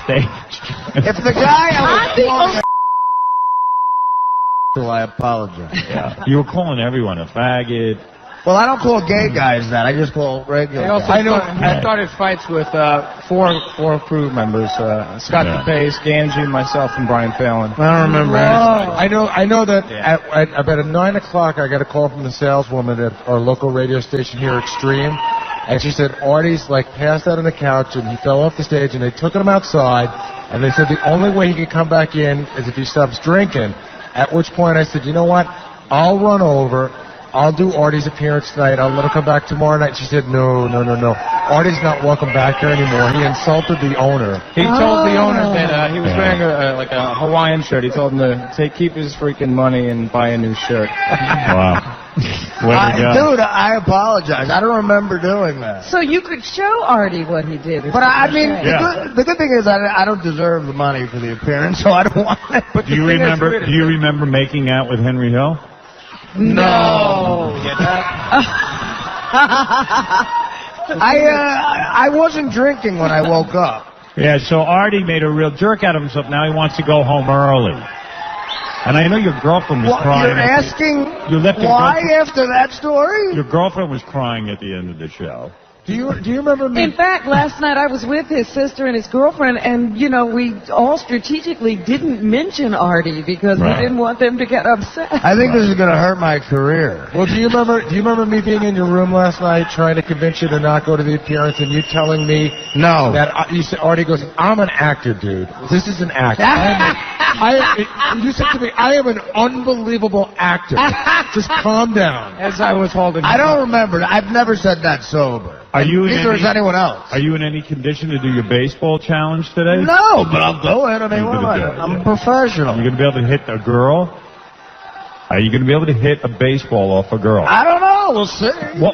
stage. If the guy I was calling I apologize. Yeah. You were calling everyone a faggot. Well, I don't call gay guys that. I just call regular guys. I started fights with four crew members: Scott DePace, Ganji, myself, and Brian Phelan. I don't remember. I know that at about 9 o'clock, I got a call from the saleswoman at our local radio station here, Extreme, and she said Artie's like passed out on the couch and he fell off the stage, and they took him outside, and they said the only way he could come back in is if he stops drinking. At which point I said, you know what? I'll run over. I'll do Artie's appearance tonight. I'll let him come back tomorrow night. She said, no. Artie's not welcome back here anymore. He insulted the owner. He told the owner that he was wearing a Hawaiian shirt. He told him to keep his freaking money and buy a new shirt. Wow. Dude, I apologize. I don't remember doing that. So you could show Artie what he did. But I mean, the good thing is I don't deserve the money for the appearance, so I don't want it. But do you remember making out with Henry Hill? No. I wasn't drinking when I woke up. Yeah, so Artie made a real jerk out of himself. Now he wants to go home early. And I know your girlfriend was crying. You're asking why after that story? Your girlfriend was crying at the end of the show. Do you remember me? In fact, last night I was with his sister and his girlfriend, and, you know, we all strategically didn't mention Artie because we didn't want them to get upset. I think this is going to hurt my career. Well, do you remember me being in your room last night trying to convince you to not go to the appearance, and you telling me that you said, Artie goes, I'm an actor, dude. This is an act. You said to me, I am an unbelievable actor. Just calm down. As I was holding. I don't remember. I've never said that sober. Neither is anyone else. Are you in any condition to do your baseball challenge today? No, but I'll do it. I mean, I'm a professional. You're going to be able to hit a girl? Are you going to be able to hit a baseball off a girl? I don't know. We'll see.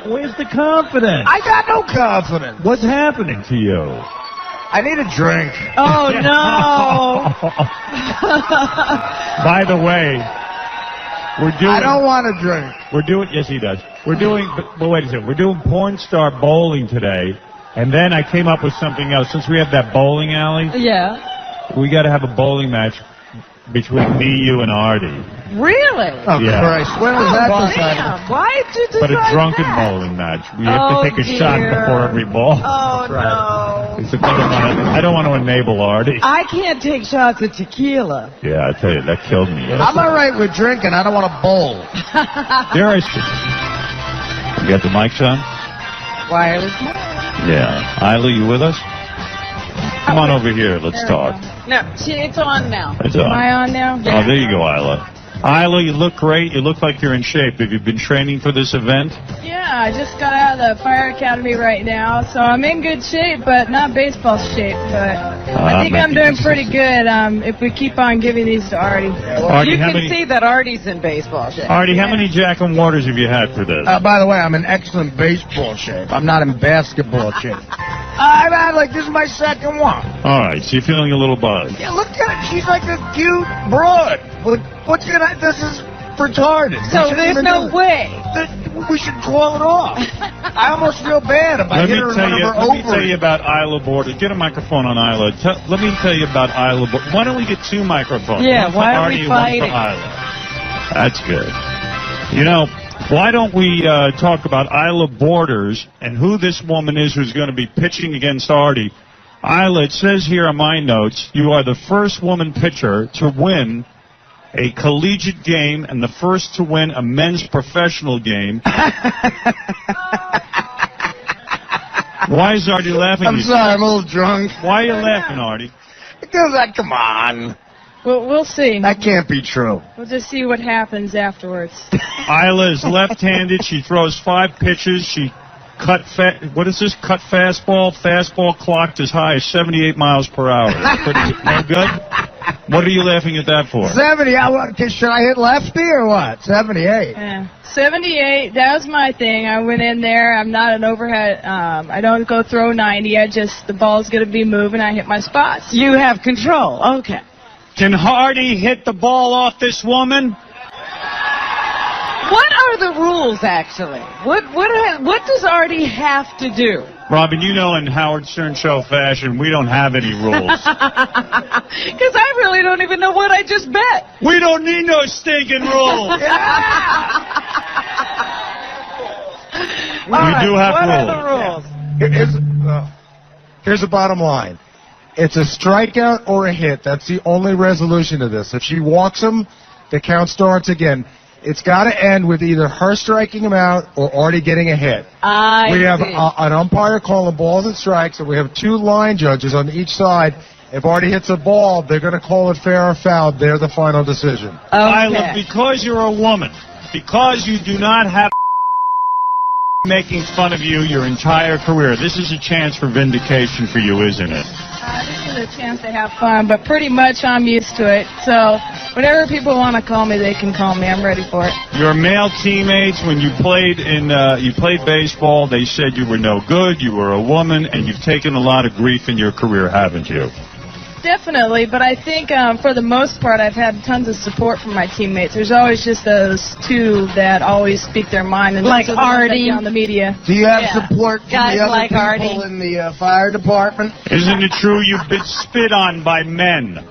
Where's the confidence? I got no confidence. What's happening to you? I need a drink. Oh, no. By the way, I don't want to drink. Yes, he does. But wait a second. We're doing porn star bowling today, and then I came up with something else. Since we have that bowling alley, we got to have a bowling match between me, you, and Artie. Really? Oh, Christ. When was that decided? Why did you decide But a drunken bowling match. We have to take a shot before every ball. Oh, no. It's the thing I don't want to enable Artie. I can't take shots of tequila. Yeah, I tell you, that killed me. I'm all right with drinking. I don't want to bowl. There I see. You got the mics on? Wireless mic. Yeah. Isla, you with us? Come on over here. Let's talk. No, it's on now. It's on. Am I on now? Oh, there you go, Isla. Isla, you look great. You look like you're in shape. Have you been training for this event? Yeah, I just got out of the fire academy right now, so I'm in good shape, but not baseball shape. But I think I'm doing pretty good if we keep on giving these to Artie. Artie, you can see that Artie's in baseball shape. Artie, how many Jack and Waters have you had for this? By the way, I'm in excellent baseball shape. I'm not in basketball shape. I've had, this is my second one. All right, so you're feeling a little buzzed. Yeah, look at her. She's like a cute broad. This is retarded. So there's no way. We should call it off. I almost feel bad if I hit her in one of her ovaries. Let me tell you about Isla Borders. Get a microphone on Isla. Let me tell you about Isla Borders. Why don't we get two microphones? Yeah, why are we fighting? That's good. You know, why don't we talk about Isla Borders and who this woman is who's going to be pitching against Artie. Isla, it says here on my notes, you are the first woman pitcher to win a collegiate game and the first to win a men's professional game. Why is Artie laughing? I'm sorry, I'm a little drunk. Why are you laughing, Artie? Because, come on. Well, we'll see. That can't be true. We'll just see what happens afterwards. Isla is left-handed. She throws 5 pitches. She cut fastball clocked as high as 78 miles per hour. No good? What are you laughing at that for? 70. Should I hit lefty or what? 78. Yeah. 78. That was my thing. I went in there. I'm not an overhead. I don't go throw 90. The ball's going to be moving. I hit my spots. You have control. Okay. Can Artie hit the ball off this woman? What are the rules, actually? What does Artie have to do? Robin, you know in Howard Stern Show fashion, we don't have any rules. Because I really don't even know what I just bet. We don't need no stinking rules. We do have what rules. are the rules? Here's the bottom line. It's a strikeout or a hit. That's the only resolution to this. If she walks him, the count starts again. It's got to end with either her striking him out or Artie getting a hit. We have an umpire calling balls and strikes, and we have 2 line judges on each side. If Artie hits a ball, they're going to call it fair or foul. They're the final decision. Okay. Isla, because you're a woman, because you do not have making fun of you your entire career, this is a chance for vindication for you, isn't it? This is a chance to have fun, but pretty much I'm used to it. So whatever people want to call me, they can call me. I'm ready for it. Your male teammates, when you played baseball, they said you were no good, you were a woman, and you've taken a lot of grief in your career, haven't you? Definitely, but I think for the most part, I've had tons of support from my teammates. There's always just those 2 that always speak their mind, and like those are the ones that Artie get on the media. Do you have support from Guys the other like people Artie. in the fire department? Isn't it true you've been spit on by men?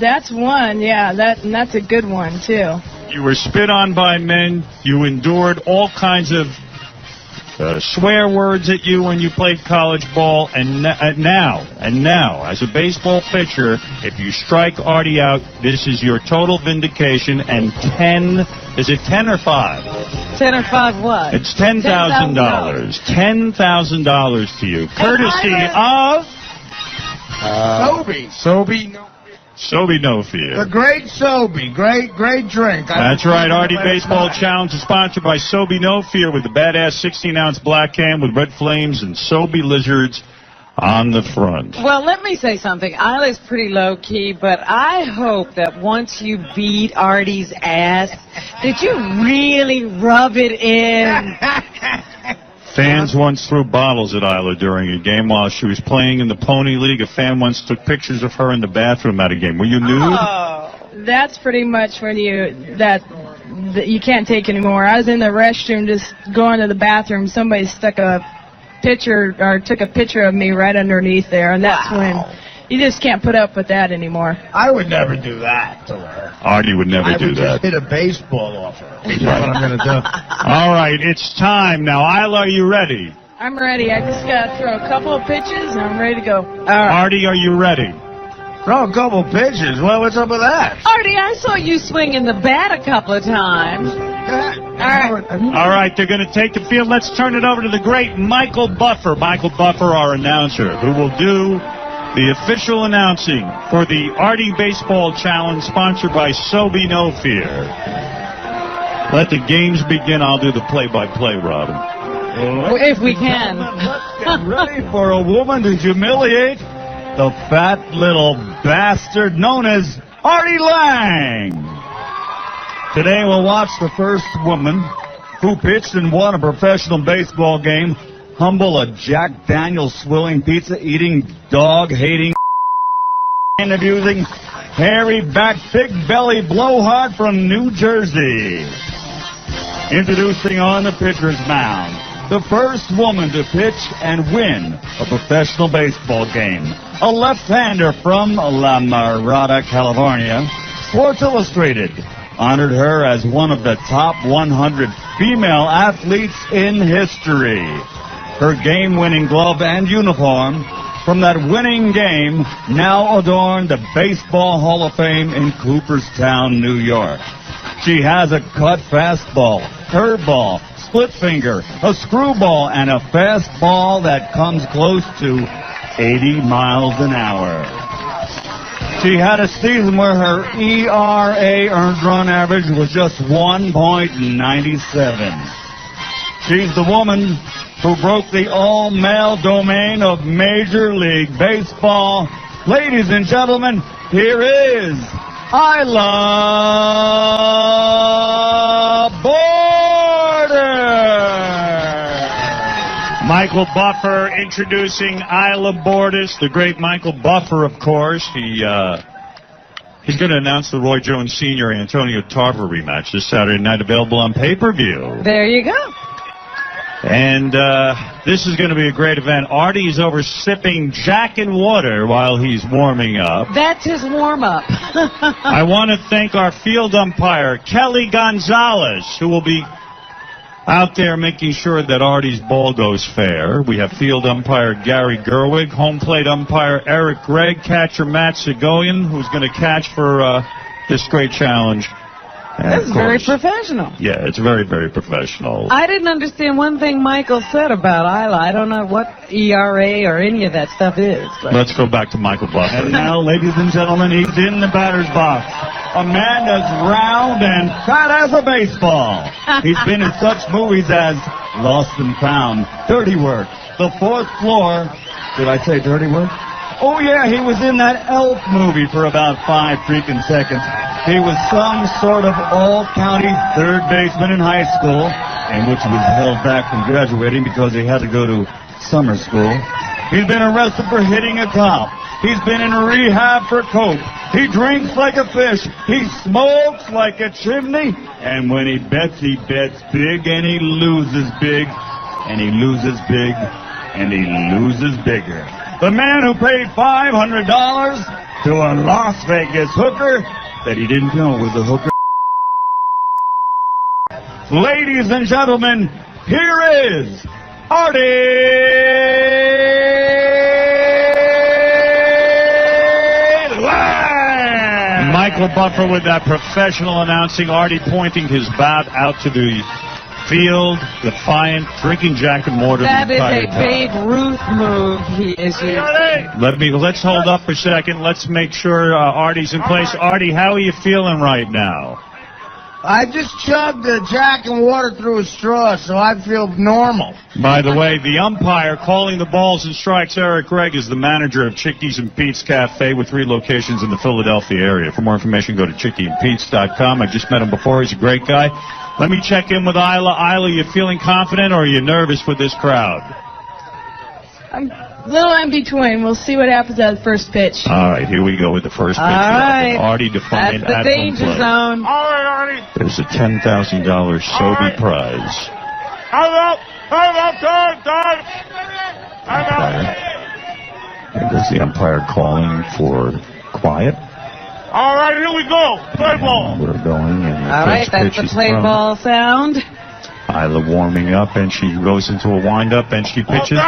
That's one, yeah, and that's a good one too. You were spit on by men. You endured all kinds of swear words at you when you played college ball, and now, as a baseball pitcher, if you strike Artie out, this is your total vindication, and 10, is it 10 or 5? 10 or 5 what? It's $10,000. $10,000 to you, courtesy of Sobe No Fear. The great Sobe. Great drink. That's right. Artie Baseball Challenge is sponsored by Sobe No Fear with the badass 16-ounce black can with red flames and Sobe lizards on the front. Well, let me say something. Isla's pretty low-key, but I hope that once you beat Artie's ass, that you really rub it in. Fans once threw bottles at Isla during a game while she was playing in the Pony League. A fan once took pictures of her in the bathroom at a game. Were you nude? Oh, that's pretty much when you can't take anymore. I was in the restroom just going to the bathroom. Somebody stuck a picture or took a picture of me right underneath there, and that's when you just can't put up with that anymore. I would never do that to her. Artie would never do that. I would just hit a baseball off her. That's what I'm going to do. All right, it's time now. Isla, are you ready? I'm ready. I just got to throw a couple of pitches, and I'm ready to go. Artie, are you ready? Throw a couple pitches? Well, what's up with that? Artie, I saw you swinging the bat a couple of times. All right, they're going to take the field. Let's turn it over to the great Michael Buffer. Michael Buffer, our announcer, who will do the official announcing for the Artie Baseball Challenge sponsored by Sobe No Fear. Let the games begin. I'll do the play-by-play, Robin. If we can. Let's get ready for a woman to humiliate the fat little bastard known as Artie Lange. Today we'll watch the first woman who pitched and won a professional baseball game humble a Jack Daniels swilling, pizza-eating, dog-hating, and abusing, hairy-backed, pig-belly blowhard from New Jersey. Introducing on the pitcher's mound, the first woman to pitch and win a professional baseball game, a left-hander from La Mirada, California. Sports Illustrated honored her as one of the top 100 female athletes in history. Her game-winning glove and uniform from that winning game now adorn the Baseball Hall of Fame in Cooperstown, New York. She has a cut fastball, curveball, split finger, a screwball, and a fastball that comes close to 80 miles an hour. She had a season where her ERA, earned run average, was just 1.97. She's the woman who broke the all-male domain of Major League Baseball. Ladies and gentlemen, here is Isla Border. Michael Buffer introducing Isla Border, the great Michael Buffer, of course. He He's going to announce the Roy Jones Sr. Antonio Tarver rematch this Saturday night, available on pay-per-view. There you go. And this is going to be a great event. Artie is over sipping Jack and water while he's warming up. That's his warm-up. I want to thank our field umpire, Kelly Gonzalez, who will be out there making sure that Artie's ball goes fair. We have field umpire Gary Gerwig, home plate umpire Eric Gregg, catcher 𝗦𝗵cie𝘄𝗿𝗱, who's going to catch for this great challenge. That's very professional. Yeah, it's very, very professional. I didn't understand one thing Michael said about Isla. I don't know what ERA or any of that stuff is. But. Let's go back to Michael Buffer. And now, ladies and gentlemen, he's in the batter's box. A man that's round and fat as a baseball. He's been in such movies as Lost and Found, Dirty Work, The Fourth Floor. Did I say Dirty Work? Oh, yeah, he was in that Elf movie for about 5 freaking seconds. He was some sort of all-county third baseman in high school, in which he was held back from graduating because he had to go to summer school. He's been arrested for hitting a cop. He's been in rehab for coke. He drinks like a fish. He smokes like a chimney. And when he bets big, and he loses big, and he loses big, and he loses bigger. The man who paid $500 to a Las Vegas hooker that he didn't know was a hooker. Ladies and gentlemen, here is Artie Lange! Michael Buffer with that professional announcing, Artie pointing his bat out to the field, defiant, drinking Jack and water. That is a Babe Ruth move he is using. Let's hold up for a second. Let's make sure Artie's in place. Artie, how are you feeling right now? I just chugged the Jack and water through a straw, so I feel normal. By the way, the umpire calling the balls and strikes, Eric Gregg, is the manager of Chickies and Pete's Cafe with 3 locations in the Philadelphia area. For more information, go to chickieandpete's.com. I just met him before. He's a great guy. Let me check in with Isla. Isla, you feeling confident or are you nervous with this crowd? I'm a little in between. We'll see what happens at the first pitch. All right, here we go with the first pitch. All right. Artie defiant That's the at home danger plate. zone. All right, Artie. There's a $10,000 Sobe prize. I'm up, time. And there's the umpire calling for quiet. All right, here we go. Play ball. We're going. And the All right, first that's pitch the is play thrown. ball sound. Isla warming up, and she goes into a windup, and she pitches.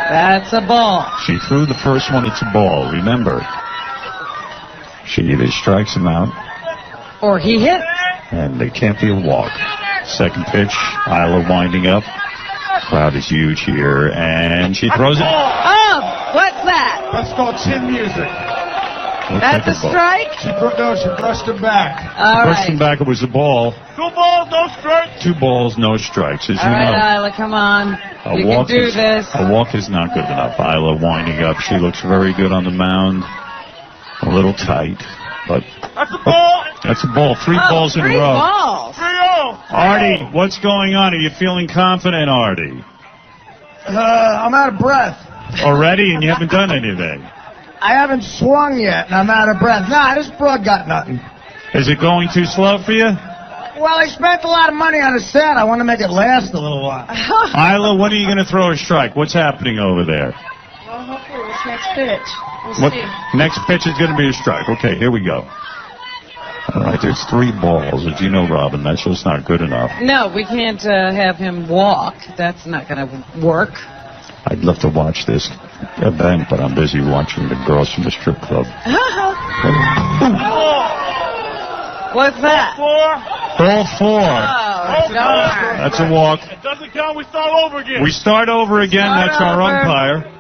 That's a ball. She threw the first one. It's a ball. Remember, she either strikes him out, Or he hit. and there can't be a walk. Second pitch, Isla winding up. Crowd is huge here, and she throws it. Oh, what's that? That's called chin music. Looks That's like a ball. strike? She brushed him back. All Pushed him right. back. It was a ball. 2 balls, no strikes. 2 balls, no strikes. As All you know, right, Isla, come on. a You can walk do is this. a walk is not good enough. Isla winding up. She looks very good on the mound. A little tight, but That's a ball. that's a ball. 3 Oh, balls in a 3 row. balls. 3-0. Artie, what's going on? Are you feeling confident, Artie? I'm out of breath. Already, and you haven't done anything. I haven't swung yet, and I'm out of breath. Nah, this broad got nothing. Is it going too slow for you? Well, I spent a lot of money on a set. I want to make it last a little while. Isla, when are you going to throw a strike? What's happening over there? Well, hopefully this next pitch. We'll What see. next pitch is going to be a strike? Okay, here we go. All right, there's 3 balls. As you know, Robin, that's just not good enough. No, we can't have him walk. That's not going to work. I'd love to watch this event, but I'm busy watching the girls from the strip club. What's that? Ball 4. Oh, darn. That's a walk. It doesn't count. We start over again. We start over again. Start That's our over. umpire.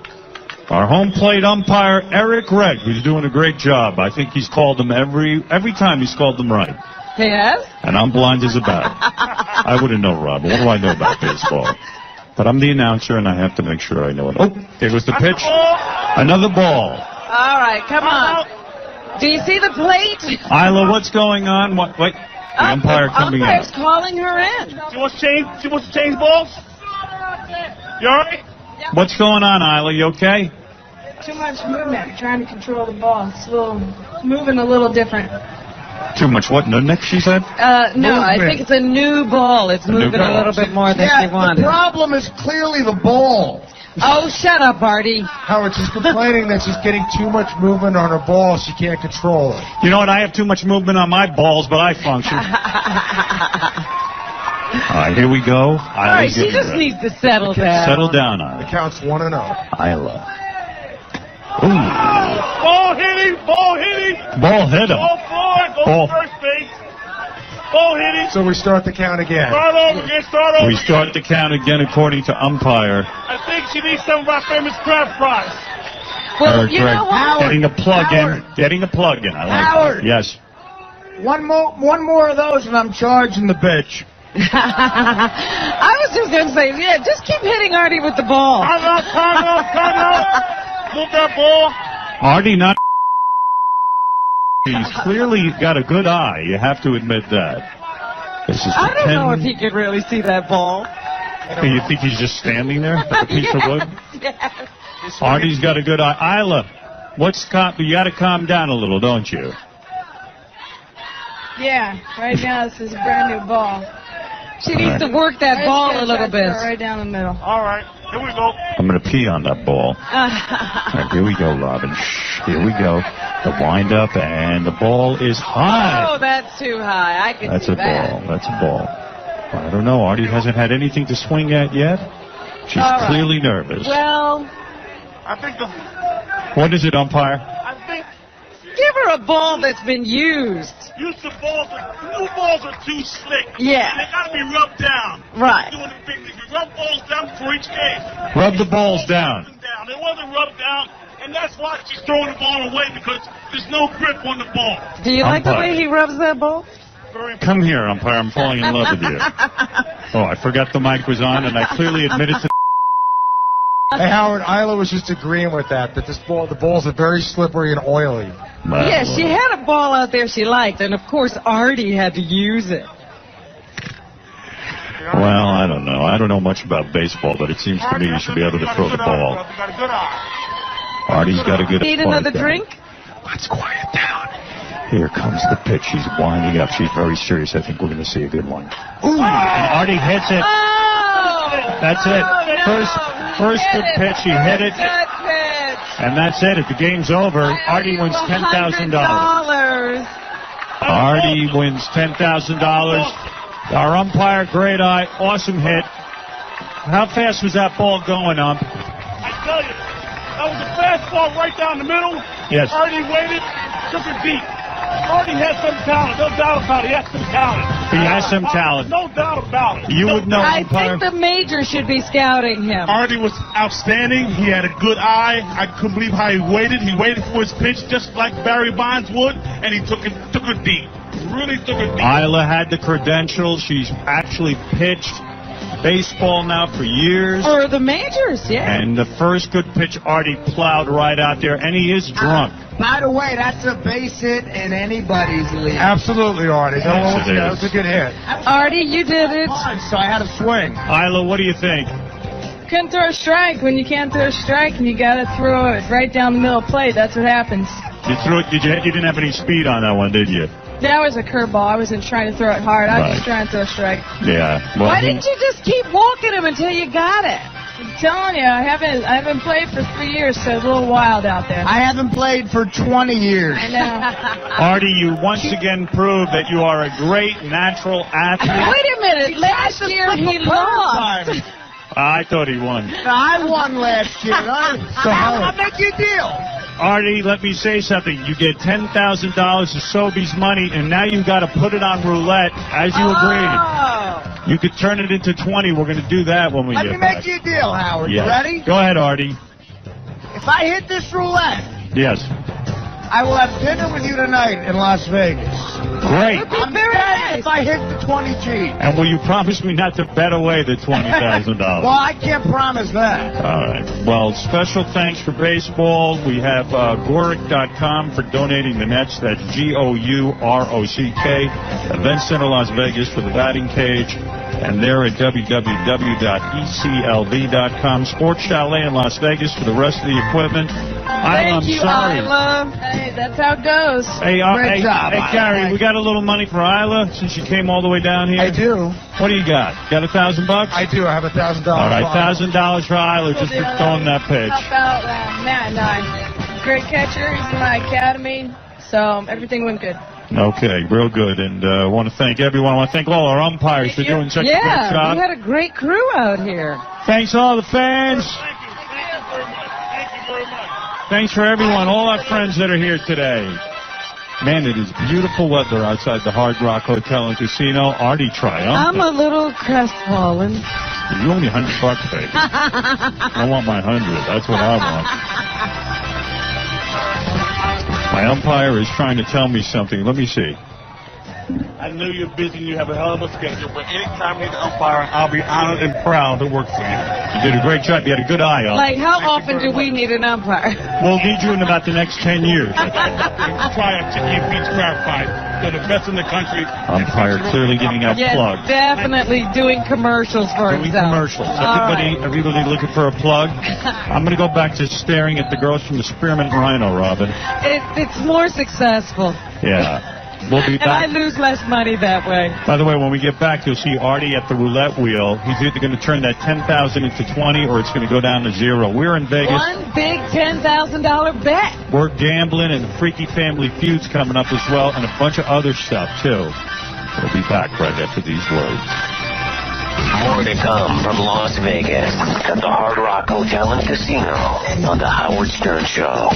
Our home plate umpire, Eric Gregg, who's doing a great job. I think he's called them every time he's called them right. Yes? And I'm blind as a bat. I wouldn't know, Robin. What do I know about baseball? But I'm the announcer, and I have to make sure I know it. Oh, there goes the pitch. Another ball. All right, come on. Do you see the plate? Isla, what's going on? Wait, the umpire coming in. Umpire's calling her in. She wants to change balls? You all right? What's going on, Isla? You okay? Too much movement, trying to control the ball. It's moving a little different. Too much what, Nick, she said? No, I think it's a new ball. It's moving a little bit more than she The wanted. problem is clearly the ball. Oh, shut up, Artie. Howard, she's complaining that she's getting too much movement on her ball. She can't control it. You know what? I have too much movement on my balls, but I function. All right, here we go. All right, she just needs to settle down. Settle down, The Isla. count's 1-0. Isla. Ooh. Ball hitting, ball hitting. Ball hit him. Ball forward, go Ball. first base. Ball hitting. So we start the count again. Start over again, start over We start the count again according to umpire. I think she needs some of our famous crab fries. Well, you know what? Getting a plug Howard. in. Getting a plug in. I like Howard. that. Yes. One more of those, and I'm charging the bitch. I was just going to say, yeah, just keep hitting Artie with the ball. Time out. Move that ball. Artie not. He's clearly got a good eye. You have to admit that. This is I don't know if 10. he could really see that ball. You think he's just standing there like a piece of wood? Yes. Artie's got a good eye. Isla, you got to calm down a little, don't you? Yeah, right now this is a brand new ball. She needs to work that ball a little bit. Right down the middle. All right, here we go. I'm going to pee on that ball. All right, here we go, Robin. Shh, here we go. The wind up, and the ball is high. Oh, that's too high. I can That's see a that. ball. That's a ball. I don't know. Artie hasn't had anything to swing at yet. She's All right. clearly nervous. Well, I think What is it, umpire? I think give her a ball that's been used. new balls are too slick. Yeah. And they got to be rubbed down. Right. Doing the big league. You rub balls down for each game. Rub the balls down. It wasn't rubbed down, and that's why she's throwing the ball away because there's no grip on the ball. Do you like the Umpire. way he rubs that ball? Very Come here, umpire. I'm falling in love with you. Oh, I forgot the mic was on, and I clearly admitted to. Hey, Howard, Isla was just agreeing with that the balls are very slippery and oily. Yeah, she had a ball out there she liked, and of course Artie had to use it. Well, I don't know. I don't know much about baseball, but it seems to me you should be able to throw the ball. You got a good eye. Artie's got a good. Need another drink? Let's quiet down. Here comes the pitch. She's winding up. She's very serious. I think we're going to see a good one. Ooh! And Artie hits it. Oh! That's it. First good pitch. He hit it. Good pitch. And that's it. If the game's over, Artie wins $10,000. Artie wins $10,000. Our umpire, great eye, awesome hit. How fast was that ball going, ump? I tell you, that was a fastball right down the middle. Yes. Artie waited, took it deep. Artie has some talent, no doubt about it. He has some talent. He has some talent. No doubt about it. You would know, I umpire. think the major should be scouting him. Artie was outstanding. He had a good eye. I couldn't believe how he waited. He waited for his pitch just like Barry Bonds would, and he took it deep. Really took it deep. Isla had the credentials. She's actually pitched baseball now for years. For the majors, yeah. And the first good pitch, Artie plowed right out there, and he is drunk. By the way, that's a base hit in anybody's league. Absolutely, Artie. Yes, it That is. was a good hit. Artie, you did it. So I had a swing. Isla, what do you think? Couldn't throw a strike. When you can't throw a strike, and you got to throw it right down the middle of the plate. That's what happens. You threw it. You didn't have any speed on that one, did you? That was a curveball. I wasn't trying to throw it hard. I was just Right. trying to throw a strike. Yeah. Well, Why didn't you just keep walking him until you got it? I'm telling you, I haven't played for 3 years, so it's a little wild out there. I haven't played for 20 years. I know. Artie, you once again proved that you are a great natural athlete. Wait a minute. Last year he lost. I thought he won. I won last year. I'll make you a deal. Artie, let me say something. You get $10,000 of Sobe's money, and now you've got to put it on roulette, as you agreed. Oh. You could turn it into 20. We're going to do that when we Let get me back. make you a deal, Howard. Yes. You ready? Go ahead, Artie. If I hit this roulette, Yes. I will have dinner with you tonight in Las Vegas. Great. I'm betting if I hit the 20 G. And will you promise me not to bet away the $20,000? Well, I can't promise that. All right. Well, special thanks for baseball. We have Gorick.com for donating the nets. That's GOUROCK. Event Center Las Vegas for the batting cage. And they're at www.eclv.com. Sports Chalet in Las Vegas for the rest of the equipment. I'm Thank you, sorry. Isla. Hey, that's how it goes. Hey, Great job, hey, Gary, Isla. we got a little money for Isla since you came all the way down here. I do. What do you got? Got $1,000? I do. I have $1,000. All right, $1,000 for Isla just for throwing that pitch. How about Matt and I? Great catcher. He's in my academy. So everything went good. Okay, real good. And I want to thank everyone. I want to thank all our umpires for doing such a great Yeah, job. we had a great crew out here. Thanks all the fans. Thanks for everyone, all our friends that are here today. Man, it is beautiful weather outside the Hard Rock Hotel and Casino. Artie triumphant. I'm a little crestfallen. You owe me $100, baby. I want my 100. That's what I want. My umpire is trying to tell me something. Let me see. I know you're busy and you have a hell of a schedule, but anytime you need an umpire, I'll be honored and proud to work for you. You did a great job. You had a good eye on. Like, how often do we need an umpire? We'll need you in about the next 10 years. Try to keep each verified. They're the best in the country. Umpire clearly giving out Yes, plugs. definitely doing commercials for Doing himself. commercials. All Everybody looking for a plug? I'm going to go back to staring at the girls from the Spearmint Rhino, Robin. It's more successful. Yeah. We'll be And I back. lose less money that way. By the way, when we get back, you'll see Artie at the roulette wheel. He's either going to turn that 10,000 into 20 or it's going to go down to 0. We're in Vegas. One big $10,000 bet. We're gambling and Freaky Family Feud's coming up as well and a bunch of other stuff, too. We'll be back right after these words. More to come from Las Vegas at the Hard Rock Hotel and Casino on the Howard Stern Show.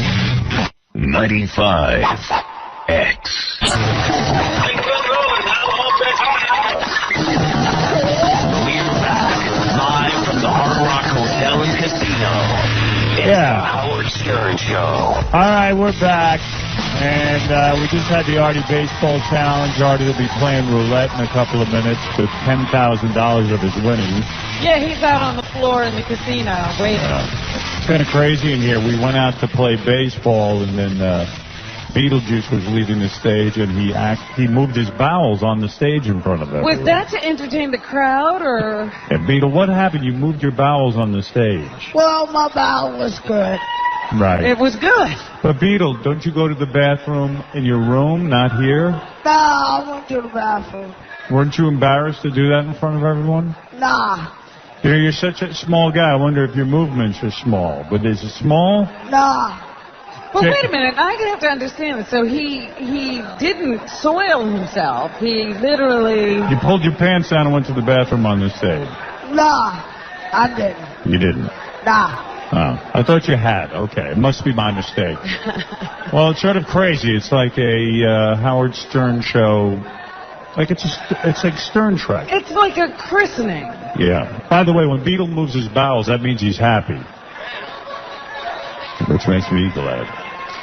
95X. We're back live from the Hard Rock Hotel and Casino. It's the Howard Stern Show. All right, we're back. And we just had the Artie Baseball Challenge. Artie will be playing roulette in a couple of minutes with $10,000 of his winnings. Yeah, he's out on the floor in the casino waiting. It's kind of crazy in here. We went out to play baseball, and then Beetlejuice was leaving the stage, and he moved his bowels on the stage in front of everyone. Was that to entertain the crowd, or? And Beetle, what happened? You moved your bowels on the stage. Well, my bowel was good. Right. It was good. But Beetle, don't you go to the bathroom in your room, not here? Nah, I went to the bathroom. Weren't you embarrassed to do that in front of everyone? Nah. You're such a small guy. I wonder if your movements are small. But is it small? Nah. Well, wait a minute. I have to understand this. So he didn't soil himself. He literally. You pulled your pants down and went to the bathroom on the stage. Nah. I didn't. You didn't. Nah. Oh, I thought you had. Okay, it must be my mistake. Well, it's sort of crazy. It's like a Howard Stern show. Like it's like Stern Trek. It's like a christening. Yeah. By the way, when Beetle moves his bowels, that means he's happy, which makes me glad.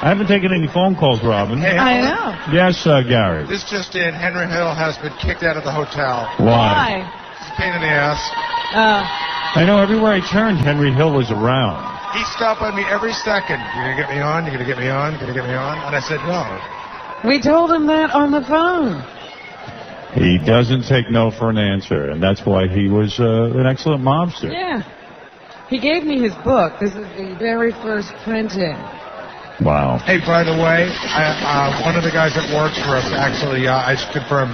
I haven't taken any phone calls, Robin. Hey, I know. Yes, Gary. This just in, Henry Hill has been kicked out of the hotel. Why? It's a pain in the ass. I know everywhere I turned, Henry Hill was around. He stopped on me every second. You gonna get me on? You gonna get me on? You gonna get me on? And I said no. We told him that on the phone. He doesn't take no for an answer, and that's why he was an excellent mobster. Yeah. He gave me his book. This is the very first printing. Wow. Hey, by the way, one of the guys that works for us actually, I just confirmed,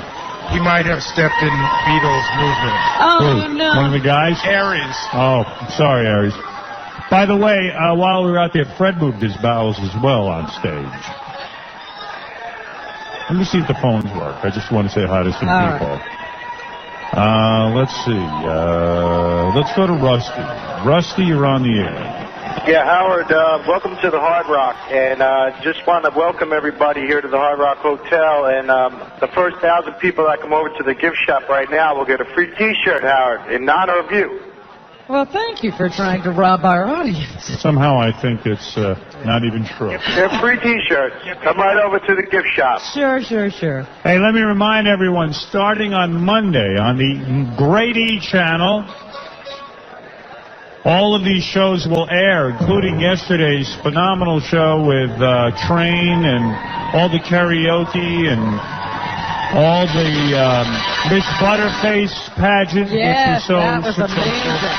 he might have stepped in Beatles' movement. Oh, Who? no. One of the guys? Aries. Oh, sorry, Aries. By the way, while we were out there, Fred moved his bowels as well on stage. Let me see if the phones work. I just want to say hi to some All people. Let's see. Let's go to Rusty. Rusty, you're on the air. Yeah, Howard, welcome to the Hard Rock, and just want to welcome everybody here to the Hard Rock Hotel, and the first 1,000 people that come over to the gift shop right now will get a free T-shirt, Howard, in honor of you. Well, thank you for trying to rob our audience. Somehow I think it's not even true. They're free T-shirts. Come right over to the gift shop. Sure. Hey, let me remind everyone, starting on Monday on the Great E channel, all of these shows will air, including yesterday's phenomenal show with Train and all the karaoke and All the Miss Butterface pageant, Yes, which was so that was successful. amazing.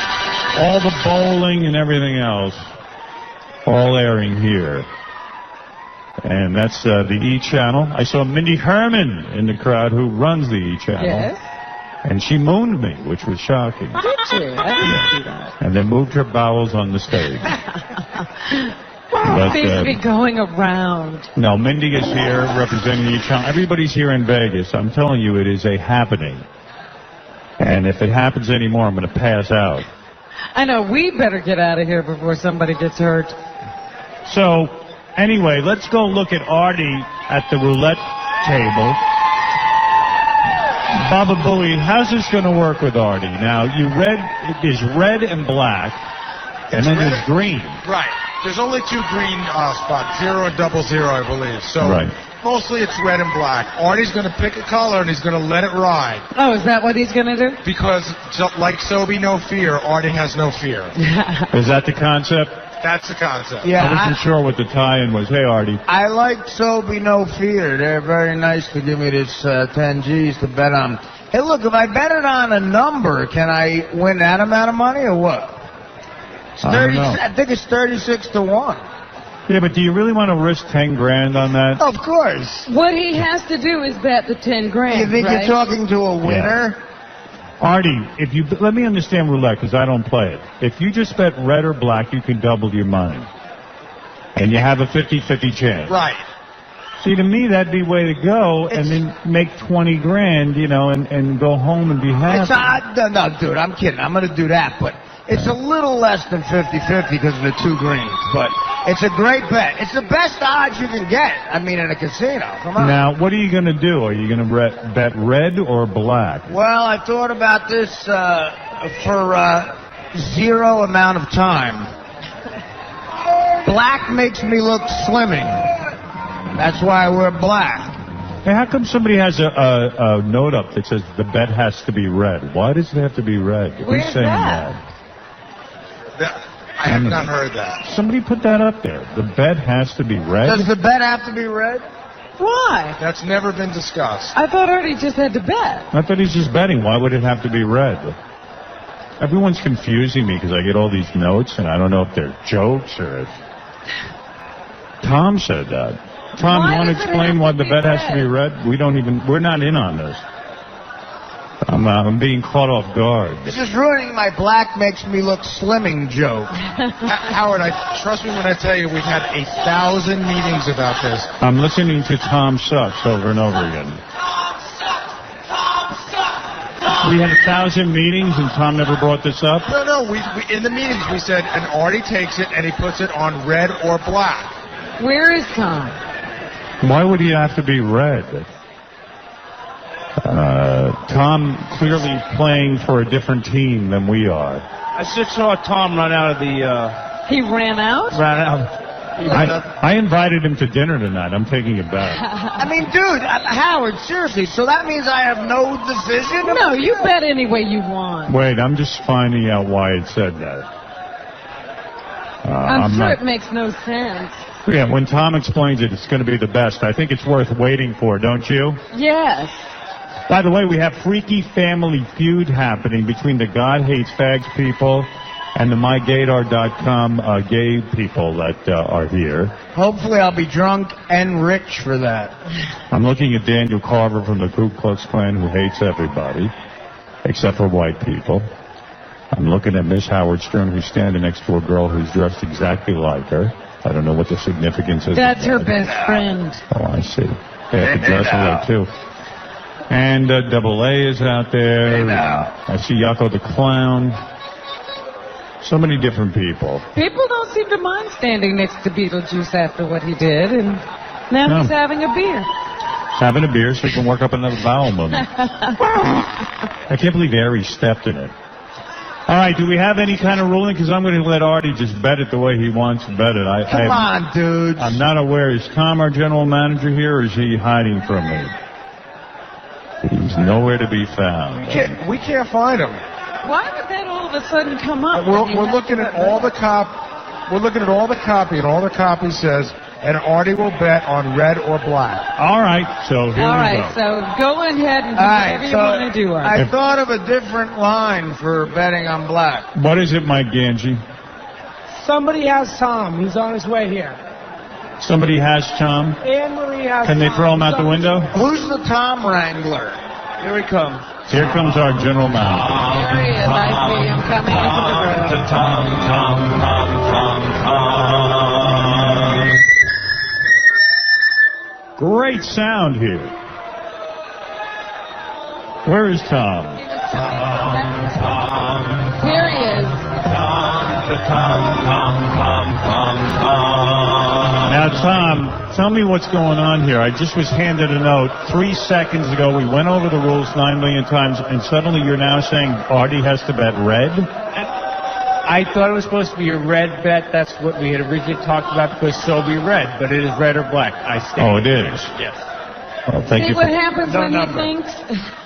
All the bowling and everything else, all airing here. And that's the E! Channel. I saw Mindy Herman in the crowd, who runs the E! Channel. Yes. And she mooned me, which was shocking. Did you? I didn't see that. And then moved her bowels on the stage. But, Seems to be going around. no, Mindy is here representing the E! Channel. Everybody's here in Vegas. I'm telling you, it is a happening. And if it happens anymore, I'm going to pass out. I know, we better get out of here before somebody gets hurt. So, anyway, let's go look at Artie at the roulette table. Baba Booey, how's this going to work with Artie? Now, there's red and black, and then there's green. Right. There's only 2 green spots, 0 and 00, I believe. So Right. mostly it's red and black. Artie's going to pick a color and he's going to let it ride. Oh, is that what he's going to do? Because like 𝗫𝗿 no fear, Artie has no fear. Is that the concept? That's the concept. Yeah, I wasn't sure what the tie-in was. Hey, Artie. I like 𝗫𝗿 no fear. They're very nice to give me this 10 G's to bet on. Hey, look, if I bet it on a number, can I win that amount of money or what? It's I don't know. I think it's 36 to 1. Yeah, but do you really want to risk 10 grand on that? Of course. What he has to do is bet the 10 grand, You think right? you're talking to a winner? Artie, let me understand roulette, because I don't play it. If you just bet red or black, you can double your money. And you have a 50-50 chance. Right. See, to me, that'd be the way to go, and then make 20 grand, and go home and be happy. No, dude, I'm kidding. I'm going to do that, but it's a little less than 50-50 because of the 2 greens. But it's a great bet. It's the best odds you can get, in a casino. Come on. Now, what are you going to do? Are you going to bet red or black? Well, I thought about this for 0 amount of time. Black makes me look slimming. That's why I wear black. Hey, how come somebody has a note up that says the bet has to be red? Why does it have to be red? Where's Who's saying that? I have not heard that. Somebody put that up there. The bet has to be red? Does the bet have to be red? Why? That's never been discussed. I thought Artie just had to bet. I thought he's just betting. Why would it have to be red? Everyone's confusing me because I get all these notes, and I don't know if they're jokes or if... Tom said that. Tom, Why you want to does it explain have why to the be bet has to be red? red? We're not in on this. I'm being caught off guard. This is ruining my black makes me look slimming joke. Howard, trust me when I tell you we've had 1,000 meetings about this. I'm listening to Tom Sucks over and over again. We had 1,000 meetings and Tom never brought this up? No, we in the meetings we said, and Artie takes it and he puts it on red or black. Where is Tom? Why would he have to be red? Tom clearly playing for a different team than we are. I just saw Tom run out of the... He ran out? ran out. I invited him to dinner tonight. I'm taking it back. Dude, Howard, seriously, so that means I have no decision? No, you bet any way you want. Wait, I'm just finding out why it said that. I'm sure not- it makes no sense. Yeah, when Tom explains it, it's going to be the best. I think it's worth waiting for, don't you? Yes. By the way, we have Freaky Family Feud happening between the God Hates Fags people and the MyGaydar.com gay people that are here. Hopefully I'll be drunk and rich for that. I'm looking at Daniel Carver from the Ku Klux Klan, who hates everybody, except for white people. I'm looking at Miss Howard Stern, who's standing next to a girl who's dressed exactly like her. I don't know what the significance is. That's her best friend. Oh, I see. They have to dress her too. And Double A is out there. I see Yako the Clown. So many different people. People don't seem to mind standing next to Beetlejuice after what he did, and now he's having a beer. Having a beer so he can work up another bowel movement. I can't believe Ari stepped in it. All right, do we have any kind of ruling? Because I'm going to let Artie just bet it the way he wants to bet it. Come on, dude. I'm not aware. Is Tom our general manager here, or is he hiding from me? He's nowhere to be found. We can't find him. Why would that all of a sudden come up? We're looking at all the We're looking at all the copy, and all the copy says and Artie will bet on red or black. All right, so here All we right, go. so go ahead and do All right, whatever you so want to do. I thought of a different line for betting on black. What is it, Mike Ganji? Somebody has Tom. He's on his way here. Somebody has Tom? Anne Marie has Can they Tom. throw him out the window? Who's the Tom Wrangler? Here he comes. Here comes our general manager. There he is. I see him coming into the room. Great sound here. Where is Tom? Here he is. Now, Tom, tell me what's going on here. I just was handed a note 3 seconds ago. We went over the rules 9 million times, and suddenly you're now saying Artie has to bet red? I thought it was supposed to be a red bet. That's what we had originally talked about because so be red, but it is red or black. I stand. Oh, it is? Yes. Well, thank See you. what happens when number. he thinks?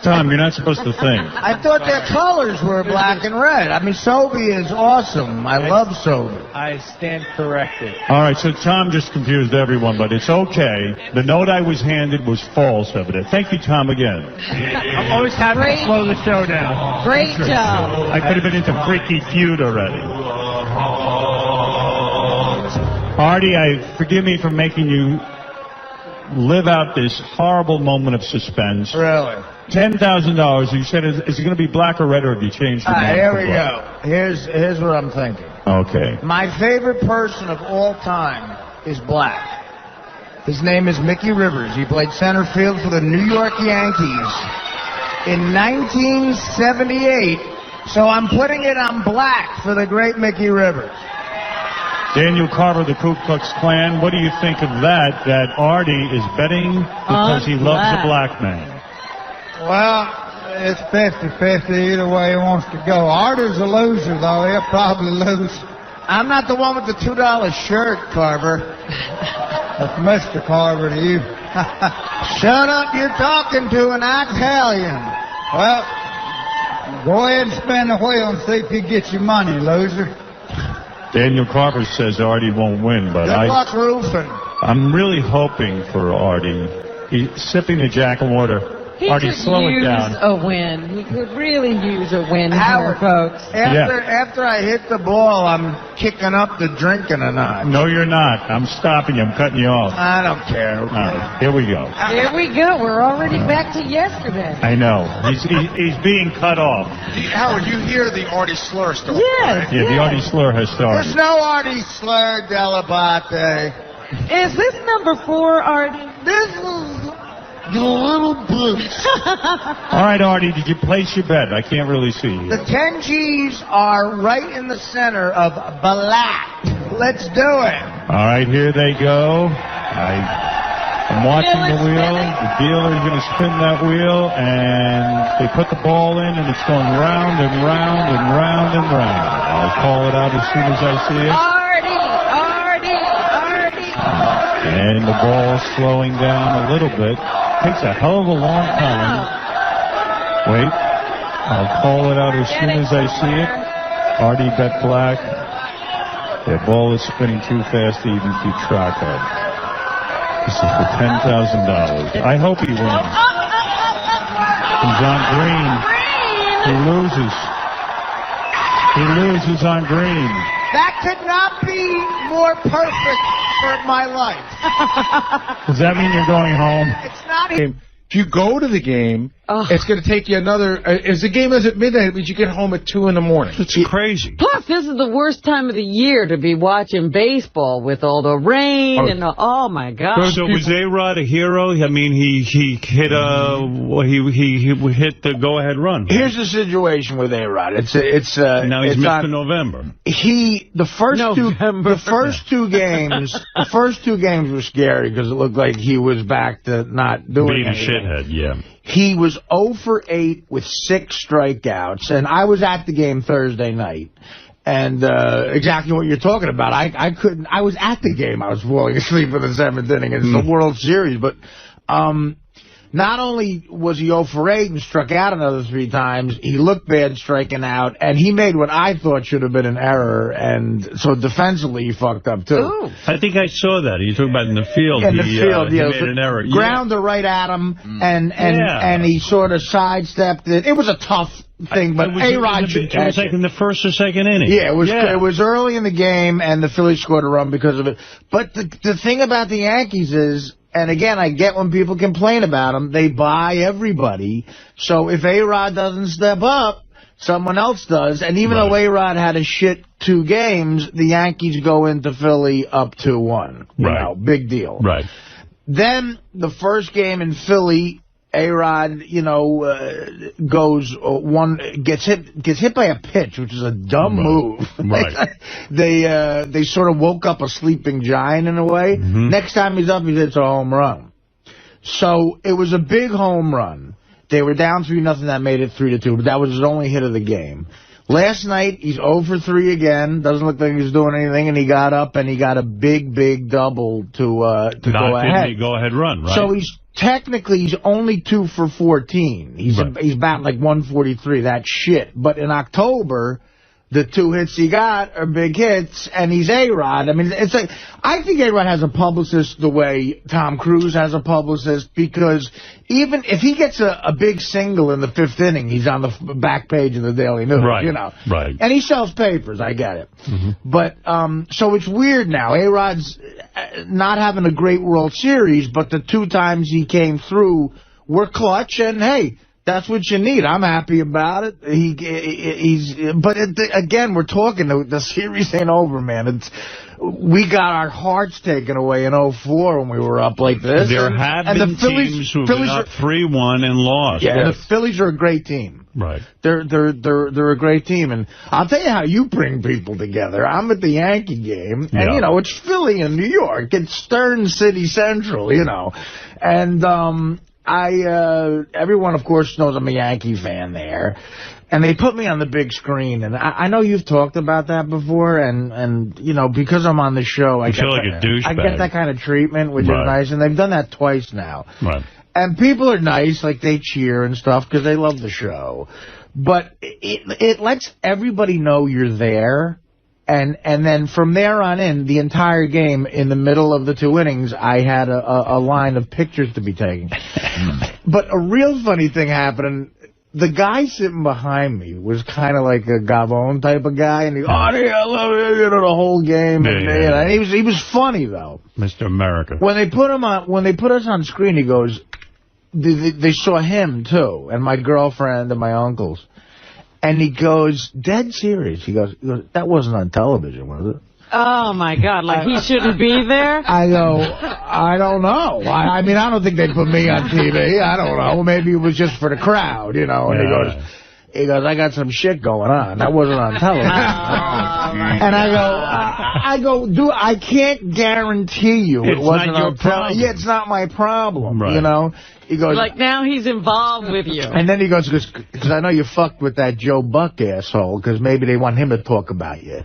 Tom, you're not supposed to think. I thought their colors were black and red. I mean, Sobe is awesome. I love Sobe. I stand corrected. All right, so Tom just confused everyone, but it's okay. The note I was handed was false evident. Thank you, Tom, again. I'm always happy Great. to slow the show down. Great job. I could have been into Freaky Feud already. Artie, forgive me for making you live out this horrible moment of suspense. Really? $10,000. You said, is it going to be black or red, or have you changed your mind? Here we go. Here's what I'm thinking. Okay. My favorite person of all time is black. His name is Mickey Rivers. He played center field for the New York Yankees in 1978. So I'm putting it on black for the great Mickey Rivers. Daniel Carver, the Ku Klux Klan. What do you think of that Artie is betting because he loves a black man? Well, it's 50-50 either way he wants to go. Artie's a loser, though. He'll probably lose. I'm not the one with the $2 shirt, Carver. That's Mr. Carver to you. Shut up, you're talking to an Italian. Well, go ahead and spin the wheel and see if he gets your money, loser. Daniel Carver says Artie won't win, but Good luck roofing. I'm really hoping for Artie. He's sipping a Jack and water. He Artie, could slow it use down. a win. He could really use a win Howard, here, folks. After I hit the ball, I'm kicking up the drinking a notch. No, you're not. I'm stopping you. I'm cutting you off. I don't care. All right, here we go. Here we go. We're already back to yesterday. I know. He's being cut off. Howard, you hear the Artie slur still? Yes. Yeah, the Artie slur has started. There's no Artie slur, 𝗛𝗵𝗱. Is this number 4, Artie? This is the little bitch. All right, Artie, did you place your bet? I can't really see you. The 10 G's are right in the center of black. Let's do it. All right, here they go. I'm watching the wheel. The dealer's going to spin that wheel, and they put the ball in, and it's going round and round and round and round. I'll call it out as soon as I see it. Artie. And the ball's slowing down a little bit. Takes a hell of a long time. Wait. I'll call it out as soon as I see it. Artie bet black. The ball is spinning too fast to even keep track of. This is for $10,000. I hope he wins. He's on green. He loses on green. That could not be more perfect for my life. Does that mean you're going home? It's not. If you go to the game, it's going to take you another. As the game is at midnight, it means you get home at 2 in the morning. It's crazy. Plus, this is the worst time of the year to be watching baseball with all the rain and oh my God. So was A-Rod a hero? I mean, he hit he hit the go-ahead run. Here's the situation with A-Rod. Now he's Mr. November. The first two games were scary because it looked like he was back to not doing being a anything. shithead, yeah. He was 0 for 8 with 6 strikeouts, and I was at the game Thursday night. And exactly what you're talking about. I was at the game. I was falling asleep in the 7th inning. It's the World Series. But not only was he 0 for 8 and struck out another 3 times, he looked bad striking out, and he made what I thought should have been an error, and so defensively he fucked up, too. Ooh. I think I saw that. You're talking about in the field. In the field, he made an error. Grounder right at him, and he sort of sidestepped it. It was a tough thing, but A-Rod should catch it. It was like in the first or second inning. Yeah, it was early in the game, and the Phillies scored a run because of it. But the thing about the Yankees is, and again, I get when people complain about them, they buy everybody. So if A-Rod doesn't step up, someone else does. And even though A-Rod had a shit 2 games, the Yankees go into Philly up 2-1. You know, big deal. Right. Then the first game in Philly, A-Rod, gets hit by a pitch, which is a dumb move. Right. They sort of woke up a sleeping giant in a way. Next time he's up, he hits a home run. So it was a big home run. They were down 3-0. That made it 3-2. But that was his only hit of the game. Last night, he's 0 for 3 again. Doesn't look like he's doing anything. And he got up and he got a big double to go ahead. Go-ahead run, right? So technically, he's only 2 for 14. He's batting like 143. That's shit. But in October, the 2 hits he got are big hits, and he's A-Rod. I mean, it's like, I think A-Rod has a publicist the way Tom Cruise has a publicist, because even if he gets a big single in the 5th inning, he's on the back page of the Daily News, Right. And he sells papers, I get it. But, so it's weird now. A-Rod's not having a great World Series, but the 2 times he came through were clutch, and hey, that's what you need. I'm happy about it. Again, we're talking, the series ain't over, man. We got our hearts taken away in 04 when we were up like this. There have been teams who've been up 3-1 and lost. Yeah, the Phillies are a great team. Right. They're a great team, and I'll tell you how you bring people together. I'm at the Yankee game, and it's Philly in New York. It's Stern City Central, and everyone, of course, knows I'm a Yankee fan there. And they put me on the big screen. And I know you've talked about that before. And because I'm on the show, I feel like a douchebag. I get that kind of treatment, which is nice. And they've done that twice now. Right. And people are nice, like they cheer and stuff, because they love the show. But it lets everybody know you're there. And then from there on in, the entire game, in the middle of the 2 innings, I had a line of pictures to be taken. But a real funny thing happened. The guy sitting behind me was kind of like a Gavone type of guy, and Artie, I love you, the whole game. And he was funny though. Mr. America. When they put us on screen, he goes, they saw him too, and my girlfriend and my uncles. And he goes, dead serious. He goes, that wasn't on television, was it? Oh, my God. Like, he shouldn't be there? I go, I don't know. I mean, I don't think they put me on TV. I don't know. Maybe it was just for the crowd, And he goes, I got some shit going on. That wasn't on television. And I go, dude, I can't guarantee you it wasn't on television. Yeah, it's not my problem, He goes, like, now he's involved with you. And then he goes, because I know you fucked with that Joe Buck asshole, because maybe they want him to talk about you.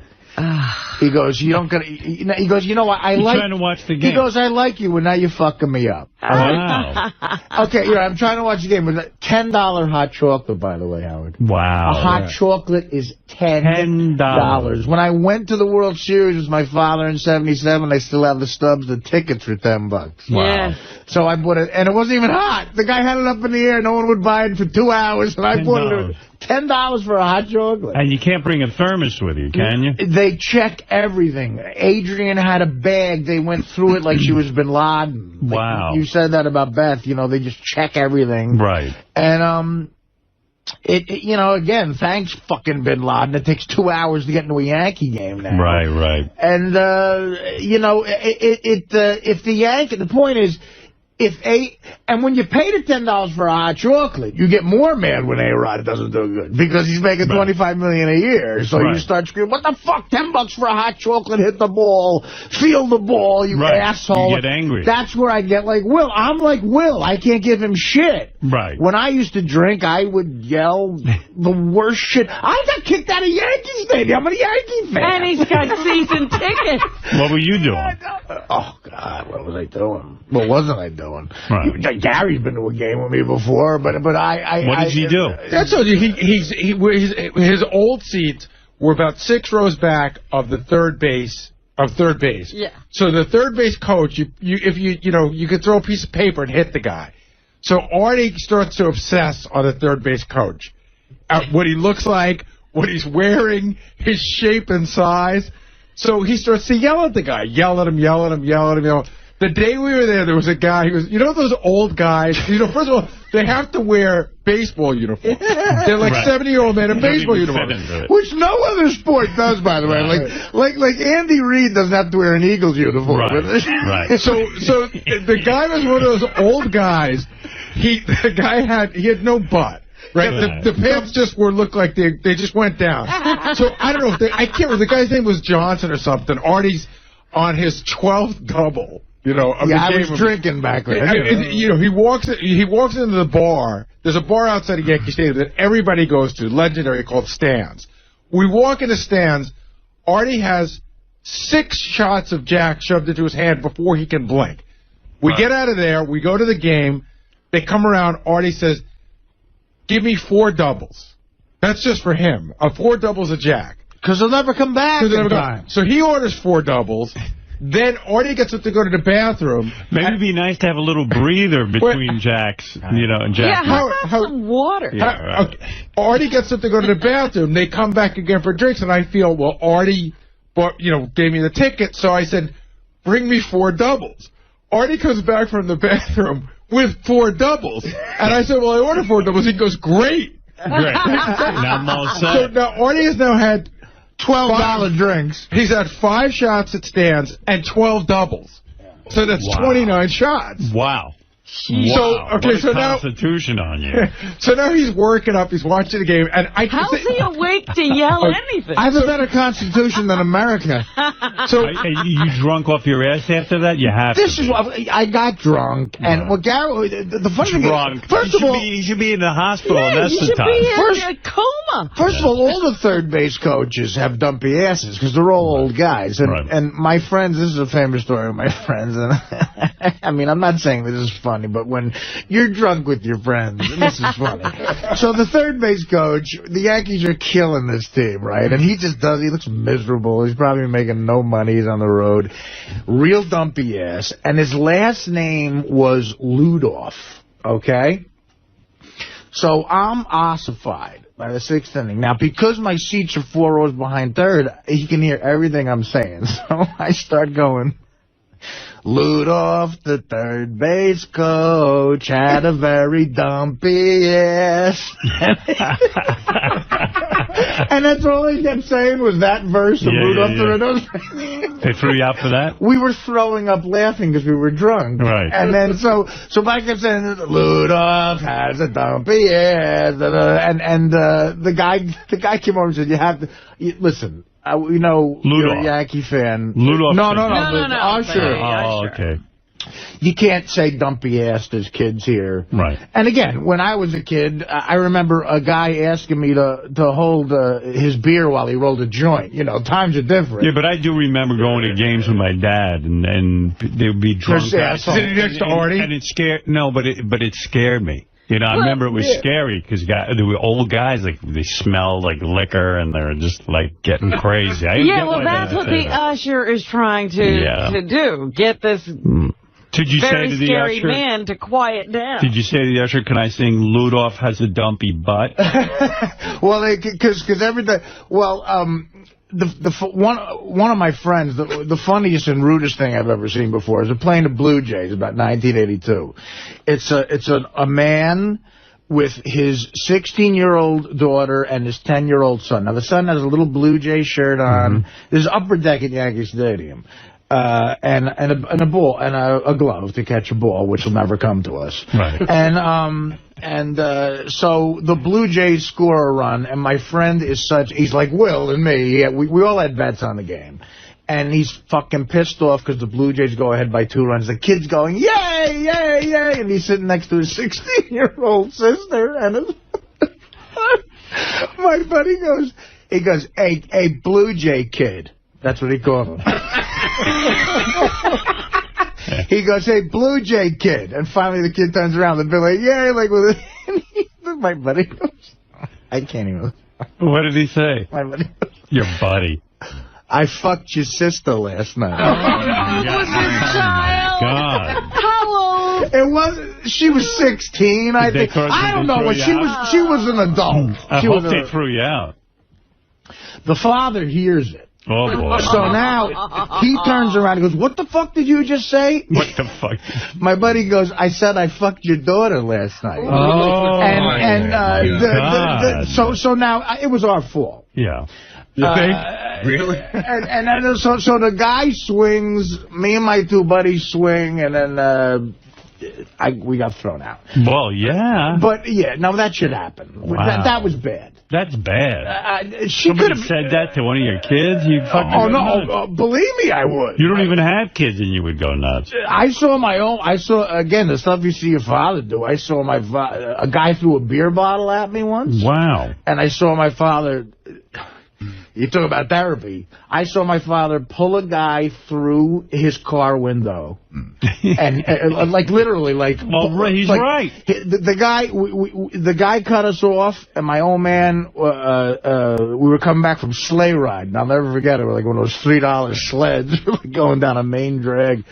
He goes, he goes, you know what, I like... trying to watch the game. He goes, I like you, and now you're fucking me up. Wow. Okay, I'm trying to watch the game. With a $10 hot chocolate, by the way, Howard. Wow. A hot chocolate is $10. When I went to the World Series with my father in '77, I still have the stubs, the tickets for $10. Wow. Yeah. So I bought it, and it wasn't even hot. The guy had it up in the air. No one would buy it for 2 hours, and I bought it $10 for a hot chocolate. And you can't bring a thermos with you, can you? They check everything. Adrian had a bag. They went through it like she was Bin Laden. Wow. Like you said that about Beth. They just check everything. Right. And, again, thanks fucking Bin Laden. It takes 2 hours to get into a Yankee game now. Right. And, if the Yankee, the point is, and when you pay the $10 for a hot chocolate, you get more mad when A-Rod doesn't do good, because he's making $25 million a year. So you start screaming, what the fuck, $10 for a hot chocolate, hit the ball, feel the ball, you asshole. You get angry. That's where I get like Will. I'm like Will. I can't give him shit. Right. When I used to drink, I would yell the worst shit. I got kicked out of Yankee Stadium. I'm a Yankee fan. And he's got season tickets. What were you doing? Oh, God, what was I doing? What wasn't I doing? doing. Right. Gary's been to a game with me before, but I What did he do? I told you, his old seats were about 6 rows back of the third base. Yeah. So the third base coach, you could throw a piece of paper and hit the guy. So Artie starts to obsess on the third base coach. What he looks like, what he's wearing, his shape and size. So he starts to yell at the guy, yell at him. The day we were there was a guy who was, those old guys, first of all, they have to wear baseball uniforms. They're like 70-year-old men in baseball uniforms. Which no other sport does, by the way. Like Andy Reid doesn't have to wear an Eagles uniform. Right. So the guy was one of those old guys. He had no butt. Right, the pants just looked like they just went down. So I don't know I can't remember. The guy's name was Johnson or something. Artie's on his 12th double. I was drinking back then. He walks into the bar. There's a bar outside of Yankee Stadium that everybody goes to, legendary, called Stan's. We walk into Stan's. Artie has 6 shots of Jack shoved into his hand before he can blink. We get out of there. We go to the game. They come around. Artie says, "Give me 4 doubles." That's just for him. 4 doubles of Jack. Because they'll never come back in time. So he orders 4 doubles. Then Artie gets up to go to the bathroom. Maybe it'd be nice to have a little breather between Jacks, and Jack. Yeah, how about some water? Yeah, okay. Artie gets up to go to the bathroom. They come back again for drinks, and I feel, well, Artie gave me the ticket, so I said, "Bring me 4 doubles." Artie comes back from the bathroom with 4 doubles. And I said, "Well, I ordered 4 doubles." He goes, "Great." Great. Now I'm all set. So now Artie has now had $12 drinks. He's had 5 shots at Stan's and 12 doubles. So that's 29 shots. Wow. So okay, what a constitution on you. So now he's working up. He's watching the game, and how's he awake to yell anything? I have a better constitution than America. So you drunk off your ass after that? You have this to. Is what I got drunk, and Gary, the funny thing is, first of all, you should be in the hospital. Yeah, and that's you the time. Be in a coma. First of all the third base coaches have dumpy asses because they're all old guys, and my friends. This is a famous story of my friends, and I mean, I'm not saying this is funny, but when you're drunk with your friends, this is funny. So the third base coach, the Yankees are killing this team, right? And he looks miserable. He's probably making no money. He's on the road. Real dumpy ass. And his last name was Ludoff, okay? So I'm ossified by the 6th inning. Now, because my seats are 4 rows behind third, he can hear everything I'm saying. So I start going, "Ludoff, the third base coach, had a very dumpy ass." And that's all he kept saying was that verse of Ludoff the third. They threw you out for that? We were throwing up laughing because we were drunk. Right. And then so Mike kept saying, "Ludoff has a dumpy ass." And the guy came over and said, "You have to listen. You're a Yankee fan." Ludoff. No. Usher. Oh, okay. You can't say dumpy ass. There's kids here. Right. And again, when I was a kid, I remember a guy asking me to hold his beer while he rolled a joint. Times are different. Yeah, but I do remember going to games with my dad, and they would be drunk. Sitting next to Artie? And it scared, but it scared me. I remember it was scary because there were old guys, they smelled like liquor and they're just like getting crazy. That's what the usher is trying to do. Get this Did you very say to the scary usher, man to quiet down. Did you say to the usher, "Can I sing Ludoff has a dumpy butt"? Well, because everything. Well, one of my friends, the funniest and rudest thing I've ever seen before is playing the Blue Jays about 1982. It's a man with his 16-year-old daughter and his 10-year-old son. Now the son has a little Blue Jay shirt on. There's upper deck at Yankee Stadium. And a ball and a glove to catch a ball, which will never come to us. Right. And so the Blue Jays score a run, and my friend is he's like Will and me. We all had bets on the game. And he's fucking pissed off because the Blue Jays go ahead by 2 runs. The kid's going, "Yay, yay, yay!" And he's sitting next to his 16-year-old sister. And my buddy goes, hey, Blue Jay kid. That's what he called him. He goes, hey, Blue Jay kid. And finally the kid turns around and be like, yeah, like, with my buddy goes, I can't even. What did he say? My buddy goes, your buddy. I fucked your sister last night. How old was your child? God. How old? It was, she was 16, I think. I don't know, but she was an adult. I hope they threw you out. The father hears it. Oh, boy. So now he turns around and goes, what the fuck did you just say? What the fuck? My buddy goes, I said I fucked your daughter last night. So now it was our fault. Yeah. You think? Really? And then so the guy swings, me and my two buddies swing, and then we got thrown out. Well, yeah. But, yeah, no, that should happen. Wow. That was bad. That's bad. She could have said that to one of your kids. You fucking believe me, I would. You don't even have kids, and you would go nuts. I saw again, the stuff you see your father do. I saw a guy threw a beer bottle at me once. Wow. And I saw my father. You talk about therapy. I saw my father pull a guy through his car window, and like literally, like. Well, he's like, right. The guy cut us off, and my old man. We were coming back from sleigh ride, and I'll never forget it. We're like one of those $3 sleds going down a main drag,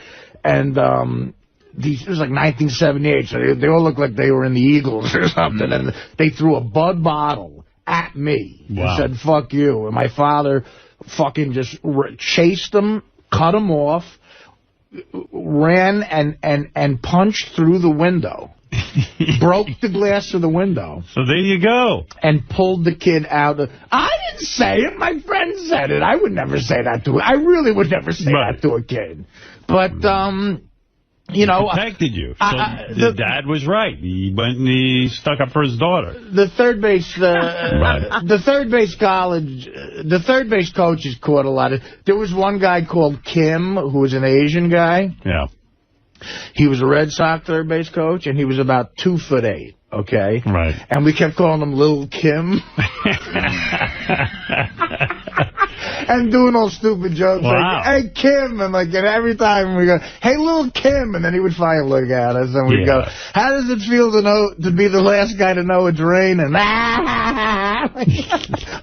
and it was like 1978, so they all looked like they were in the Eagles or something, and they threw a Bud bottle at me. Wow. He said, fuck you. And my father fucking just chased him, cut him off, ran and punched through the window. Broke the glass of the window. So there you go. And pulled the kid out. I didn't say it. My friend said it. I would never say that to I really would never say that to a kid. But, you know, protected you. So the dad was right. He went and he stuck up for his daughter. The third base, the third base coaches caught a lot of. There was one guy called Kim who was an Asian guy. Yeah. He was a Red Sox third base coach, and he was about 2'8". Okay. Right. And we kept calling him Little Kim. And doing all stupid jokes like, hey, Kim, and every time we go, hey, Little Kim, and then he would finally look at us, and we'd go, how does it feel to be the last guy to know it's raining?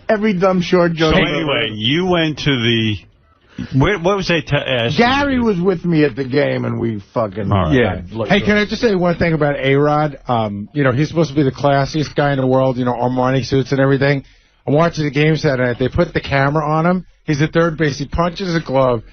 Every dumb short joke. So anyway, you went to the... What was they asking? Gary was with me at the game, and we fucking... Yeah. Hey, can I just say one thing about A-Rod? You know, he's supposed to be the classiest guy in the world, you know, Armani suits and everything. I'm watching the game Saturday night. They put the camera on him. He's at third base. He punches a glove.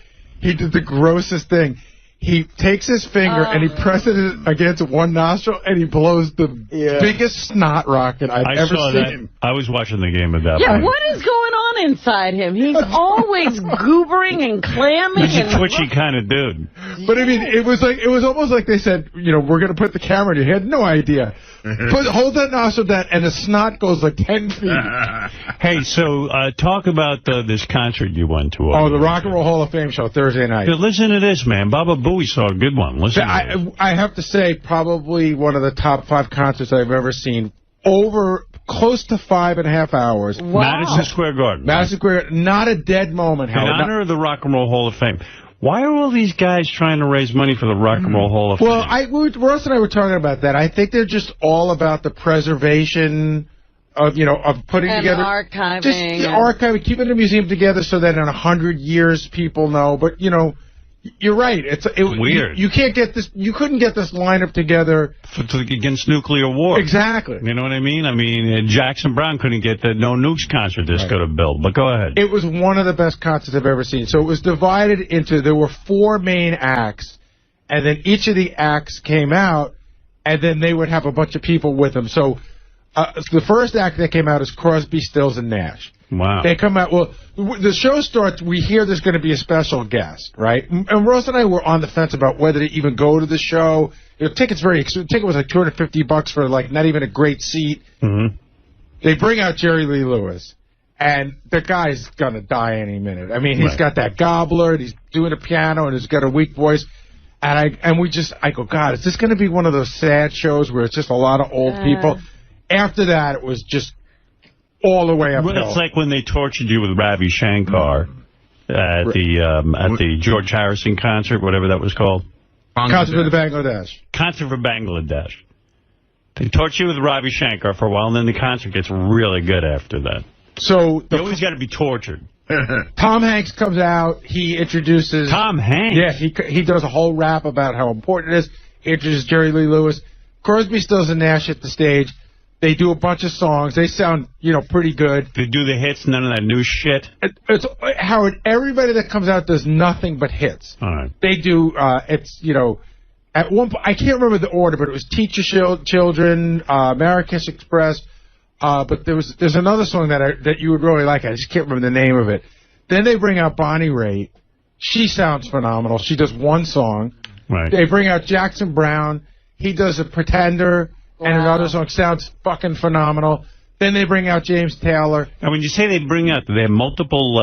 He did the grossest thing. He takes his finger and he presses it against one nostril, and he blows the biggest snot rocket I've ever seen. I was watching the game at that point. Yeah, what is going on inside him? He's always goobering and clamming. He's a twitchy kind of dude. But I mean, it was almost like they said, you know, we're going to put the camera in. He had no idea. Hold that nostril down, and the snot goes like 10 feet. Hey, so talk about this concert you went to. Oh, the Rock and Roll Hall of Fame show Thursday night. Yeah, listen to this, man. Baba Booey saw a good one. Listen. I have to say, probably one of the top 5 concerts I've ever seen. Over close to 5.5 hours. Wow. Madison Square Garden. Madison Square Garden. Not a dead moment. In honor of the Rock and Roll Hall of Fame. Why are all these guys trying to raise money for the Rock and Roll Hall of Fame? Well, Ross and I were talking about that. I think they're just all about the preservation of, you know, of putting together... archiving. Just archiving, keeping the museum together so that in 100 years people know. But, you know, you're right. It's weird. You can't get this... You couldn't get this lineup together... against nuclear war. Exactly. You know what I mean? I mean, Jackson Browne couldn't get the No Nukes concert this could have built. But go ahead. It was one of the best concerts I've ever seen. So it was divided into... There were 4 main acts, and then each of the acts came out, and then they would have a bunch of people with them. So the first act that came out is Crosby, Stills, and Nash. Wow. They come out, well, the show starts, we hear there's going to be a special guest, right? And Ross and I were on the fence about whether to even go to the show. You know, tickets very expensive. Ticket was like $250 for like not even a great seat. Mm-hmm. They bring out Jerry Lee Lewis, and the guy's going to die any minute. I mean, he's got that gobbler, and he's doing a piano, and he's got a weak voice. And I go, God, is this going to be one of those sad shows where it's just a lot of old people? After that, it was just all the way uphill. Well, it's like when they tortured you with Ravi Shankar at the George Harrison concert, whatever that was called. Concert for the Bangladesh. Concert for Bangladesh. They torture you with Ravi Shankar for a while, and then the concert gets really good after that. So you always got to be tortured. Tom Hanks comes out. He introduces... Tom Hanks? Yeah, he does a whole rap about how important it is. He introduces Jerry Lee Lewis. Crosby, Stills, and Nash at the stage. They do a bunch of songs. They sound, pretty good. They do the hits, none of that new shit. It's Howard, everybody that comes out does nothing but hits. All right. They do, at one point, I can't remember the order, but it was Teach Your Children, Marrakesh Express, but there's another song that you would really like. I just can't remember the name of it. Then they bring out Bonnie Raitt. She sounds phenomenal. She does one song. Right. They bring out Jackson Browne. He does a Pretender, and another song sounds fucking phenomenal. Then they bring out James Taylor. And when you say they bring out, they have multiple,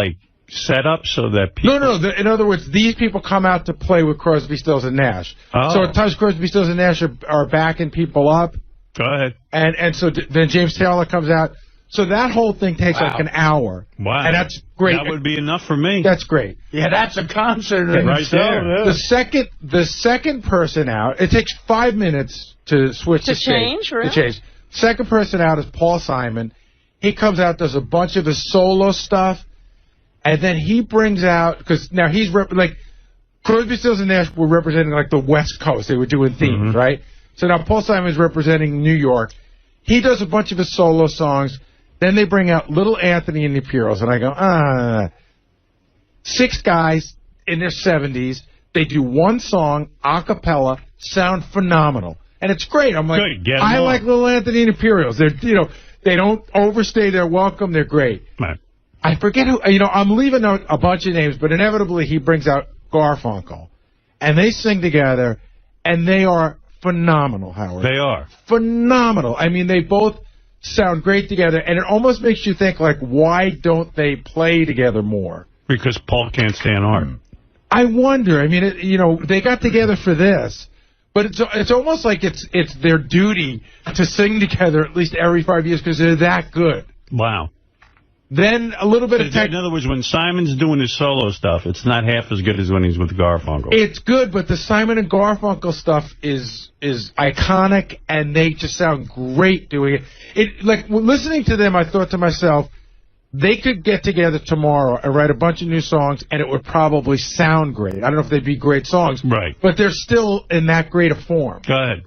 setups so that people... No. In other words, these people come out to play with Crosby, Stills, and Nash. Oh. So at times Crosby, Stills, and Nash are backing people up. Go ahead. And so then James Taylor comes out. So that whole thing takes like an hour. Wow. And that's great. That would be enough for me. That's great. Yeah, that's a concert right there. The second person out, it takes 5 minutes to switch the stage. Really? To change. Second person out is Paul Simon. He comes out, does a bunch of his solo stuff, and then he brings out, because now he's, Crosby, Stills, and Nash were representing, the West Coast. They were doing themes, right? So now Paul Simon's representing New York. He does a bunch of his solo songs. Then they bring out Little Anthony and the Puros, and I go, 6 guys in their 70s. They do one song, a cappella, sound phenomenal. And it's great. I'm like, I like Little Anthony and the Puros. They're, they don't overstay their welcome. They're great. Right. I forget who, I'm leaving out a bunch of names, but inevitably he brings out Garfunkel. And they sing together, and they are phenomenal, Howard. They are. Phenomenal. I mean, they both sound great together, and it almost makes you think, why don't they play together more? Because Paul can't stand art. I wonder. I mean, they got together for this, but it's almost like it's their duty to sing together at least every 5 years because they're that good. Wow. Then a little bit of in other words, when Simon's doing his solo stuff, it's not half as good as when he's with Garfunkel. It's good, but the Simon and Garfunkel stuff is iconic, and they just sound great doing it. Listening to them, I thought to myself, they could get together tomorrow and write a bunch of new songs, and it would probably sound great. I don't know if they'd be great songs, right? But they're still in that great a form. Go ahead.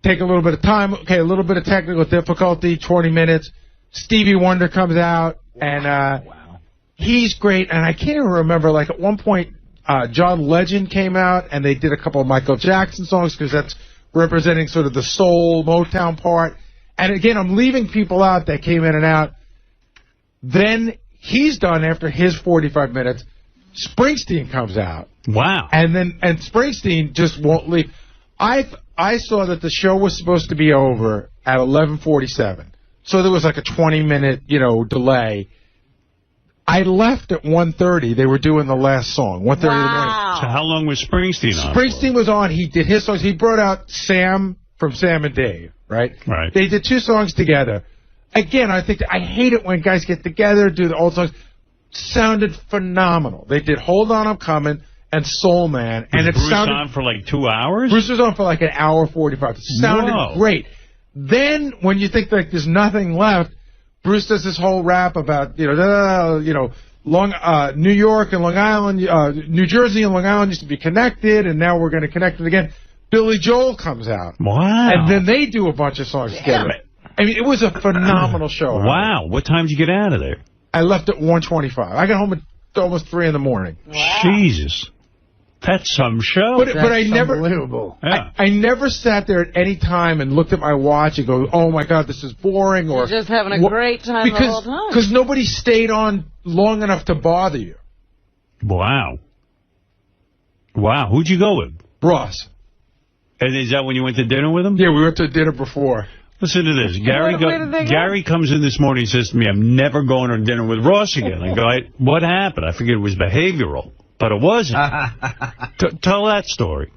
Take a little bit of time. Okay, a little bit of technical difficulty, 20 minutes. Stevie Wonder comes out, and he's great. And I can't even remember, at one point, John Legend came out, and they did a couple of Michael Jackson songs because that's representing sort of the soul Motown part. And again, I'm leaving people out that came in and out. Then he's done after his 45 minutes. Springsteen comes out. Wow. And Springsteen just won't leave. I saw that the show was supposed to be over at 11:47. So there was a 20-minute, delay. I left at 1:30. They were doing the last song, 1:30 in the morning. So how long was Springsteen on? Springsteen was on. He did his songs. He brought out Sam from Sam and Dave, right? Right. They did 2 songs together. Again, I hate it when guys get together, do the old songs. Sounded phenomenal. They did Hold On, I'm Coming and Soul Man. And Bruce on for 2 hours? Bruce was on for an hour 45. It sounded great. Then, when you think there's nothing left, Bruce does this whole rap about, New York and Long Island, New Jersey and Long Island used to be connected, and now we're going to connect it again. Billy Joel comes out. Wow. And then they do a bunch of songs together. I mean, it was a phenomenal show. Wow. What time did you get out of there? I left at 1:25. I got home at almost 3 in the morning. Wow. Jesus. That's some show. But I never, unbelievable. I never sat there at any time and looked at my watch and go, oh, my God, this is boring. Or you're just having a great time the whole time. Because nobody stayed on long enough to bother you. Wow. Wow. Who'd you go with? Ross. And is that when you went to dinner with him? Yeah, we went to dinner before. Listen to this. Gary comes in this morning and says to me, I'm never going to dinner with Ross again. I go, what happened? I figured it was behavioral. But it wasn't. Tell that story.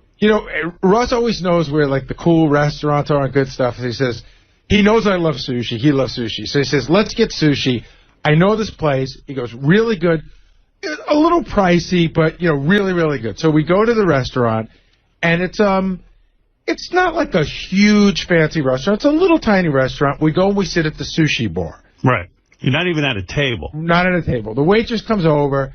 Ross always knows where, the cool restaurants are and good stuff. He says, he knows I love sushi. He loves sushi. So he says, let's get sushi. I know this place. He goes, really good. A little pricey, but, really, really good. So we go to the restaurant, And it's not like a huge fancy restaurant. It's a little tiny restaurant. We go and we sit at the sushi bar. Right. You're not even at a table. Not at a table. The waitress comes over,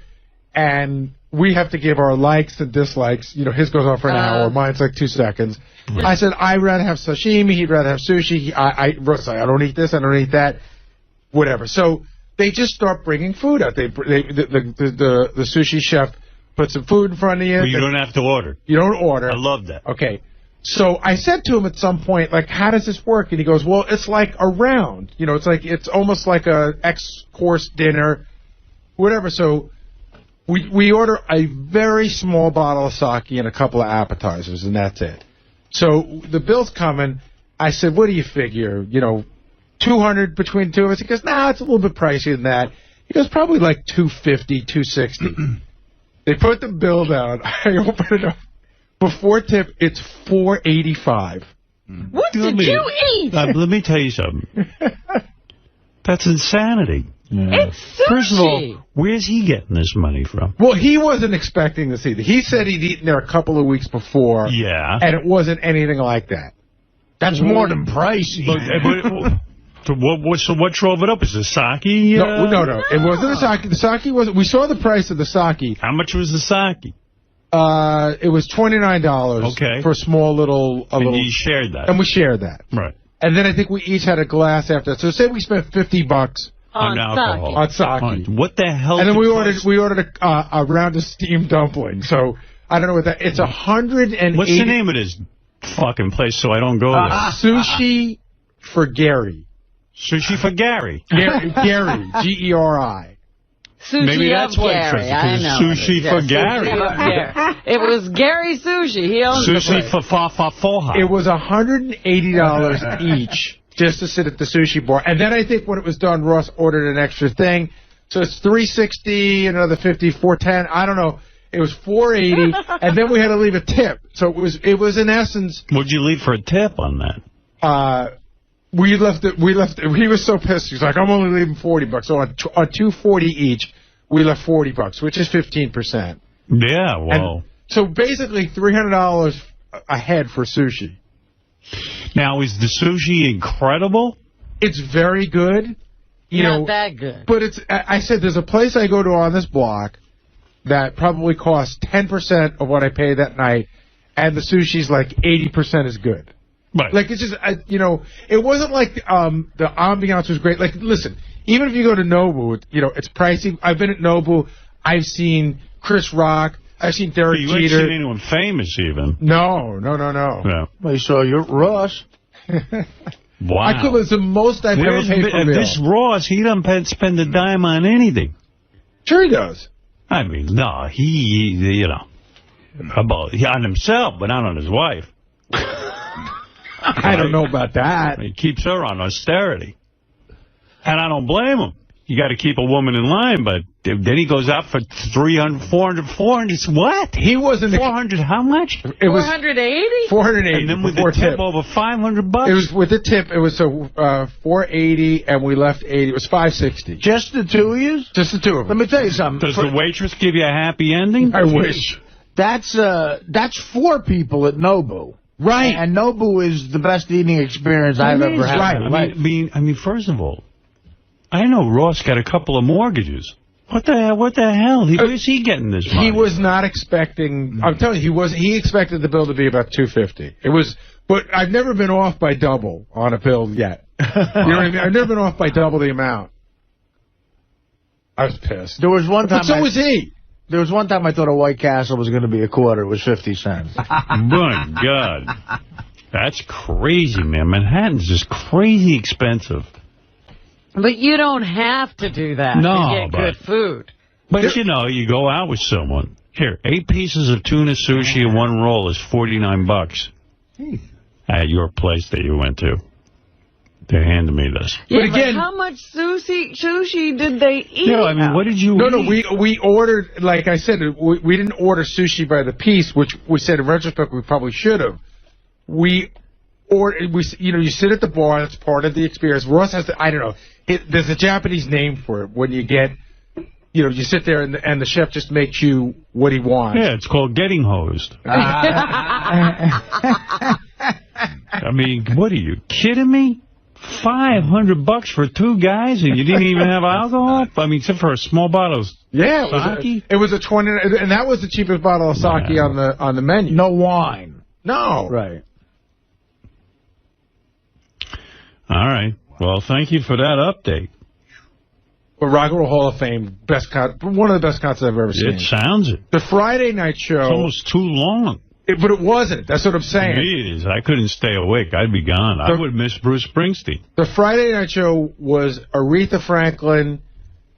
and we have to give our likes and dislikes. You know, his goes on for an hour. Mine's like 2 seconds. Right. I said, I'd rather have sashimi. He'd rather have sushi. I don't eat this. I don't eat that. Whatever. So they just start bringing food out. The sushi chef puts some food in front of you. Well, you don't have to order. You don't order. I love that. Okay. So I said to him at some point, like, how does this work? And he goes, well, it's like a round. You know, it's almost like a X-course dinner, whatever. So we order a very small bottle of sake and a couple of appetizers, and that's it. So the bill's coming. I said, what do you figure? You know, $200 between the two of us? He goes, nah, it's a little bit pricier than that. He goes, probably like $250, $260. They put the bill down. I open it up. Before tip, it's $4.85. What did you eat? Let me tell you something. That's insanity. Yeah. It's sushi. First of all, where's he getting this money from? Well, he wasn't expecting this either. He said he'd eaten there a couple of weeks before. Yeah. And it wasn't anything like that. That's more than pricey. So what drove it up? Is the sake? No. It wasn't the sake. The sake wasn't. We saw the price of the sake. How much was the sake? It was $29 for a small little... And you shared that. And we shared that. Right. And then I think we each had a glass after that. So say we spent $50 on alcohol. On sake. What the hell? And then we ordered a round of steamed dumplings. So I don't know what that... It's 180... What's the name of this fucking place so I don't go there? Sushi for Gary. Sushi for Gary. Gary, Geri. Sushi Maybe that's why it's Gary. I know. Sushi for Gary. It was Gary Sushi. He owns Sushi for Foha. It was $180 each just to sit at the sushi bar. And then I think when it was done, Ross ordered an extra thing. So it's $360, another $50, $410. I don't know. It was $480, and then we had to leave a tip. So it was in essence. What'd you leave for a tip on that? We left it. He was so pissed. He's like, I'm only leaving $40. So on $240 each, we left $40, which is 15%. Yeah, well. And so basically $300 a head for sushi. Now, is the sushi incredible? It's very good. Not that good. But I said there's a place I go to on this block that probably costs 10% of what I paid that night, and the sushi's like 80% as good. Right. Like, it's just, it wasn't like the ambiance was great. Like, listen, even if you go to Nobu, it's pricey. I've been at Nobu. I've seen Chris Rock. I've seen Derek Jeter. You haven't seen anyone famous, even. No. Yeah. I saw your Ross. Wow. It's the most I've ever paid for a meal. This Ross, he doesn't spend a dime on anything. Sure he does. I mean, no, he on himself, but not on his wife. I don't know about that. He keeps her on austerity. And I don't blame him. You got to keep a woman in line, but then he goes out for 300, 400. What? He wasn't 400. How much? It was 480. 480. And then with the tip over $500. It was with the tip. It was 480, and we left 80. It was 560. Just the two of you? Just the two of them. Let me tell you something. Does the waitress give you a happy ending? I wish. That's 4 people at Nobu. Right. And Nobu is the best eating experience I've ever had. Right. I mean, first of all, I know Ross got a couple of mortgages. What the hell? Where's he getting this money? He was not expecting. I'm telling you, he expected the bill to be about $250. It was, but I've never been off by double on a bill yet. You know what I mean? I've never been off by double the amount. I was pissed. There was one time. But so was he. There was one time I thought a White Castle was going to be a quarter. It was 50 cents. My God. That's crazy, man. Manhattan's just crazy expensive. But you don't have to do that to get good food. But, you go out with someone. Here, 8 pieces of tuna sushi and 1 roll is $49 at your place that you went to. They handed me this. Yeah, but again, how much sushi did they eat? No, I mean, what did you eat? No, we ordered, like I said, we didn't order sushi by the piece, which we said in retrospect we probably should have. You sit at the bar, that's part of the experience. Ross has to, I don't know, there's a Japanese name for it when you get you know, you sit there and the chef just makes you what he wants. Yeah, it's called getting hosed. I mean, what are you kidding me? $500 for 2 guys and you didn't even have alcohol? I mean, except for a small bottle of sake? It was a 20, and that was the cheapest bottle of sake on the menu. No wine. No. Right. All right. Well, thank you for that update. But Rock and Roll Hall of Fame, one of the best concerts I've ever seen. It sounds it. The Friday night show. It's almost too long. But it wasn't. That's what I'm saying. To me it is. I couldn't stay awake. I'd be gone. I would miss Bruce Springsteen. The Friday night show was Aretha Franklin,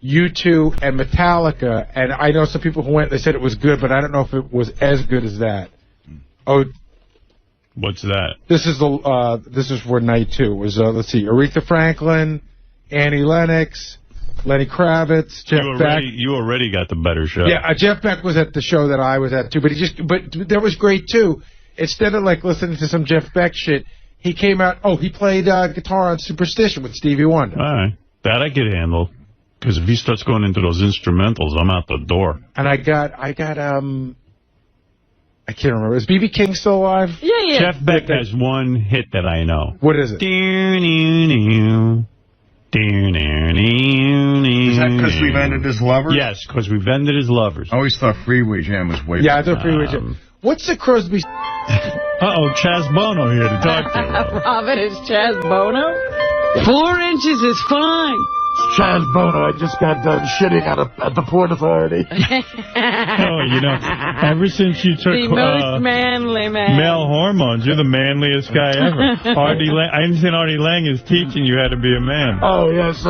U2, and Metallica. And I know some people who went, they said it was good, but I don't know if it was as good as that. Oh, what's that? This is for night 2. It was, let's see, Aretha Franklin, Annie Lennox, Lenny Kravitz, Jeff Beck. You already got the better show. Yeah, Jeff Beck was at the show that I was at, too. But that was great, too. Instead of, like, listening to some Jeff Beck shit, he came out, he played guitar on Superstition with Stevie Wonder. All right. That I could handle. Because if he starts going into those instrumentals, I'm out the door. And I can't remember. Is B.B. King still alive? Yeah. Jeff Beck has one hit that I know. What is it? Is that because we've ended as lovers? Yes, because we've ended as lovers. I always thought Freeway Jam was way better. Yeah, I thought Freeway Jam. What's the Crosby... Uh-oh, Chaz Bono here to talk to you. Robin, is Chaz Bono? 4 inches is fine. Chaz Bono, I just got done shitting at the Port Authority. Ever since you took the most manly man. male hormones, you're the manliest guy ever. I understand Artie Lange is teaching you how to be a man. Oh, yes,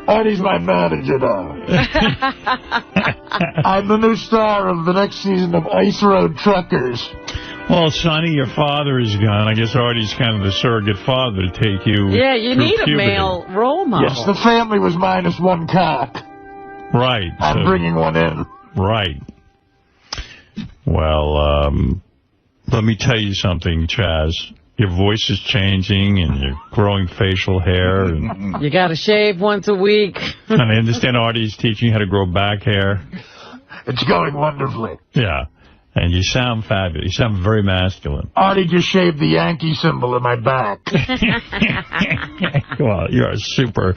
Artie's my manager now. I'm the new star of the next season of Ice Road Truckers. Well, Sonny, your father is gone. I guess Artie's kind of the surrogate father to take you. Yeah, you through need puberty. a male role model. Yes, the family was minus 1 cock. Right. I'm bringing one in. Right. Well, let me tell you something, Chaz. Your voice is changing and you're growing facial hair. And you got to shave once a week. And I understand Artie's teaching you how to grow back hair. It's going wonderfully. Yeah. And you sound fabulous. You sound very masculine. Artie just shaved the Yankee symbol in my back. Well, you're a super...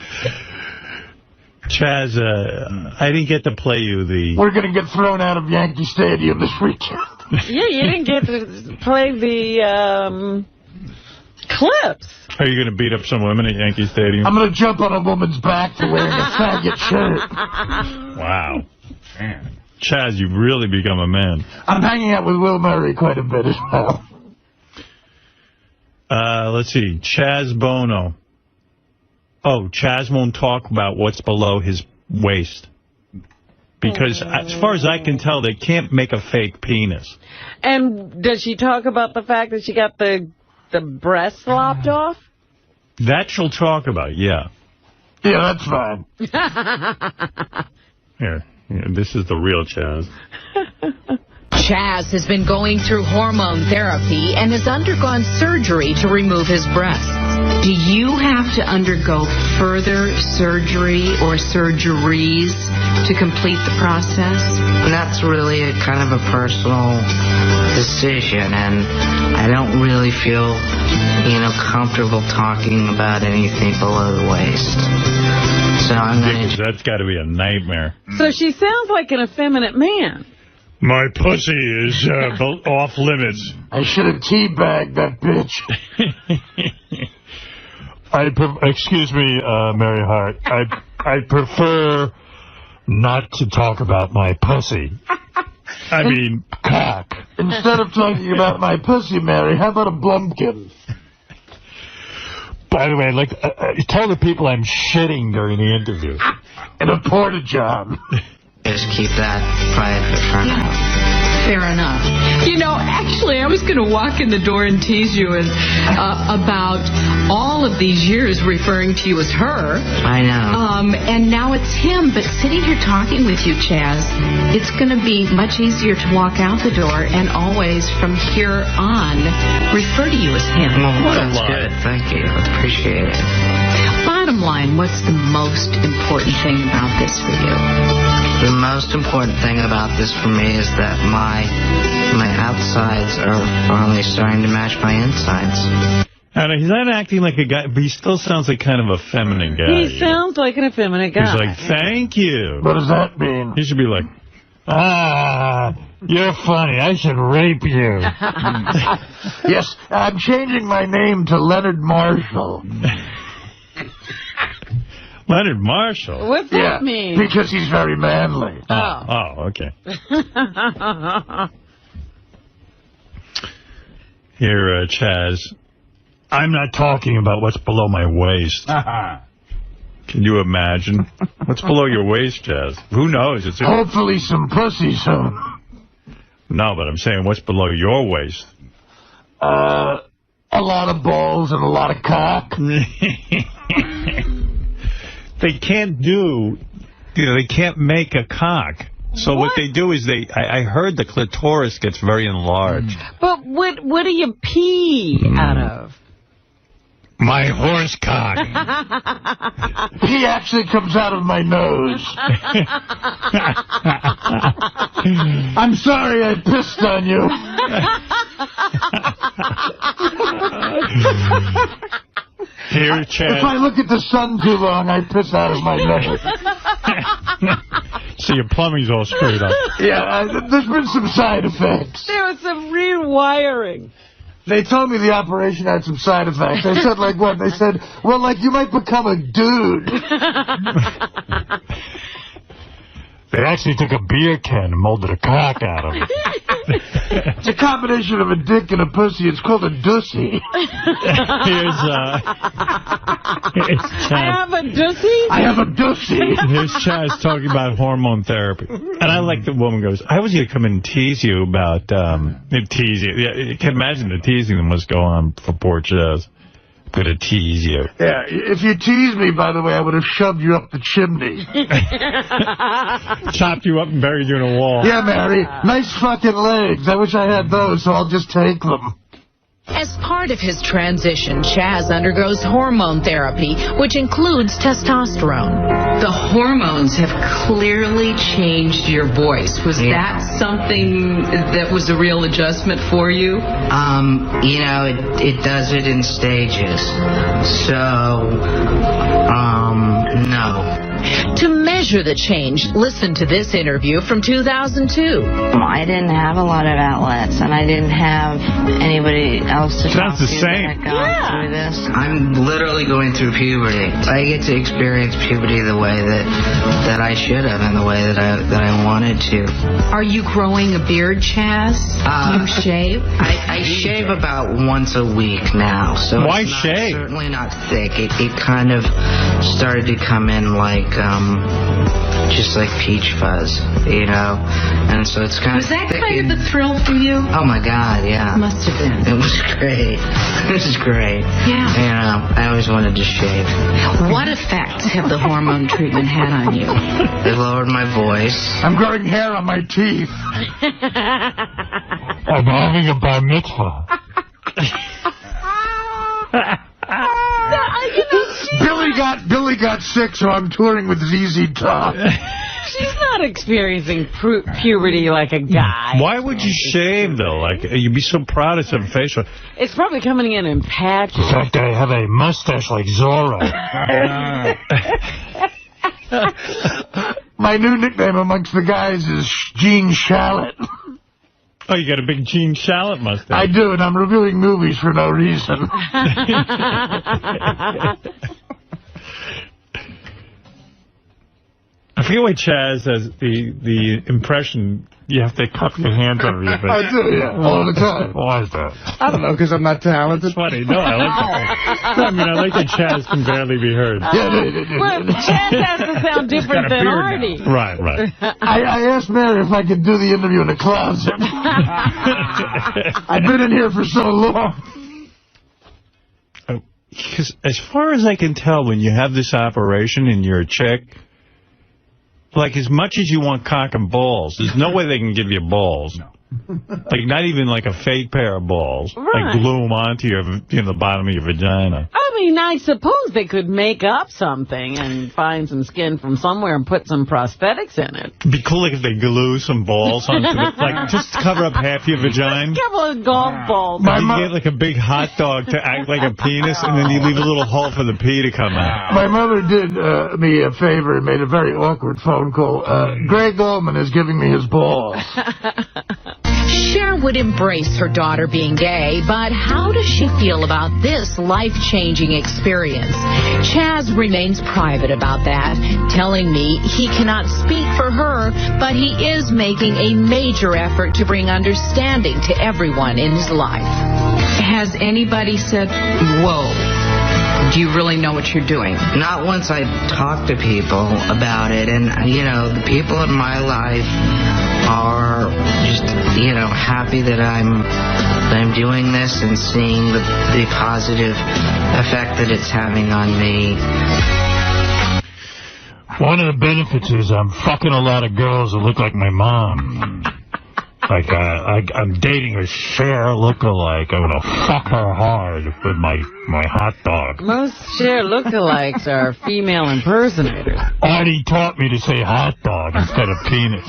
Chaz, I didn't get to play you the... We're going to get thrown out of Yankee Stadium this weekend. Yeah, you didn't get to play the clips. Are you going to beat up some women at Yankee Stadium? I'm going to jump on a woman's back for wearing a faggot shirt. Wow. Man. Chaz, you've really become a man. I'm hanging out with Will Murray quite a bit as well. Let's see. Chaz Bono. Oh, Chaz won't talk about what's below his waist. Because as far as I can tell, they can't make a fake penis. And does she talk about the fact that she got the breast lopped off? That she'll talk about, yeah. Yeah, that's fine. Here, this is the real Chaz. Chaz has been going through hormone therapy and has undergone surgery to remove his breasts. Do you have to undergo further surgery or surgeries to complete the process? That's really kind of a personal decision, and I don't really feel, comfortable talking about anything below the waist. So I'm going to... That's got to be a nightmare. So she sounds like an effeminate man. My pussy is off limits. I should have teabagged that bitch. Excuse me, Mary Hart. I prefer not to talk about my pussy. I mean, cock. Instead of talking about my pussy, Mary, how about a Blumpkin? By the way, tell the people I'm shitting during the interview. In a porta-john. Just keep that private for now. Fair enough. Actually, I was going to walk in the door and tease you about all of these years referring to you as her. I know. And now it's him. But sitting here talking with you, Chaz, it's going to be much easier to walk out the door and always, from here on, refer to you as him. Well, that's good. Thank you. Appreciate it. Bottom line, what's the most important thing about this for you? The most important thing about this for me is that my outsides are finally starting to match my insides. And he's not acting like a guy, but he still sounds like kind of a feminine guy. He sounds like an effeminate guy. He's like, thank you. What does that mean? He should be like, you're funny. I should rape you. Yes, I'm changing my name to Leonard Marshall. Leonard Marshall? What's that mean? Because he's very manly. Oh, okay. Here, Chaz. I'm not talking about what's below my waist. Can you imagine? What's below your waist, Chaz? Who knows? Hopefully some pussy soon. No, but I'm saying what's below your waist? A lot of balls and a lot of cock. They can't they can't make a cock. So what they do is I heard the clitoris gets very enlarged. But what do you pee out of? My horse cock. He actually comes out of my nose. I'm sorry I pissed on you. Here, Chad. If I look at the sun too long, I piss out of my nose. So your plumbing's all screwed up. Yeah, there's been some side effects. There was some rewiring. They told me the operation had some side effects. They said, like, what? They said, well, like, you might become a dude. They actually took a beer can and molded a cock out of it. It's a combination of a dick and a pussy. It's called a 𝗛𝗻𝗄𝐿. Here's Chaz. I have a 𝗛𝗻𝗄𝐿? I have a 𝗛𝗻𝗄𝐿. Here's Chaz talking about hormone therapy. And I like the woman goes, I was going to come and tease you about, tease you. Yeah, you can imagine the teasing that must go on for poor Chaz. I'm going to tease you. Yeah, if you teased me, by the way, I would have shoved you up the chimney. Chopped you up and buried you in a wall. Yeah, Mary. Nice fucking legs. I wish I had those, so I'll just take them. As part of his transition, Chaz undergoes hormone therapy, which includes testosterone. The hormones have clearly changed your voice. Was that something that was a real adjustment for you? It does it in stages. So, no. To measure the change, listen to this interview from 2002. I didn't have a lot of outlets, and I didn't have anybody else to talk to that had gone through this. I'm literally going through puberty. I get to experience puberty the way that I should have, and the way that I wanted to. Are you growing a beard, Chaz? You shave? I shave about once a week now. So why it's shave? Certainly not thick. It kind of started to come in like just like peach fuzz, and so it's kind of. Was that thick kind of a thrill for you? Oh my God, yeah. It must have been. It was great. It was great. Yeah. I always wanted to shave. What effect have the hormone treatment had on you? They lowered my voice. I'm growing hair on my teeth. I'm having a bar mitzvah. Billy got sick, so I'm touring with ZZ Top. She's not experiencing puberty like a guy. Why would you shave, though? Like, you'd be so proud of some facial. It's probably coming in patches. In fact, I have a mustache like Zorro. My new nickname amongst the guys is Gene Shalit. Oh, you got a big Gene Shalit mustache. I do, and I'm reviewing movies for no reason. I forget why Chaz has the impression you have to cup your hands over your face. I do, yeah, all the time. Why is that? I don't know, because I'm not talented. It's funny. No, I like that. I mean, I like that Chaz can barely be heard. Well, Chaz has to sound different than Artie. Right. I asked Mary if I could do the interview in the closet. I've been in here for so long. Because as far as I can tell, when you have this operation and you're a chick, like, as much as you want cock and balls, there's no way they can give you balls. No. Like, not even like a fake pair of balls. Right. Like, glue them onto the bottom of your vagina. Oh, I mean, I suppose they could make up something and find some skin from somewhere and put some prosthetics in it. It'd be cool like if they glue some balls onto it, like just cover up half your vagina. Just a couple of golf balls. You get like a big hot dog to act like a penis, and then you leave a little hole for the pee to come out. My mother did me a favor and made a very awkward phone call. Greg Allman is giving me his balls. Cher would embrace her daughter being gay, but how does she feel about this life-changing experience? Chaz remains private about that, telling me he cannot speak for her, but he is making a major effort to bring understanding to everyone in his life. Has anybody said, whoa, do you really know what you're doing? Not once I talk to people about it, and, you know, the people in my life are just, you know, happy that I'm doing this and seeing the positive effect that it's having on me. One of the benefits is I'm fucking a lot of girls that look like my mom. Like, I'm dating a Cher lookalike. I'm gonna fuck her hard with my hot dog. Most Cher lookalikes are female impersonators. Artie taught me to say hot dog instead of penis.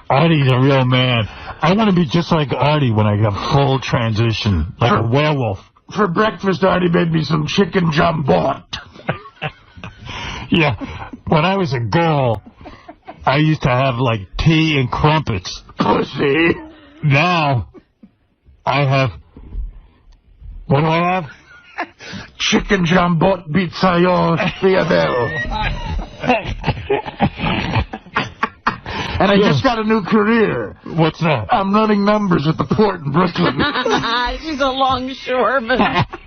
Artie's a real man. I want to be just like Artie when I have full transition, like a werewolf. For breakfast, Artie made me some chicken jambon. Yeah, when I was a girl, I used to have, like, tea and crumpets. Pussy. Now, I have... What do I have? Chicken jambon 𝗵𝗁𝗄 Fiadel. And I just got a new career. What's that? I'm running numbers at the port in Brooklyn. She's a longshoreman.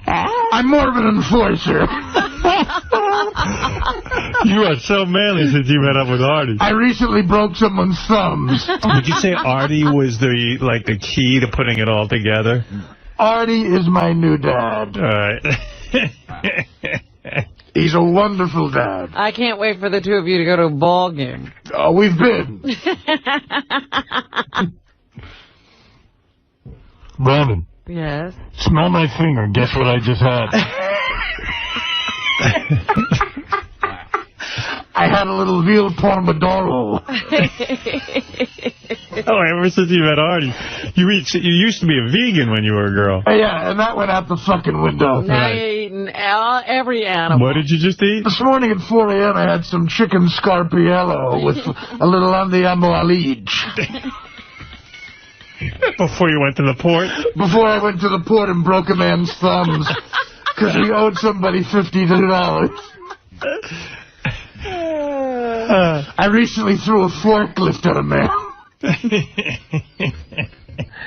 I'm more of an enforcer. You are so manly since you met up with Artie. I recently broke someone's thumbs. Would you say Artie was the key to putting it all together? Artie is my new dad. All right. He's a wonderful dad. I can't wait for the two of you to go to a ball game. Oh, we've been. Brandon. Yes? Smell my finger. Guess what I just had? I had a little veal pomodoro. Oh, ever since you met Artie. You used to be a vegan when you were a girl. Yeah, and that went out the fucking window. Now you're eating every animal. What did you just eat? This morning at 4 a.m. I had some chicken 𝗛ʰ𝗿𝗄 with a little andiamo alige. Before you went to the port? Before I went to the port and broke a man's thumbs. Because we owed somebody $52. I recently threw a forklift at a man.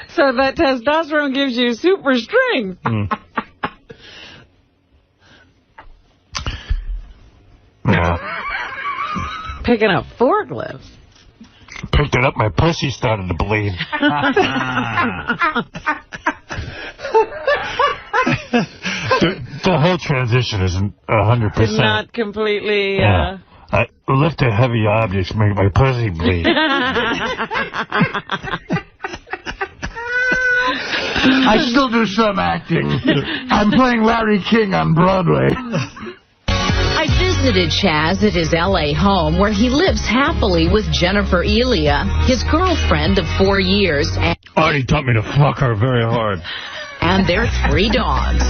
So that testosterone gives you super strength. Yeah. Picking up forklifts. Picked it up, my pussy started to bleed. The whole transition isn't 100%. Not completely... Yeah. I lift a heavy objects, make my pussy bleed. I still do some acting. I'm playing Larry King on Broadway. I visited Chaz at his L.A. home where he lives happily with Jennifer Elia, his girlfriend of 4 years. Artie taught me to fuck her very hard. And their 3 dogs.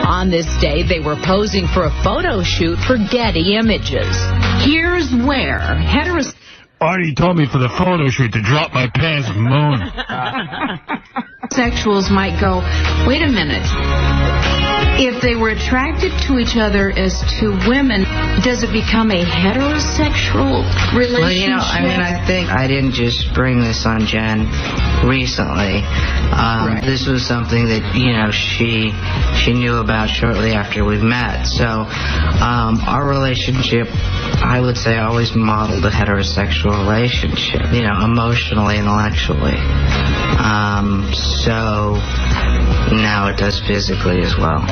On this day, they were posing for a photo shoot for Getty Images. Here's where Artie told me for the photo shoot to drop my pants and moon. Sexuals might go, wait a minute. If they were attracted to each other as two women, does it become a heterosexual relationship? Well, you know, I mean, I think I didn't just bring this on Jen recently. Right. This was something that, you know, she knew about shortly after we met. So our relationship, I would say, always modeled a heterosexual relationship, you know, emotionally, intellectually. So now it does physically as well.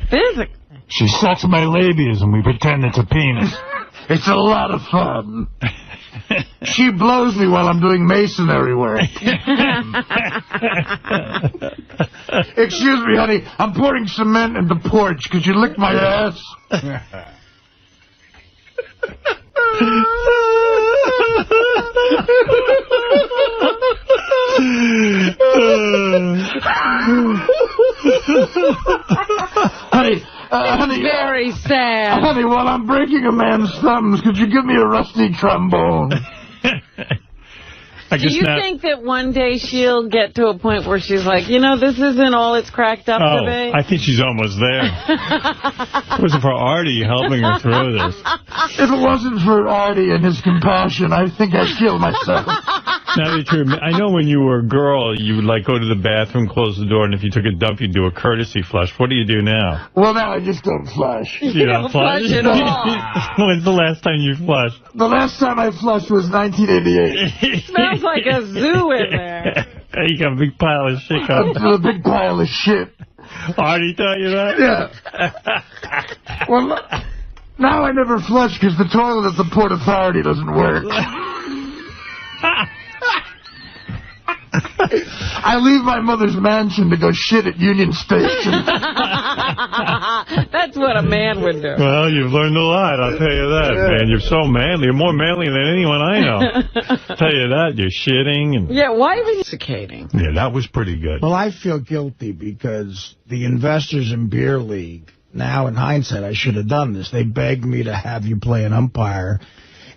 Physically? She sucks my labias and we pretend it's a penis. It's a lot of fun. She blows me while I'm doing masonry work. Excuse me, honey. I'm pouring cement in the porch. Could you lick my ass? Honey, very sad. Honey, while I'm breaking a man's thumbs, could you give me a rusty trombone? Do you think that one day she'll get to a point where she's like, you know, this isn't all it's cracked up to be? I think she's almost there. If it wasn't for Artie helping her through this. If it wasn't for Artie and his compassion, I think I'd kill myself. Now that you're, I know when you were a girl, you would like go to the bathroom, close the door, and if you took a dump, you'd do a courtesy flush. What do you do now? Well, now I just don't flush. You don't flush at all. When's the last time you flushed? The last time I flushed was 1988. Smells like a zoo in there. You got a big pile of shit. A big pile of shit. Artie taught you that? Yeah. Well, now I never flush because the toilet at the Port Authority doesn't work. I leave my mother's mansion to go shit at Union Station. That's what a man would do. Well, you've learned a lot, I'll tell you that, man. You're so manly. You're more manly than anyone I know. I'll tell you that. You're shitting. And yeah, why even suffocating? Yeah, that was pretty good. Well, I feel guilty because the investors in Beer League, now in hindsight, I should have done this. They begged me to have you play an umpire.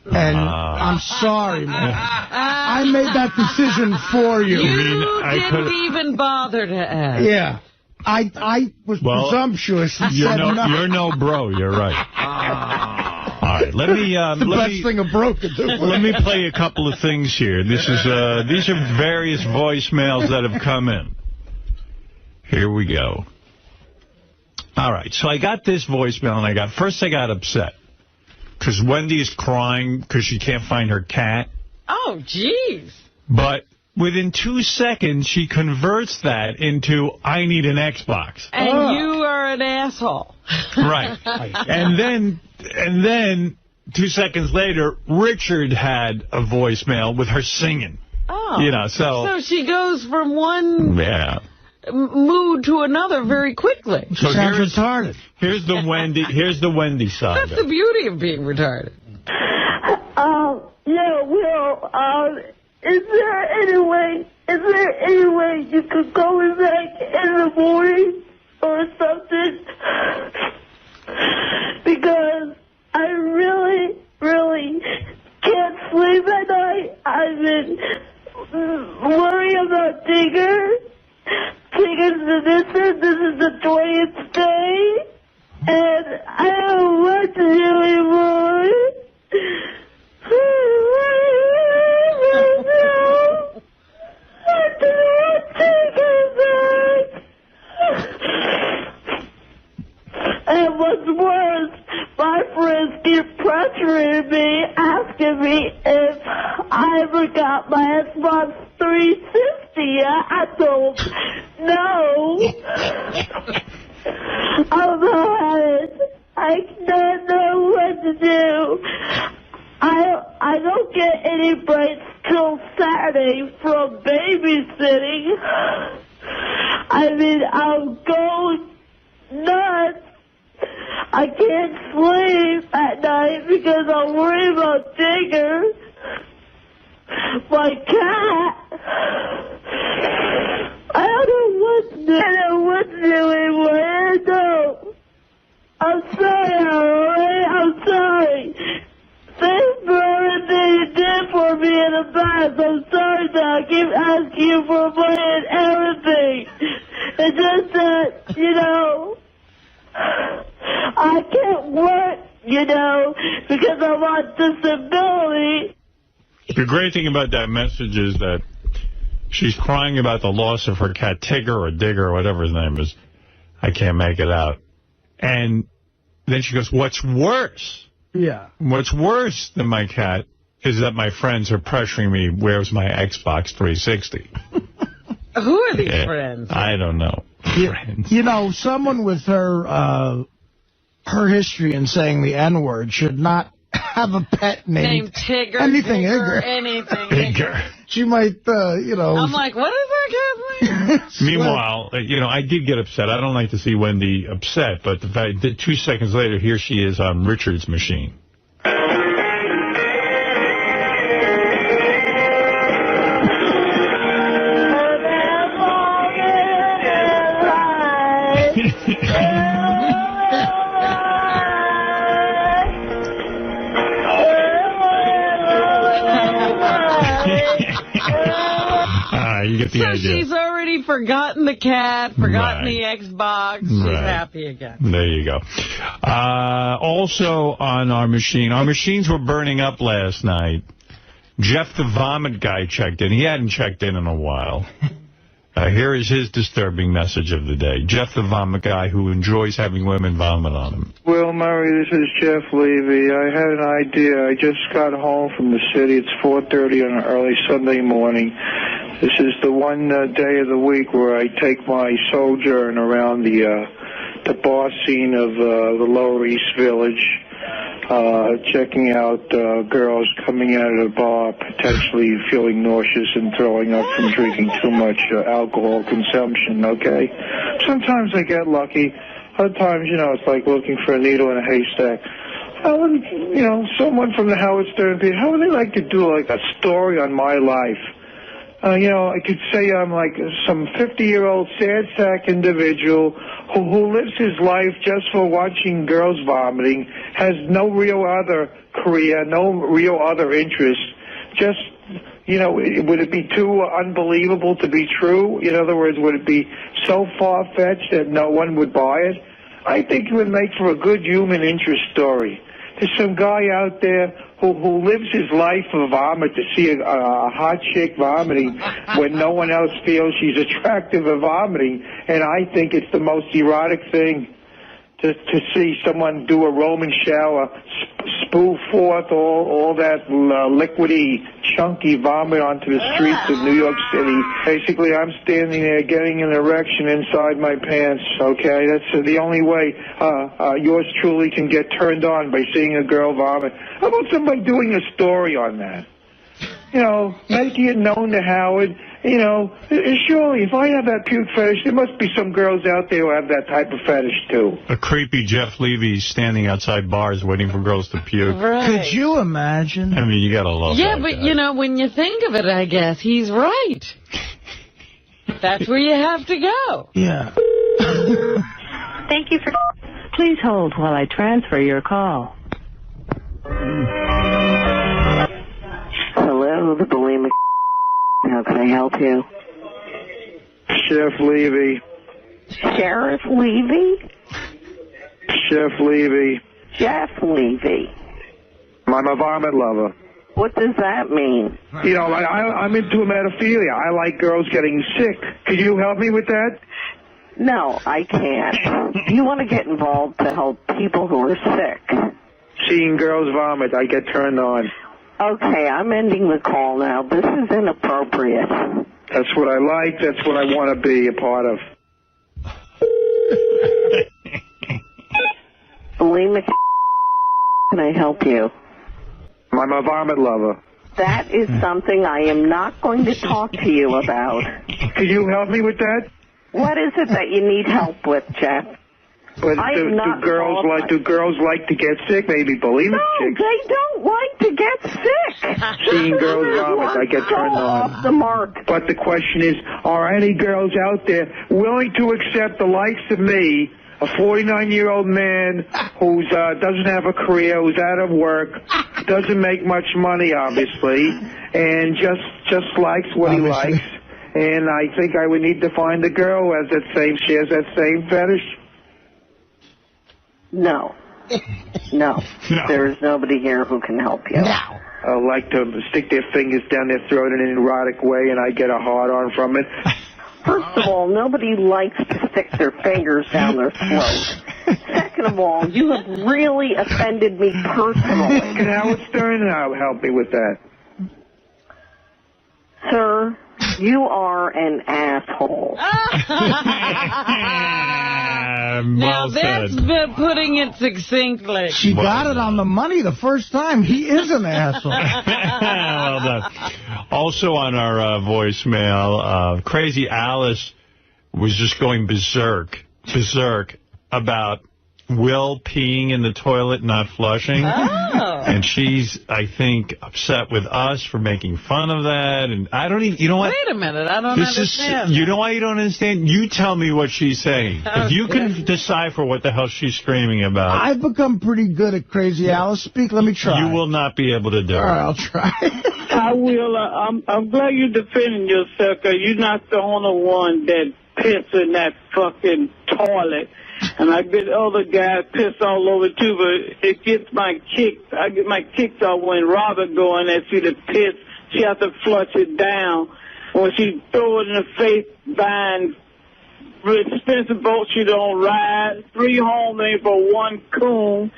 And I'm sorry, man. I made that decision for you. You didn't even bother to ask. Yeah. I was presumptuous and said no. You're no bro. You're right. All right. Let me. the best thing a bro could do. Let me play a couple of things here. This is these are various voicemails that have come in. Here we go. All right. So I got this voicemail, and I got upset. Because Wendy's crying because she can't find her cat. Oh, jeez. But within 2 seconds, she converts that into, I need an Xbox. And you are an asshole. Right. And then 2 seconds later, Richard had a voicemail with her singing. Oh. You know, so she goes from one... Yeah. mood to another very quickly. So sounds retarded. Here's the Wendy side. That's the beauty of being retarded. Yeah, Will, is there any way you could call me back in the morning or something? Because I really, really can't sleep at night. I've been worrying about Digger. This is the 20th day, and I don't know what to do anymore. And what's worse, my friends keep pressuring me, asking me if I ever got my Xbox 360. I told no. I don't know I don't know what to do. I don't get any breaks till Saturday from babysitting. I mean, I'll go nuts. I can't sleep at night because I'm worried about Digger, my cat. I don't know what to do anymore. I don't. I'm sorry, alright? I'm sorry. Thanks for everything you did for me in the past. I'm sorry that I keep asking you for money and everything. It's just that, you know, I can't work, you know, because I'm on disability. The great thing about that message is that she's crying about the loss of her cat, Tigger or Digger or whatever his name is. I can't make it out. And then she goes, what's worse? Yeah. What's worse than my cat is that my friends are pressuring me, where's my Xbox 360? Who are these friends? I don't know. You know, someone with her history in saying the N-word should not have a pet named Tigger. Anything Tigger, Igger. Anything Igger. She might, I'm like, what is that kid's name? Meanwhile, I did get upset. I don't like to see Wendy upset, but the fact that 2 seconds later, here she is on Richard's machine. You get the idea. She's already forgotten the cat, forgotten the Xbox. She's happy again. There you go. Also on our machines were burning up last night. Jeff the Vomit guy checked in. He hadn't checked in a while. Here is his disturbing message of the day. Jeff the Vomit guy who enjoys having women vomit on him. Will Murray, this is Jeff Levy. I had an idea. I just got home from the city. It's 4:30 on an early Sunday morning. This is the one day of the week where I take my sojourn around the bar scene of the Lower East Village, checking out girls coming out of the bar, potentially feeling nauseous and throwing up from drinking too much alcohol consumption, okay? Sometimes I get lucky. Other times, it's like looking for a needle in a haystack. How would, someone from the Howard Stern, how would they like to do like a story on my life? I could say I'm like some 50-year-old sad sack individual who lives his life just for watching girls vomiting, has no real other career, no real other interest. Just, would it be too unbelievable to be true? In other words, would it be so far-fetched that no one would buy it? I think it would make for a good human interest story. There's some guy out there who lives his life for vomit to see a hot chick vomiting when no one else feels she's attractive at vomiting. And I think it's the most erotic thing to see someone do a Roman shower, spoo forth all that liquidy, chunky vomit onto the streets of New York City. Basically, I'm standing there getting an erection inside my pants, okay? That's the only way yours truly can get turned on, by seeing a girl vomit. How about somebody doing a story on that? Making it known to Howard. Surely if I have that puke fetish, there must be some girls out there who have that type of fetish, too. A creepy Jeff Levy standing outside bars waiting for girls to puke. Right. Could you imagine? I mean, you got to love Yeah, that but, guy. when you think of it, I guess, he's right. That's where you have to go. Yeah. Thank you for... Please hold while I transfer your call. Hello, the bulimic. How can I help you? Chef Levy. Sheriff Levy? Chef Levy. Jeff Levy. I'm a vomit lover. What does that mean? I'm into emetophilia. I like girls getting sick. Could you help me with that? No, I can't. You want to get involved to help people who are sick. Seeing girls vomit, I get turned on. Okay, I'm ending the call now. This is inappropriate. That's what I like. That's what I want to be a part of. Bulimic. Can I help you? I'm a vomit lover. That is something I am not going to talk to you about. Could you help me with that? What is it that you need help with, Jeff? But do girls like to get sick? Maybe bulimic chicks. No, they don't like to get sick. Seeing girls vomit, I get turned on. Off the mark. But the question is, are any girls out there willing to accept the likes of me, a 49-year-old man who doesn't have a career, who's out of work, doesn't make much money, obviously, and just likes what he likes? And I think I would need to find a girl who has shares that same fetish. No. No. There is nobody here who can help you. No. I like to stick their fingers down their throat in an erotic way, and I get a hard-on from it. First of all, nobody likes to stick their fingers down their throat. Second of all, you have really offended me personally. Can Howard Stern help me with that? Sir, you are an asshole. Now that's putting it succinctly. She got it on the money the first time. He is an asshole. Well done. Also on our voicemail, Crazy Alice was just going berserk about Will peeing in the toilet, not flushing. Oh. And she's, I think, upset with us for making fun of that. And I don't even, you know what? Wait a minute, I don't understand. You know why you don't understand? You tell me what she's saying. If you can decipher what the hell she's screaming about. I've become pretty good at Crazy Alice. Speak, let me try. You will not be able to do it. All right, I'll try. I will. I'm glad you're defending yourself, because you're not the only one that piss in that fucking toilet. And I get other guys piss all over too, but it gets my kicks. I get my kicks off when Robert go in there, see the piss. She has to flush it down. When she throw it in the face, buying expensive boats she don't ride, 3 home ain't for 1 coon.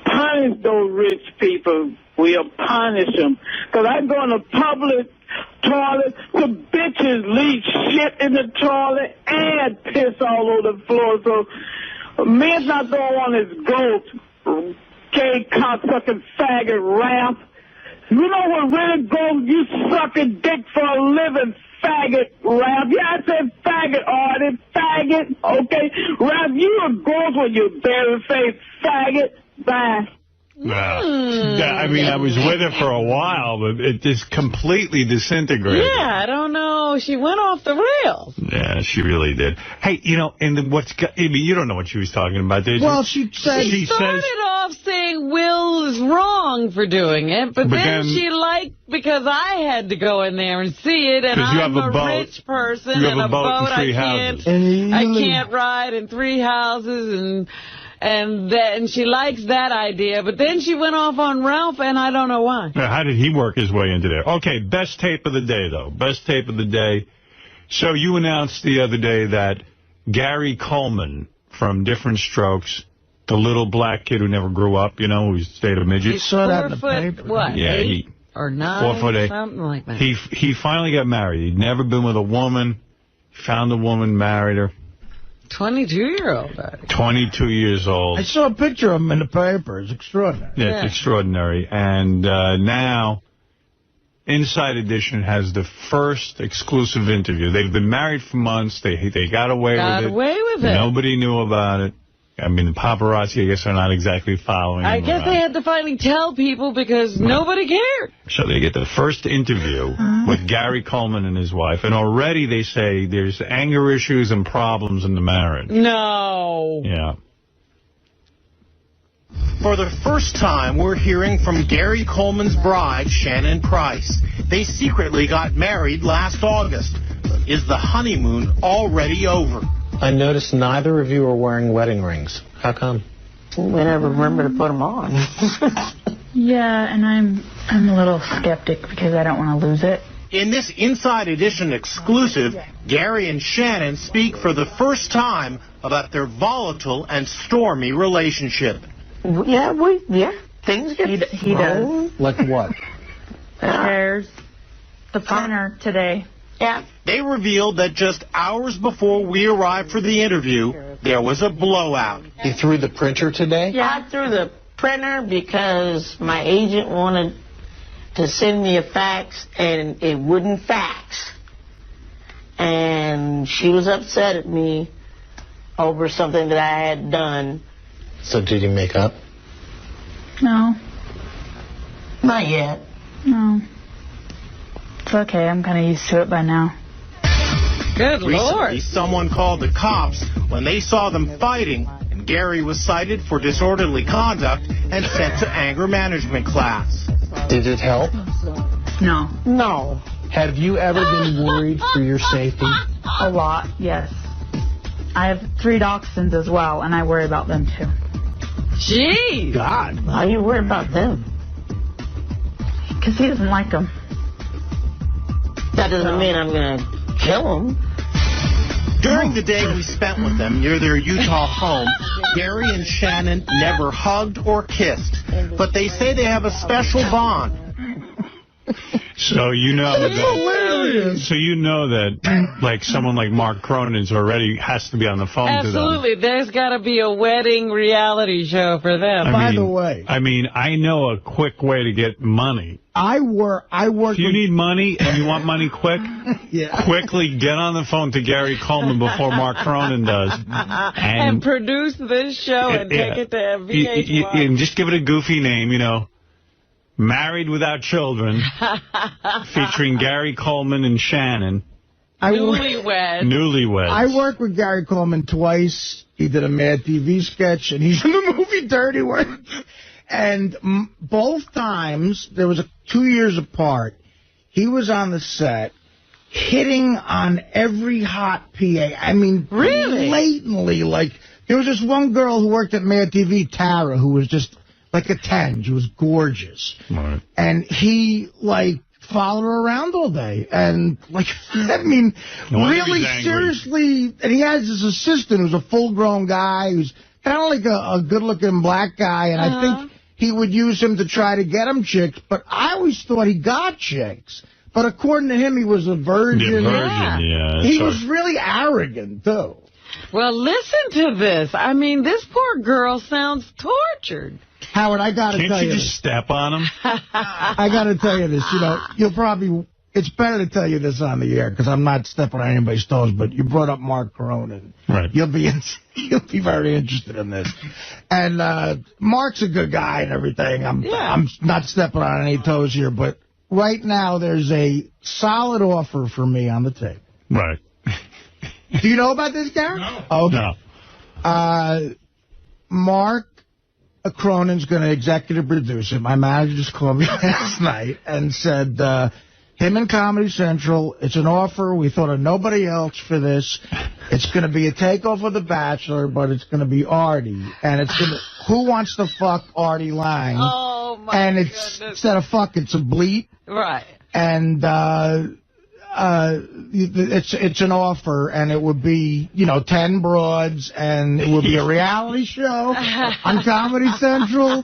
Punish those rich people. We'll punish them. Because I go in a public toilet, the bitches leave shit in the toilet and piss all over the floor. So men's not the one that's goes, gay, cocksucking, faggot, rap. You know what really goes? You sucking dick for a living, faggot, rap. Yeah, I said faggot, Artie, faggot, okay? Rap, you a ghost when you bare face, faggot. Bye. I mean, I was with her for a while, but it just completely disintegrated. Yeah, I don't know. She went off the rails. Yeah, she really did. Hey, you know, and you don't know what she was talking about, did you? Well, she started off saying Will is wrong for doing it, but then she liked because I had to go in there and see it, and I'm a rich person, and a boat I can't ride in 3 houses, and she likes that idea. But then she went off on Ralph, and I don't know why. Now, how did he work his way into there? Okay, best tape of the day, though. Best tape of the day. So you announced the other day that Gary Coleman from Different Strokes, the little black kid who never grew up, you know, who stayed a midget. You saw that in the paper. What, yeah, 8 or 9, 4'8", something like that. He finally got married. He'd never been with a woman. Found a woman, married her. 22-year-old. 22 years old. I saw a picture of him in the paper. It's extraordinary. Yeah, it's extraordinary. And now, Inside Edition has the first exclusive interview. They've been married for months. They got away with it. Nobody knew about it. I mean, the paparazzi, I guess, are not exactly following I guess they had to finally tell people because nobody cared. So they get the first interview with Gary Coleman and his wife, and already they say there's anger issues and problems in the marriage. No. Yeah. For the first time, we're hearing from Gary Coleman's bride, Shannon Price. They secretly got married last August. Is the honeymoon already over? I noticed neither of you are wearing wedding rings. How come? We never remember to put them on. Yeah, and I'm a little skeptic because I don't want to lose it. In this Inside Edition exclusive, Gary and Shannon speak for the first time about their volatile and stormy relationship. Yeah, things get he does. Like what? There's the printer today. Yeah. They revealed that just hours before we arrived for the interview, there was a blowout. You threw the printer today? Yeah, I threw the printer because my agent wanted to send me a fax, and it wouldn't fax. And she was upset at me over something that I had done. So did you make up? No. Not yet. No. It's okay. I'm kind of used to it by now. Good Recently, Lord. someone called the cops when they saw them fighting, and Gary was cited for disorderly conduct and sent to anger management class. Did it help? No. No. Have you ever been worried for your safety? A lot, yes. I have 3 dachshunds as well, and I worry about them too. Gee. God. Why are you worried about them? Because he doesn't like them. That doesn't mean I'm going to kill them. During the day we spent with them near their Utah home, Gary and Shannon never hugged or kissed, but they say they have a special bond. So you know that So you know that, like, someone like Mark Cronin's already has to be on the phone to them. Absolutely. There's got to be a wedding reality show for them. By the way. I mean, I know a quick way to get money. I work. If you need money and you want money quick, yeah. quickly get on the phone to Gary Coleman before Mark Cronin does. And produce this show and take it to VH1. And just give it a goofy name, you know. Married Without Children, featuring Gary Coleman and Shannon. Newlyweds. I worked with Gary Coleman twice. He did a Mad TV sketch, and he's in the movie Dirty Work. And both times, there was 2 years apart, he was on the set hitting on every hot PA. I mean, really? Blatantly. Like, there was this one girl who worked at Mad TV, Tara, who was just like a 10. She was gorgeous. Right. And he, like, followed her around all day. And, like, I mean, really, seriously. And he has his assistant who's a full-grown guy who's kind of like a good-looking black guy. And I think he would use him to try to get him chicks. But I always thought he got chicks. But according to him, he was a virgin. Yeah. He was really arrogant, too. Well, listen to this. I mean, this poor girl sounds tortured. Howard, I got to tell you Can't you this. just step on him? I got to tell you this. You know, you'll probably... It's better to tell you this on the air, because I'm not stepping on anybody's toes, but you brought up Mark Cronin. Right. You'll be very interested in this. And Mark's a good guy and everything. I'm not stepping on any toes here, but right now there's a solid offer for me on the tape. Right. Do you know about this, Gary? No. Okay. No. Mark Cronin's going to executive produce it. My manager just called me last night and said, him and Comedy Central, it's an offer. We thought of nobody else for this. It's going to be a takeoff of The Bachelor, but it's going to be Artie. And it's going to, who wants to fuck Artie Lange? Oh, my And goodness. instead of fuck, it's a bleep. Right. And it's an offer, and it would be, 10 broads, and it would be a reality show on Comedy Central,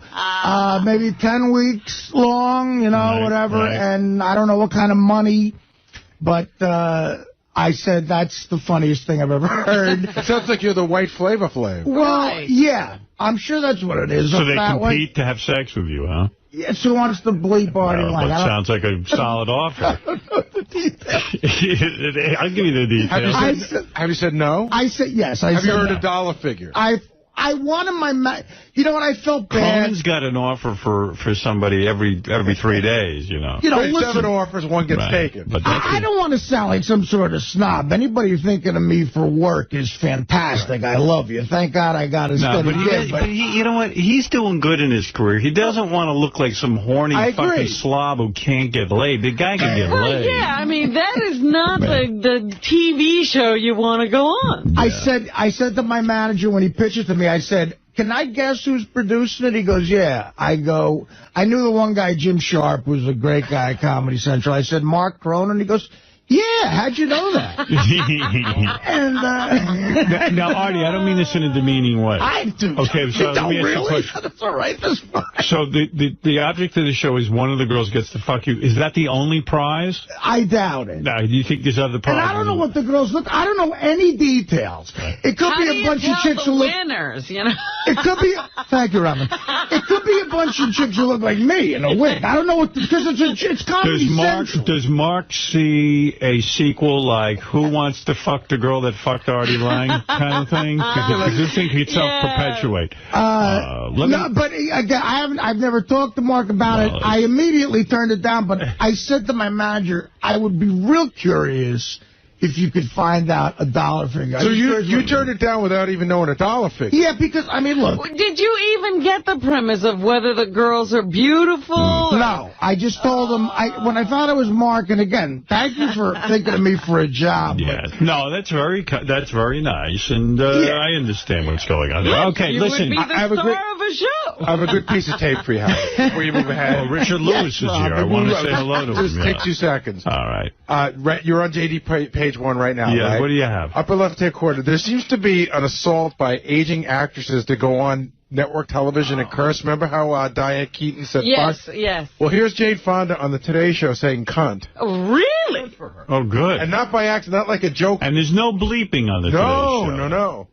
maybe 10 weeks long, whatever, right. And I don't know what kind of money, but I said that's the funniest thing I've ever heard. It sounds like you're the white Flavor Flav. Well, yeah, I'm sure that's what it is. So they compete to have sex with you, huh? Yes, who wants to bleep Artie Lange? That sounds like a solid offer. I don't know the details. I'll give you the details. Have you said no? I said yes. Have you heard no. a dollar figure? I wanted my... You know what? I felt bad. Colin's got an offer for somebody every 3 days, listen, 7 offers, 1 gets taken. But I don't want to sound like some sort of snob. Anybody thinking of me for work is fantastic. I love you. Thank God I got a steady gig. But you know what? He's doing good in his career. He doesn't want to look like some horny fucking slob who can't get laid. The guy can get laid. Yeah, I mean, that is not the TV show you want to go on. Yeah. I said to my manager when he pitched it to me, I said, can I guess who's producing it? He goes, yeah. I go, I knew the one guy, Jim Sharp, who's a great guy at Comedy Central. I said, Mark Cronin? He goes, yeah, how'd you know that? And now, Artie, I don't mean this in a demeaning way. I do. Okay, so let me ask you a question. That's all right. That's fine. So the object of the show is one of the girls gets to fuck you. Is that the only prize? I doubt it. No, do you think there's other prizes? And I don't know what the girls look. I don't know any details. It could be a bunch of chicks who look. Winners, It could be. Thank you, Robin. It could be a bunch of chicks who look like me in a wig. I don't know what because it's Comedy Central. Does Mark see a sequel like Who Wants to Fuck the Girl That Fucked Artie Lange kind of thing? Because this thing could self-perpetuate. No, but again, I've never talked to Mark about it. I immediately turned it down, but I said to my manager, I would be real curious if you could find out a dollar figure. So you turned it down without even knowing a dollar figure? Yeah, because, I mean, look. Did you even get the premise of whether the girls are beautiful? No. I just told them, when I thought it was Mark, and again, thank you for thinking of me for a job. Yes. No, that's very nice, and I understand what's going on there. Okay, you listen. Would be the star of a show. I have a good piece of tape for you, Howard, before you move ahead. Oh, Richard Lewis is here. I want to say hello to him. Just take 2 seconds. All right. You're on JD page 1 right now, yeah, right? What do you have? Upper left-hand corner. There seems to be an assault by aging actresses to go on network television and curse? Remember how Diane Keaton said yes, fuck? Yes. Well, here's Jane Fonda on the Today Show saying cunt. Oh, really? Oh, good. And not by accident, not like a joke. And there's no bleeping on the Today Show. No.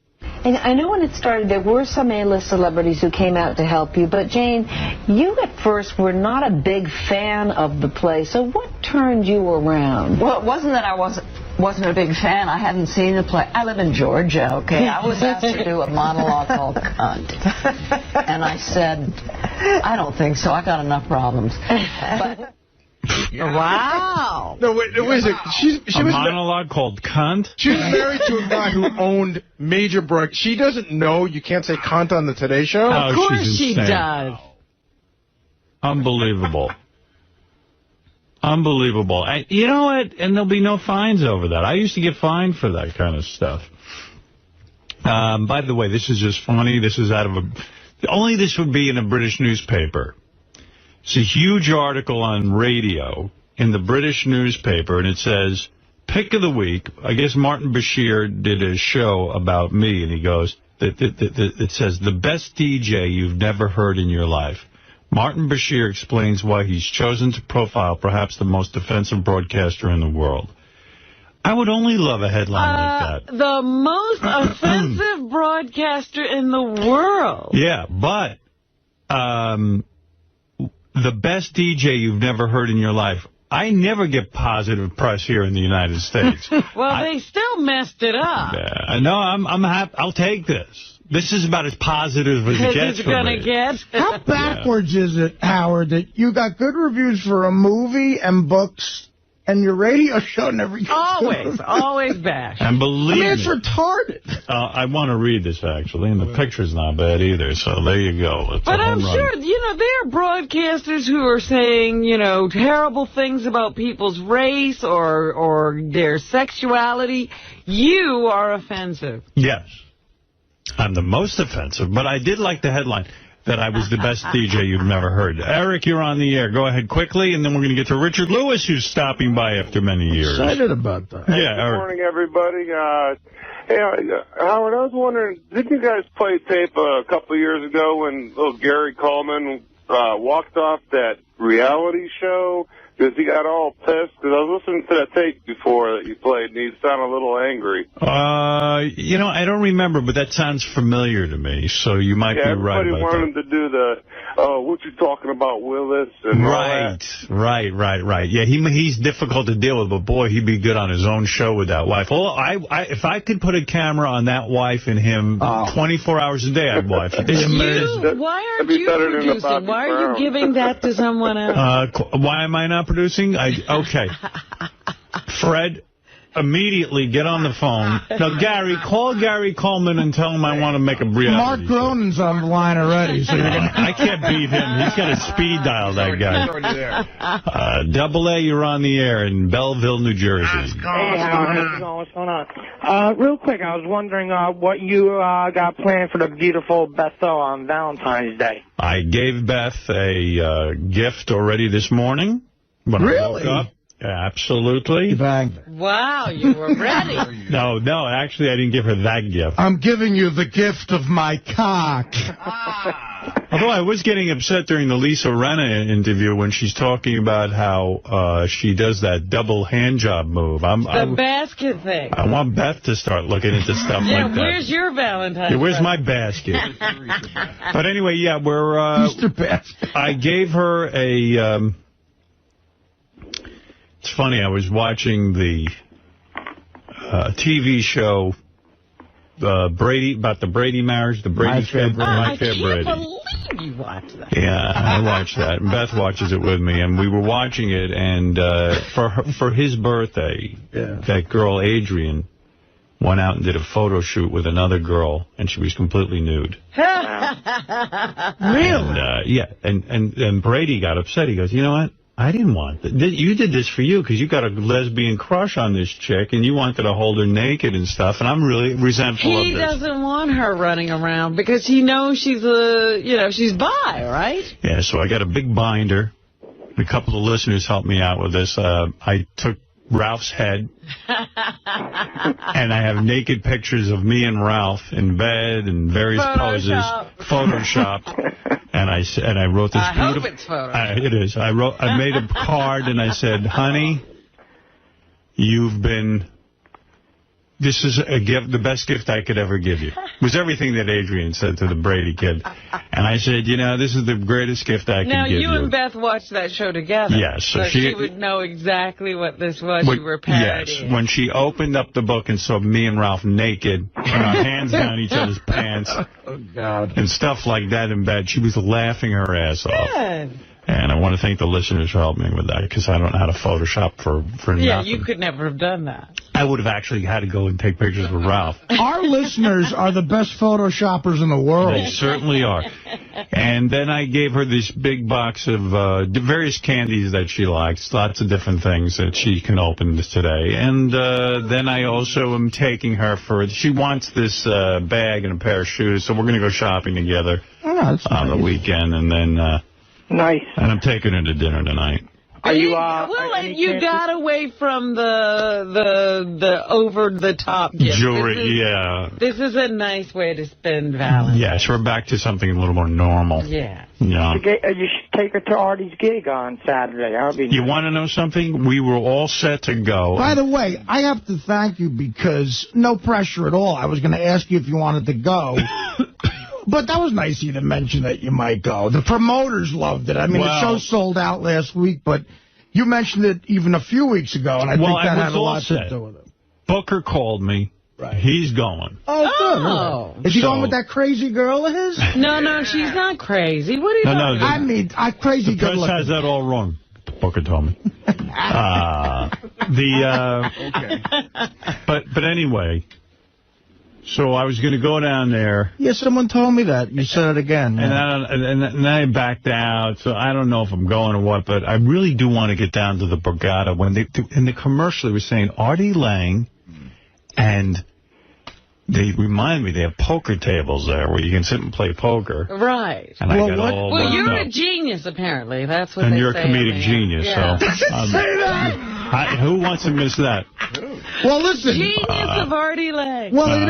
And I know when it started, there were some A-list celebrities who came out to help you, but Jane, you at first were not a big fan of the play, so what turned you around? Well, it wasn't that I wasn't a big fan. I hadn't seen the play. I live in Georgia, okay? I was asked to do a monologue called Cunt. And I said, I don't think so. I got enough problems. But... Wow. No, wait a second. She was monologue called Cunt? She was married to a guy who owned major broad. She doesn't know you can't say cunt on the Today Show? Of course she does. Unbelievable. Unbelievable. You know what? And there'll be no fines over that. I used to get fined for that kind of stuff. By the way, this is just funny. This is out of a... Only this would be in a British newspaper. It's a huge article on radio in the British newspaper, and it says, Pick of the Week. I guess 𝗦𝗵cie𝘄 did a show about me, and he goes, it says, the best DJ you've never heard in your life. 𝗦𝗵cie𝘄 explains why he's chosen to profile perhaps the most offensive broadcaster in the world. I would only love a headline like that. The most offensive broadcaster in the world. Yeah, but... the best DJ you've never heard in your life. I never get positive press here in the United States. Well, they still messed it up. Yeah, no, I'm happy. I'll take this. This is about as positive as it gets for me. How backwards is it, Howard, that you got good reviews for a movie and books, and your radio show never gets always bash. And believe me, it's retarded. I want to read this, actually, and the picture's not bad either, so there you go. It's but I'm sure, there are broadcasters who are saying, terrible things about people's race or their sexuality. You are offensive. Yes. I'm the most offensive, but I did like the headline that I was the best DJ you've never heard. Eric, you're on the air. Go ahead quickly, and then we're going to get to Richard Lewis, who's stopping by after many years. Excited about that. Yeah, Good morning, everybody. Hey, Howard, I was wondering, didn't you guys play tape a couple of years ago when little Gary Coleman walked off that reality show because he got all pissed? Because I was listening to that tape before that you played, and he sounded a little angry. I don't remember, but that sounds familiar to me, so you might be right about that. Everybody wanted him to do the, what you talking about, Willis? And Right. Yeah, he's difficult to deal with, but boy, he'd be good on his own show with that wife. Well, if I could put a camera on that wife and him 24 hours a day, I'd watch it. Why aren't you producing? Why are you giving that to someone else? Why am I not producing? Okay. Fred, immediately get on the phone. Now, Gary, call Gary Coleman and tell him I want to make a reality Mark Groenen's on the line already. So I can't beat him. He's got a speed dial, that guy. Double A, you're on the air in Belleville, New Jersey. Hey, Howard, how's it going? What's going on? Real quick, I was wondering what you got planned for the beautiful Beth on Valentine's Day. I gave Beth a gift already this morning when I woke up. Yeah, absolutely. Wow, you were ready. No, actually, I didn't give her that gift. I'm giving you the gift of my cock. Although I was getting upset during the Lisa Rinna interview when she's talking about how she does that double hand job move. The basket thing. I want Beth to start looking into stuff like that. Where's your Valentine's? Yeah, where's my basket? But anyway, yeah, we're... Mr. Basket. I gave her a... It's funny, I was watching the TV show about the Brady marriage, My Fair Brady. I can't believe you watched that. Yeah, I watched that, and Beth watches it with me, and we were watching it, and for his birthday, that girl Adrian went out and did a photo shoot with another girl, and she was completely nude. Really? And Brady got upset. He goes, you know what? I didn't want that. You did this for you because you got a lesbian crush on this chick and you wanted to hold her naked and stuff, and I'm really resentful of this. He doesn't want her running around because he knows she's bi, right? Yeah, so I got a big binder. A couple of listeners helped me out with this. I took Ralph's head. And I have naked pictures of me and Ralph in bed in various poses, photoshopped. And I wrote this beautiful. I hope it's photoshopped. It is. I made a card and I said, honey, you've been. This is a gift, the best gift I could ever give you. It was everything that Adrian said to the Brady kid. And I said, you know, this is the greatest gift I can give you. Now, you and Beth watched that show together. Yes. So she would know exactly what this was you were parodying. Yes. When she opened up the book and saw me and Ralph naked, with our hands down each other's pants, and stuff like that in bed, she was laughing her ass off. Good. And I want to thank the listeners for helping me with that, because I don't know how to Photoshop for nothing. Yeah, you could never have done that. I would have actually had to go and take pictures with Ralph. Our listeners are the best Photoshoppers in the world. They certainly are. And then I gave her this big box of various candies that she likes, lots of different things that she can open today. And then I also am taking her she wants this bag and a pair of shoes, so we're going to go shopping together on the weekend. And then... Nice. And I'm taking her to dinner tonight. Are you, well, you got away from the over-the-top gift. Jewelry, yeah. This is a nice way to spend Valentine's. Yes, we're back to something a little more normal. Yeah. You should take her to Artie's gig on Saturday. You want to know something? We were all set to go. By the way, I have to thank you because no pressure at all. I was going to ask you if you wanted to go. But that was nice of you to mention that you might go. The promoters loved it. I mean, the show sold out last week, but you mentioned it even a few weeks ago, and I think that had a lot to do with it. Booker called me. Right. He's going. Oh, good. Is he going with that crazy girl of his? No, she's not crazy. What are you talking about? I mean, crazy good looking. The press has that all wrong. Booker told me. Okay. But anyway... So I was going to go down there. Yeah, someone told me that. You said it again. And then I backed out, so I don't know if I'm going or what, but I really do want to get down to the Borgata. When in the commercial, they were saying Artie Lange, and they remind me they have poker tables there where you can sit and play poker. Right. And well, you're a genius, apparently. That's what they say. And you're a comedic genius, yeah. so... Say that! Who wants to miss that? Well, listen. Genius of Artie Lange. Well,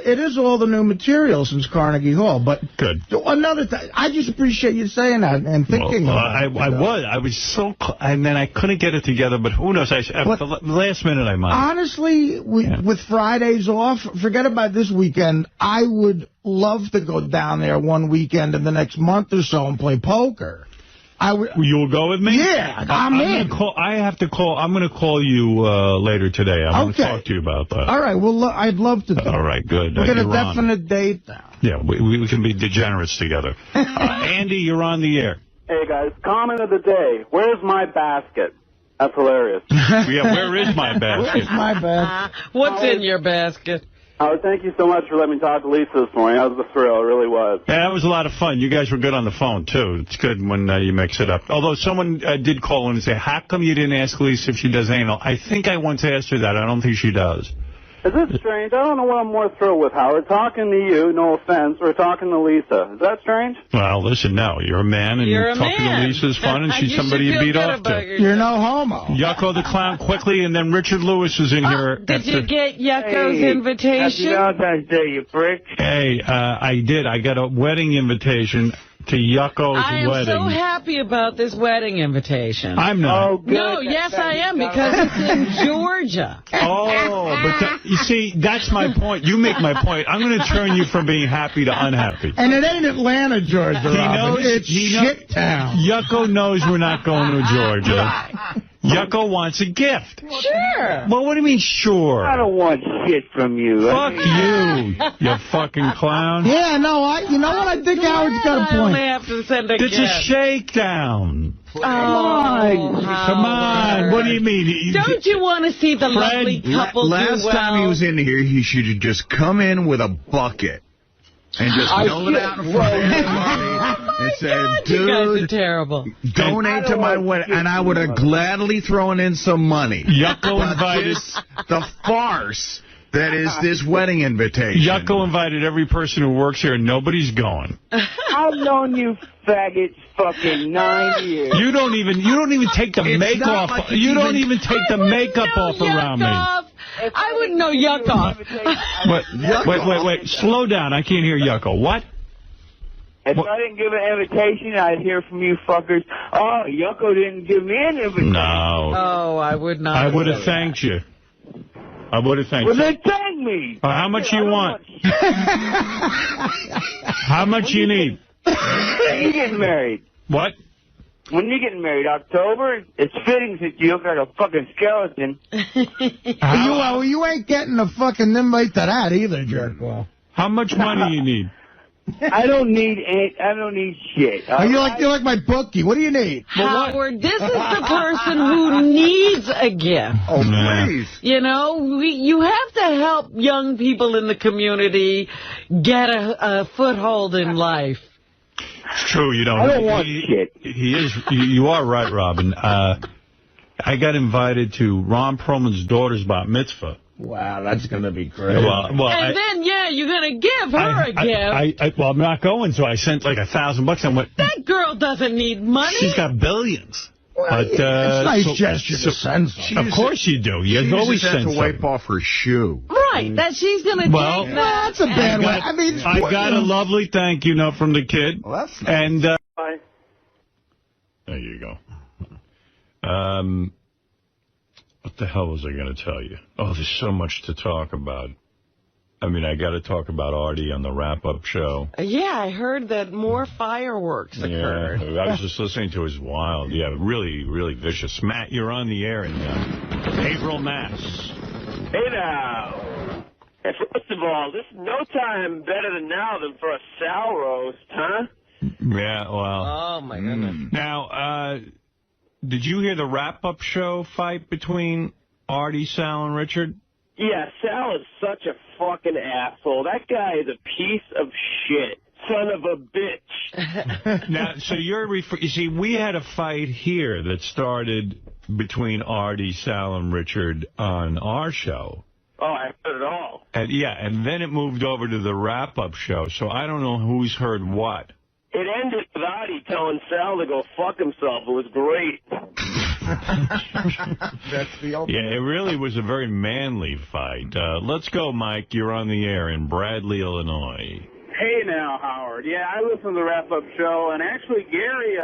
it is all the new material since Carnegie Hall. But good. Another thing, I just appreciate you saying that and thinking about it. I was so... And then I couldn't get it together, but who knows? At the last minute, I might. Honestly, with Fridays off, forget about this weekend. I would love to go down there one weekend in the next month or so and play poker. You'll go with me? Yeah, I'm in. I'm going to call you later today. I want to talk to you about that. All right. Well, I'd love to do. All right, good. We'll get a definite date now. Yeah, we can be degenerates together. Andy, you're on the air. Hey, guys. Comment of the day. Where's my basket? That's hilarious. Yeah, where is my basket? Where's my basket? What's in your basket? Thank you so much for letting me talk to Lisa this morning. That was a thrill. It really was. Yeah, that was a lot of fun. You guys were good on the phone, too. It's good when you mix it up. Although someone did call in and say, how come you didn't ask Lisa if she does anal? I think I once asked her that. I don't think she does. Is it strange? I don't know what I'm more thrilled with, Howard. Talking to you, no offense, or talking to Lisa. Is that strange? Well, listen, no. You're a man, and talking to Lisa is fun, and she's somebody you beat off to. You're no homo. Yucko the Clown quickly, and then Richard Lewis is in here. Did you get Yucko's invitation? Happy Valentine's Day, you prick. Hey, I did. I got a wedding invitation to Yucko's wedding. I am so happy about this wedding invitation. I'm not. Oh, good. No, yes, I am, because it's in Georgia. Oh, but you see, that's my point. You make my point. I'm going to turn you from being happy to unhappy. And it ain't Atlanta, Georgia, it's shit town. Yucko knows we're not going to Georgia. Yucko wants a gift. Sure. Well, what do you mean, sure? I don't want shit from you. Fuck you fucking clown. Yeah, no, you know what? I think Howard's got a point. I only have to send a gift. It's a shakedown. Come on. Come on. What do you mean? Don't you want to see the lovely couple Last time he was in here, he should have just come in with a bucket. And just fill it out in front of everybody and said, dude, you guys are terrible. Donate to my wedding. And I would have gladly thrown in some money. Yucko invited. The farce that is this wedding invitation. Yucko invited every person who works here, and nobody's going. I've known you faggots fucking 9 years. You don't even take the makeup off. You don't even take the makeup off around me. I wouldn't know Yucko. Wait. Slow down. I can't hear Yucko. What? If I didn't give an invitation, I'd hear from you fuckers, oh, Yucko didn't give me an invitation. No. Oh, I would not. I would have thanked you. I would have thanked you. Well, then thank me. How much you want? How much you need? When are you getting married? What? When you getting married? October? It's fitting since you look like a fucking skeleton. You ain't getting a fucking invite to that either, jerkwell. How much money you need? I don't need shit. You're like my bookie. What do you need? Howard, this is the person who needs a gift. Oh, please. You know, you have to help young people in the community get a foothold in life. It's true, you don't. I don't want shit. You are right, Robin. I got invited to Ron Perlman's daughter's bat mitzvah. Wow, that's going to be great. Then, you're going to give her a gift. I'm not going, so I sent like $1,000. I went, that girl doesn't need money. She's got billions. Well, but it's a nice gesture to send something. Of course you do. You always send to wipe off her shoe. Right, that she's going to take that. That's a bad way. I got a lovely thank you note from the kid. Well, that's nice. And Bye. There you go. What the hell was I going to tell you? Oh, there's so much to talk about. I mean, I got to talk about Artie on the wrap-up show. Yeah, I heard that more fireworks occurred. Yeah, I was just listening to his wild. Yeah, really, really vicious. Matt, you're on the air in April, Mass. Hey now. First of all, this is no time better than now than for a Sal roast, huh? Yeah, well. Oh, my goodness. Now, did you hear the wrap-up show fight between Artie, Sal, and Richard? Yeah, Sal is such a fucking asshole. That guy is a piece of shit. Son of a bitch. Now, so you see, we had a fight here that started between Artie, Sal, and Richard on our show. Oh, I heard it all. And then it moved over to the wrap-up show, so I don't know who's heard what. It ended with Artie telling Sal to go fuck himself. It was great. That's the ultimate. Yeah, it really was a very manly fight. Let's go, Mike. You're on the air in Bradley, Illinois. Hey now, Howard. Yeah, I listened to the wrap-up show, and actually Gary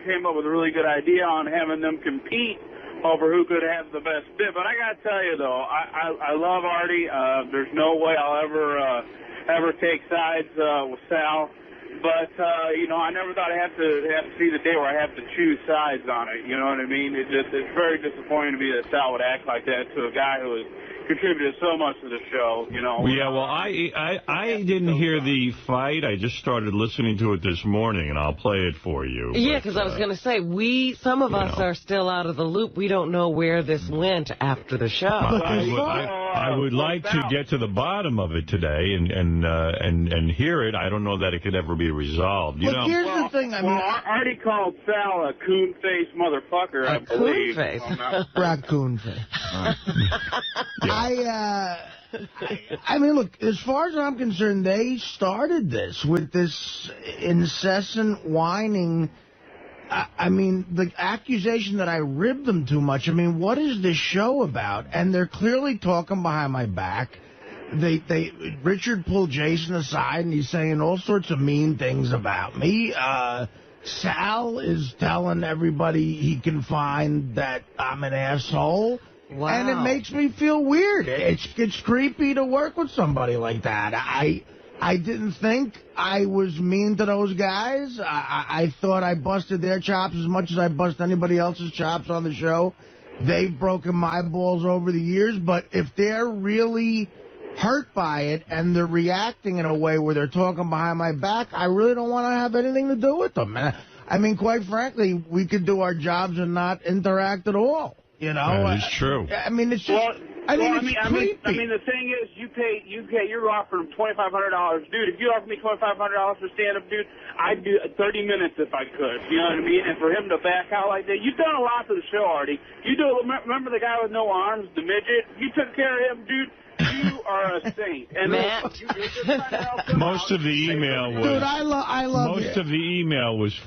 came up with a really good idea on having them compete over who could have the best bit. But I got to tell you, though, I love Artie. There's no way I'll ever take sides with Sal. But, I never thought I'd have to see the day where I have to choose sides on it. You know what I mean? It's very disappointing to me that Sal would act like that to a guy who has contributed so much to the show, you know. Yeah, well, I didn't hear the fight. I just started listening to it this morning, and I'll play it for you. Yeah, because I was going to say, some of us are still out of the loop. We don't know where this went after the show. I would like to get to the bottom of it today and hear it. I don't know that it could ever be resolved. Here's the thing. I mean, Artie called Sal a coon-faced motherfucker, I believe. Coon-face. Raccoon face. I mean, look, as far as I'm concerned, they started this with this incessant whining. I mean, the accusation that I ribbed them too much. I mean, what is this show about? And they're clearly talking behind my back. Richard pulled Jason aside, and he's saying all sorts of mean things about me. Sal is telling everybody he can find that I'm an asshole. Wow. And it makes me feel weird. It's creepy to work with somebody like that. I didn't think I was mean to those guys. I thought I busted their chops as much as I bust anybody else's chops on the show. They've broken my balls over the years, but if they're really hurt by it and they're reacting in a way where they're talking behind my back, I really don't want to have anything to do with them. I mean, quite frankly, we could do our jobs and not interact at all. You know, that is true. I mean, it's just. I mean, the thing is, you're offering $2,500, dude. If you offer me $2,500 for stand-up, dude, I'd do 30 minutes if I could. You know what I mean? And for him to back out like that, you've done a lot to the show, Artie. Remember the guy with no arms, the midget? You took care of him, dude. You are a saint. And Matt. you're just trying to help them Most of the email was... Dude, I love Most of the email was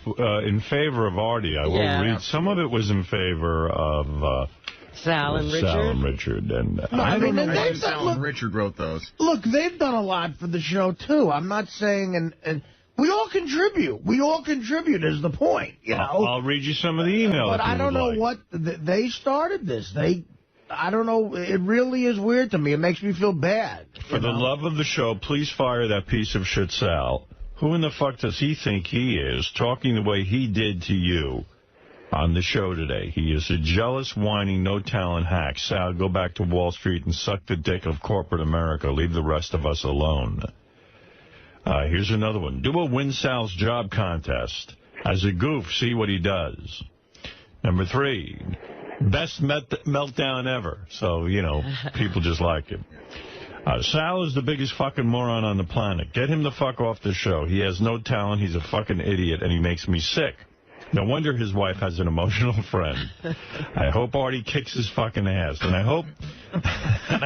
in favor of Artie. I will read. Some of it was in favor of... Sal and Richard? Sal and Richard. And, I don't know why Sal and Richard wrote those. Look, they've done a lot for the show, too. I'm not saying... and we all contribute. We all contribute is the point, you know. I'll read you some of the email. But I don't know what... They started this. I don't know. It really is weird to me. It makes me feel bad. For the love of the show, please fire that piece of shit Sal. Who in the fuck does he think he is, talking the way he did to you on the show today? He is a jealous, whining, no-talent hack. Sal, go back to Wall Street and suck the dick of corporate America. Leave the rest of us alone. Here's another one. Do a Win Sal's Job contest. As a goof, see what he does. Number 3, best meltdown ever. So, you know, people just like him. Sal is the biggest fucking moron on the planet. Get him the fuck off the show. He has no talent. He's a fucking idiot, and he makes me sick. No wonder his wife has an emotional friend. I hope Artie kicks his fucking ass. And I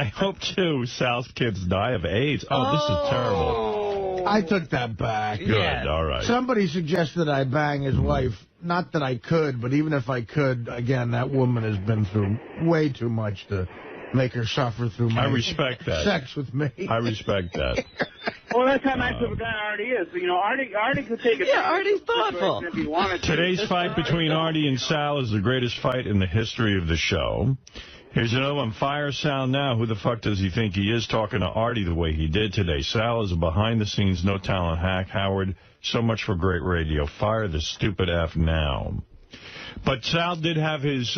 hope, too, Sal's kids die of AIDS. Oh, this is terrible. I took that back. Good, all right. Somebody suggested I bang his wife. Not that I could, but even if I could, again, that woman has been through way too much to make her suffer through my sex with me. I respect that. Well, that's how nice of a guy Artie is. You know, Artie could take it. Yeah, Artie's thoughtful. If he wanted to. Today's fight between Artie and Sal is the greatest fight in the history of the show. Here's another one. Fire Sal now. Who the fuck does he think he is, talking to Artie the way he did today? Sal is a behind-the-scenes, no-talent hack. Howard, so much for great radio. Fire the stupid F now. But Sal did have his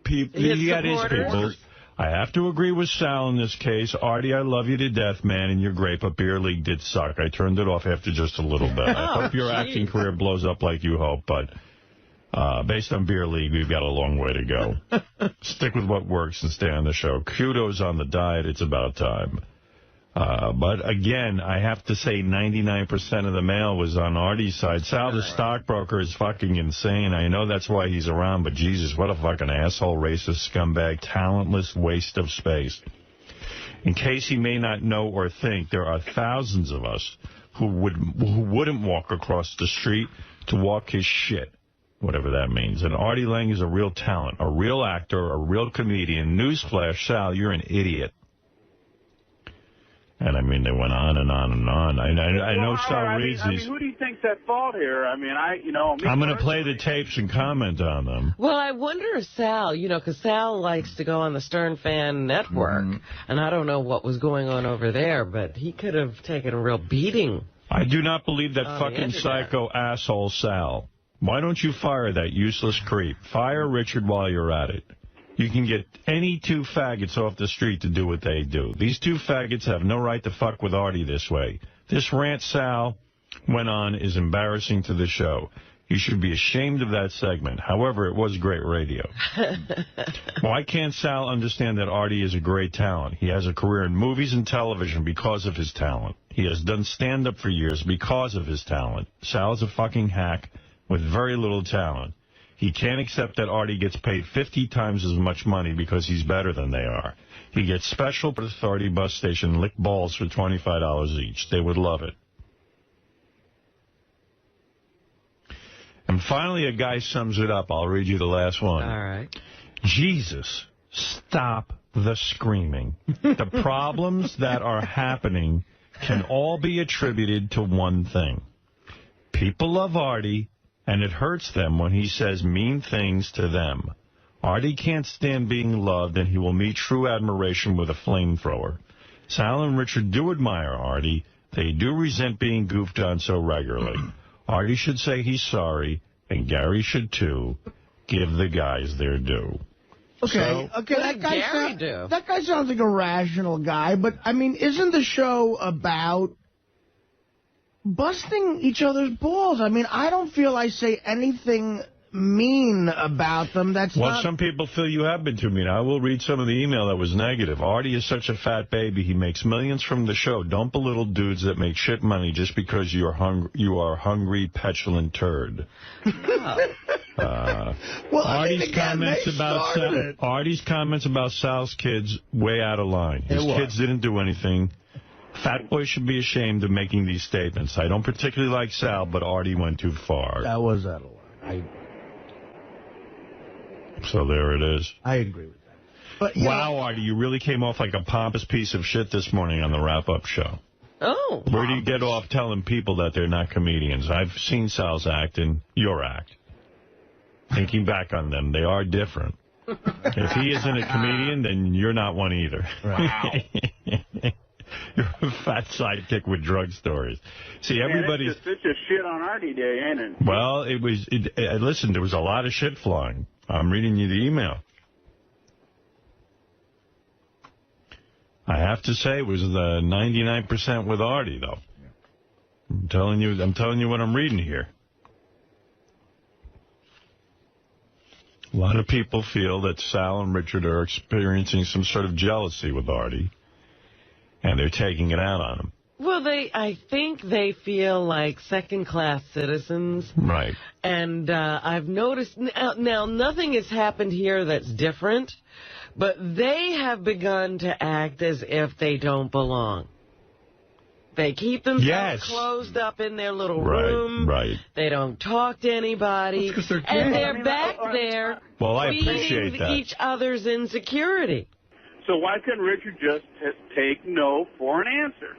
people. He had his people. I have to agree with Sal in this case. Artie, I love you to death, man, and you're great, but Beer League did suck. I turned it off after just a little bit. I hope your acting career blows up like you hope, but based on Beer League, we've got a long way to go. Stick with what works and stay on the show. Kudos on the diet. It's about time. But again, I have to say 99% of the mail was on Artie's side. Sal, the stockbroker, is fucking insane. I know that's why he's around, but Jesus, what a fucking asshole, racist, scumbag, talentless waste of space. In case he may not know or think, there are thousands of us who wouldn't walk across the street to walk his shit, whatever that means. And Artie Lange is a real talent, a real actor, a real comedian. Newsflash, Sal, you're an idiot. And, I mean, they went on and on and on. I know Sal reads these. Who do you think's at fault here? I mean, I'm going to play the tapes and comment on them. Well, I wonder if Sal, because Sal likes to go on the Stern Fan Network, and I don't know what was going on over there, but he could have taken a real beating. I do not believe that fucking psycho asshole Sal. Why don't you fire that useless creep? Fire Richard while you're at it. You can get any 2 faggots off the street to do what they do. These 2 faggots have no right to fuck with Artie this way. This rant Sal went on is embarrassing to the show. You should be ashamed of that segment. However, it was great radio. Why can't Sal understand that Artie is a great talent? He has a career in movies and television because of his talent. He has done stand-up for years because of his talent. Sal is a fucking hack with very little talent. He can't accept that Artie gets paid 50 times as much money because he's better than they are. He gets special for the Authority bus station lick balls for $25 each. They would love it. And finally, a guy sums it up. I'll read you the last one. All right. Jesus, stop the screaming. The problems that are happening can all be attributed to one thing. People love Artie, and it hurts them when he says mean things to them. Artie can't stand being loved, and he will meet true admiration with a flamethrower. Sal and Richard do admire Artie. They do resent being goofed on so regularly. Artie should say he's sorry, and Gary should too. Give the guys their due. Okay, that guy sounds like a rational guy, but, I mean, isn't the show about busting each other's balls? I mean, I don't feel I say anything mean about them. Well, some people feel you have been too mean. I will read some of the email that was negative. Artie is such a fat baby. He makes millions from the show. Don't belittle dudes that make shit money just because you are hungry, petulant turd. Artie's comments about Sal's kids, way out of line. His kids didn't do anything. Fat Boy should be ashamed of making these statements. I don't particularly like Sal, but Artie went too far. That was out of line. So there it is. I agree with that. But, wow, Artie, you really came off like a pompous piece of shit this morning on the wrap-up show. Oh. Where do you get off telling people that they're not comedians? I've seen Sal's act and your act. Thinking back on them, they are different. If he isn't a comedian, then you're not one either. Wow. You're a fat sidekick with drug stories. See, everybody's... It's just shit on Artie Day, ain't it? Well, listen, there was a lot of shit flying. I'm reading you the email. I have to say it was the 99% with Artie, though. I'm telling you what I'm reading here. A lot of people feel that Sal and Richard are experiencing some sort of jealousy with Artie, and they're taking it out on him. Well, I think they feel like second-class citizens. Right. And I've noticed, now nothing has happened here that's different, but they have begun to act as if they don't belong. They keep themselves closed up in their little room. Right. They don't talk to anybody. And they're back there feeding each other's insecurity. So why couldn't Richard just take no for an answer?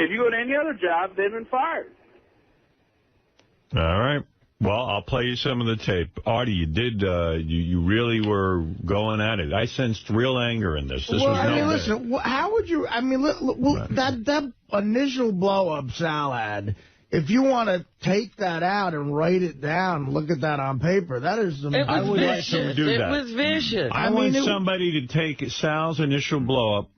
If you go to any other job, they've been fired. All right. Well, I'll play you some of the tape. Artie, you did, you really were going at it. I sensed real anger in this. Listen, how would you, that initial blow-up Sal had, if you want to take that out and write it down, look at that on paper, that is some... I would like to do that. It was vicious. I want somebody to take Sal's initial blow-up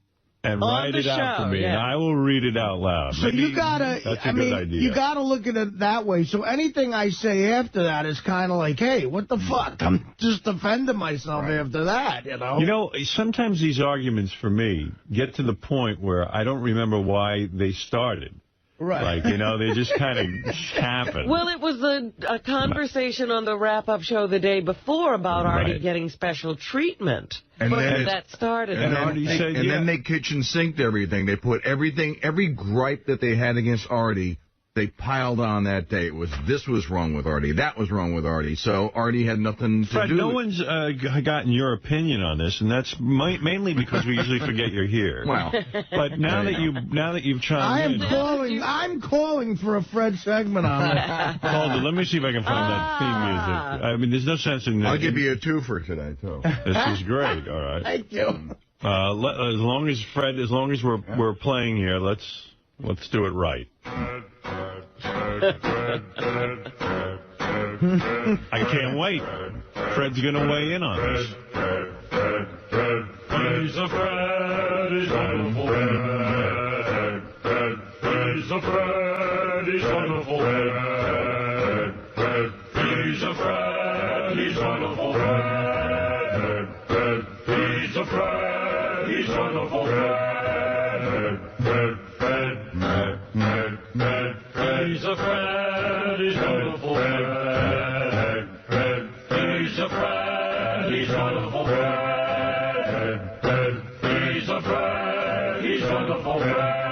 and write it out for me, and I will read it out loud. So you gotta, that's a good idea. You gotta look at it that way. So anything I say after that is kind of like, hey, what the fuck? I'm just defending myself after that, you know? You know, sometimes these arguments for me get to the point where I don't remember why they started. Right. Like, you know, they just kind of happen. Well, it was a conversation on the wrap-up show the day before about Artie getting special treatment. And then that started. And then they kitchen sinked everything. They put every gripe that they had against Artie, they piled on that day. It was, this was wrong with Artie, that was wrong with Artie. So Artie had nothing to do. No one's gotten your opinion on this, and that's mainly because we usually forget you're here. Wow. But now that you've chimed in, I'm calling for a Fred segment on it. Hold on, let me see if I can find that theme music. I mean, there's no sense in... I'll give you a 2 for today, too. This is great. All right. Thank you. As long as we're playing here, let's do it right. I can't wait. Fred's going to weigh in on this. He's a Fred, he's wonderful Fred. He's a Fred, he's wonderful Fred. He's a Fred, he's wonderful Fred. He's a Fred, he's wonderful Fred. He's a Fred, he's wonderful Fred. He's a Fred, he's wonderful Fred. He's a Fred, he's wonderful Fred.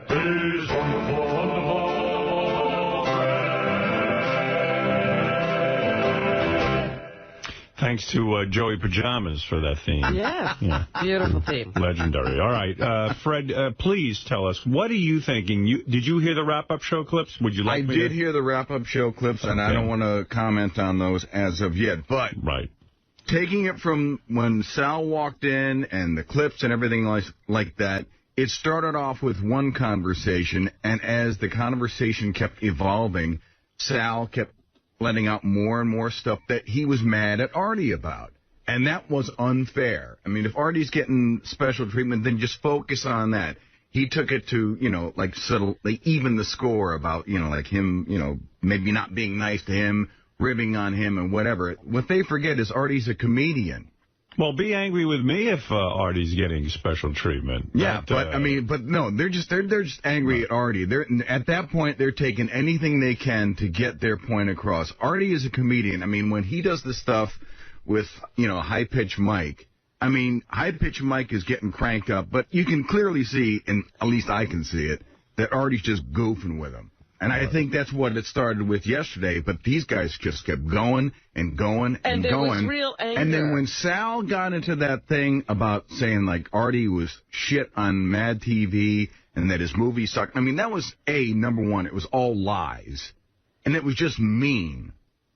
He's wonderful, wonderful Fred. Thanks to Joey Pajamas for that theme. Yeah. Beautiful theme. Legendary. All right. Fred, please tell us, what are you thinking? Did you hear the wrap-up show clips? Would you like I did hear the wrap-up show clips, and I don't want to comment on those as of yet. But taking it from when Sal walked in and the clips and everything like that, it started off with one conversation, and as the conversation kept evolving, Sal kept letting out more and more stuff that he was mad at Artie about. And that was unfair. I mean, if Artie's getting special treatment, then just focus on that. He took it to, like even the score about, like him, maybe not being nice to him, ribbing on him and whatever. What they forget is Artie's a comedian. Well, be angry with me if Artie's getting special treatment. Yeah, but no, they're just angry at Artie. At that point, they're taking anything they can to get their point across. Artie is a comedian. I mean, when he does the stuff with, high-pitched Mike, high-pitched Mike is getting cranked up, but you can clearly see, and at least I can see it, that Artie's just goofing with him. And I think that's what it started with yesterday, but these guys just kept going and going and there going. was real anger. And then when Sal got into that thing about saying, like, Artie was shit on Mad TV and that his movie sucked, that was, number one, it was all lies. And it was just mean.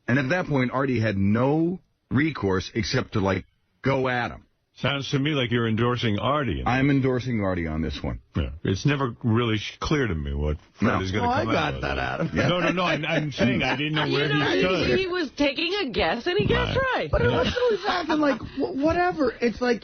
And at that point, Artie had no recourse except to, like, go at him. Sounds to me like you're endorsing Artie. I'm endorsing Artie on this one. Yeah. It's never really clear to me what Fred is going to come out with. I got that out of him. Yeah. No, I'm saying I didn't know where he stood. He was taking a guess, and he guessed right. But it was always acting like, whatever. It's like,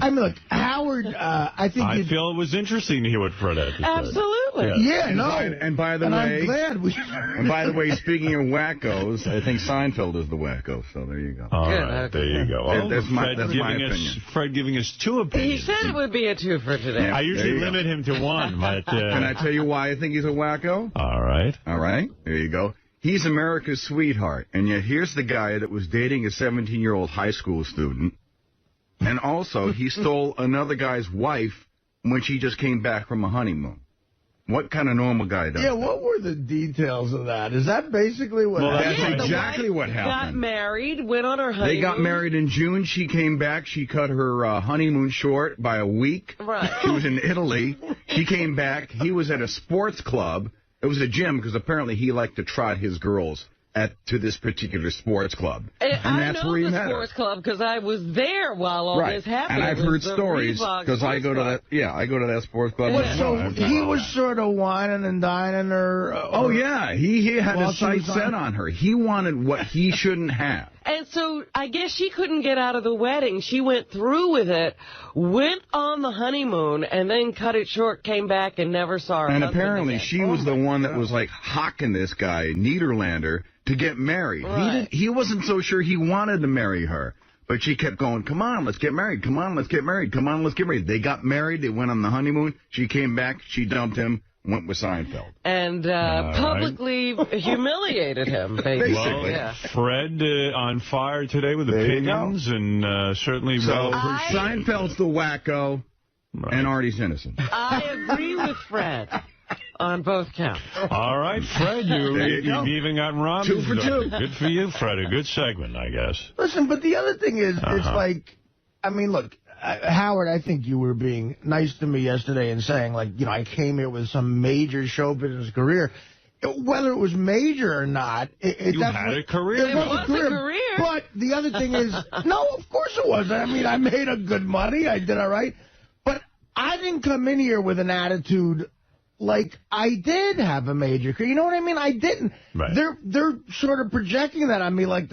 look, Howard, I feel it was interesting to hear what Fred had to say. Absolutely. Yeah, no. And by the way, I'm glad and by the way, speaking of wackos, I think Seinfeld is the wacko, so there you go. All right, there you go. Oh, that's my opinion. Fred giving us 2 opinions. He said it would be a 2 for today. I usually limit him to 1, but... Can I tell you why I think he's a wacko? All right. All right, there you go. He's America's sweetheart, and yet here's the guy that was dating a 17-year-old high school student. And also, he stole another guy's wife when she just came back from a honeymoon. What kind of normal guy does that? What were the details of that? Is that basically what happened? That's exactly what happened. Got married, went on her honeymoon. They got married in June. She came back. She cut her honeymoon short by a week. Right. She was in Italy. She came back. He was at a sports club. It was a gym because apparently he liked to trot his girls to this particular sports club. And that's where he met her. I know the sports club because I was there while all this happened. And I've heard stories because I go to that. Yeah, I go to that sports club. So he was sort of whining and dining her. Oh yeah, he had his sights set on her. He wanted what he shouldn't have. And so I guess she couldn't get out of the wedding. She went through with it, went on the honeymoon, and then cut it short, came back, and never saw her husband apparently again. she was the one that was like hawking this guy, Niederlander, to get married. Right. He wasn't so sure he wanted to marry her. But she kept going, come on, let's get married. Come on, let's get married. Come on, let's get married. They got married. They went on the honeymoon. She came back. She dumped him. Went with Seinfeld. And publicly humiliated him, basically. Well, Fred on fire today with opinions, and certainly Seinfeld's the wacko, and Artie's innocent. I agree with Fred on both counts. All right, Fred, you've even gotten Ron. 2 for 2. Good for you, Fred. A good segment, I guess. Listen, but the other thing is, it's like, look, Howard, I think you were being nice to me yesterday and saying, like, I came here with some major show business career. Whether it was major or not, you had a career. It was a career. But the other thing is, no, of course it wasn't. I made a good money. I did all right. But I didn't come in here with an attitude like I did have a major career. You know what I mean? I didn't. Right. They're sort of projecting that on me like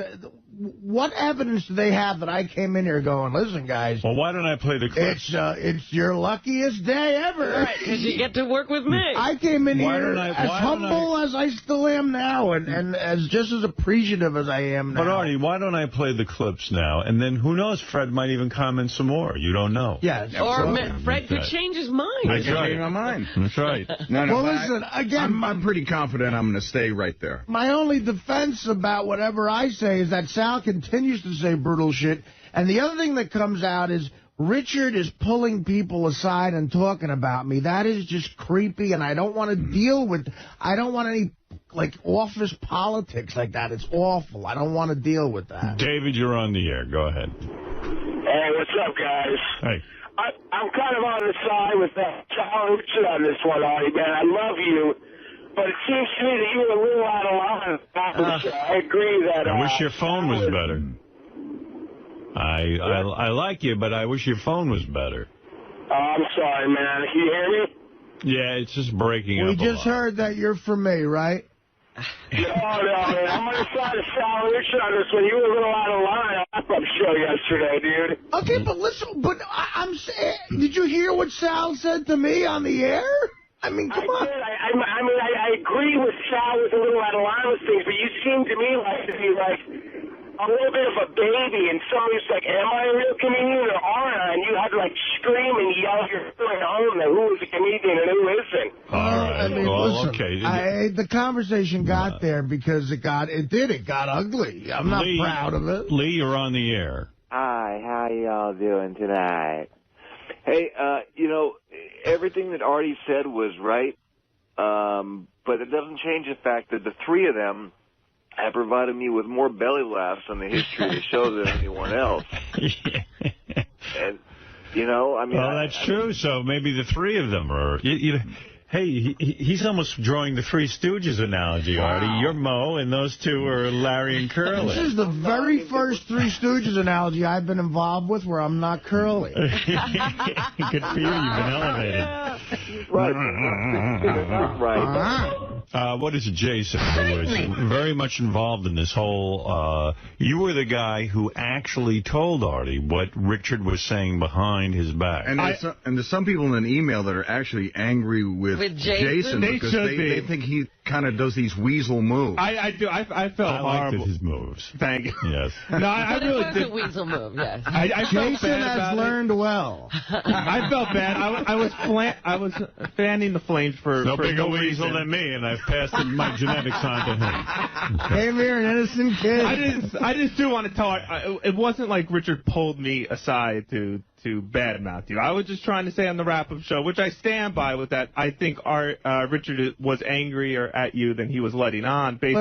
what evidence do they have that I came in here going, listen, guys. Well, why don't I play the clips? It's your luckiest day ever. Right, because you get to work with me. I came in here as humble as I still am now and as just as appreciative as I am now. But, Artie, why don't I play the clips now? And then, who knows, Fred might even comment some more. You don't know. Yes. Or Fred could change his mind. That's right. My mind. That's right. No, well, listen, again, I'm pretty confident I'm going to stay right there. My only defense about whatever I say is that Sal continues to say brutal shit. And the other thing that comes out is Richard is pulling people aside and talking about me. That is just creepy, and I don't want to deal with... I don't want any, like, office politics like that. It's awful. I don't want to deal with that. David, you're on the air. Go ahead. Hey, what's up, guys? Hey. I'm kind of on the side with Sal Richard on this one, Artie, man. I love you, but it seems to me that you were a little out of line. I agree that... I wish your phone was better. I like you, but I wish your phone was better. Oh, I'm sorry, man. Can you hear me? Yeah, it's just breaking up We just heard that you're from me, right? No, man. I'm on the side of Sal Richard on this one. You were a little out of line on the wrap-up show yesterday, dude. Okay, but listen, I'm saying, did you hear what Sal said to me on the air? I mean, come on. I did. I agree with Sal was a little out of line with things, but you seem to me like to be like a little bit of a baby, and somebody's like, am I a real comedian or aren't I? And you had to, like, scream and yell your way home that who is a comedian and who isn't. All right. I mean, well, listen, okay. The conversation got there because it got ugly. I'm not proud of it. Lee, you're on the air. Hi, how y'all doing tonight? Hey, you know, everything that Artie said was right, but it doesn't change the fact that the three of them have provided me with more belly laughs on the history of the show than anyone else. And, you know, I mean... Well, that's true, so maybe the three of them are... Hey, he's almost drawing the Three Stooges analogy, Artie. You're Mo, and those two are Larry and Curly. This is the very first Three Stooges analogy I've been involved with where I'm not Curly. Good for you. You've been elevated. Right. What is it, Jason, who is very much involved in this whole... you were the guy who actually told Artie what Richard was saying behind his back. And there's some people in an email that are actually angry with Jason because they think he kind of does these weasel moves. I do. I felt horrible. Liked his moves. Thank you. Yes. No, I really did. It was a weasel move, yes. Jason has learned well. I felt bad. I was fanning the flames for no bigger no weasel reason. than me, and I've passed my genetics on to him. Came here an innocent kid. I just do want to tell her, it wasn't like Richard pulled me aside to badmouth you. I was just trying to say on the wrap-up show, which I stand by with that, I think Richard was angrier at you than he was letting on based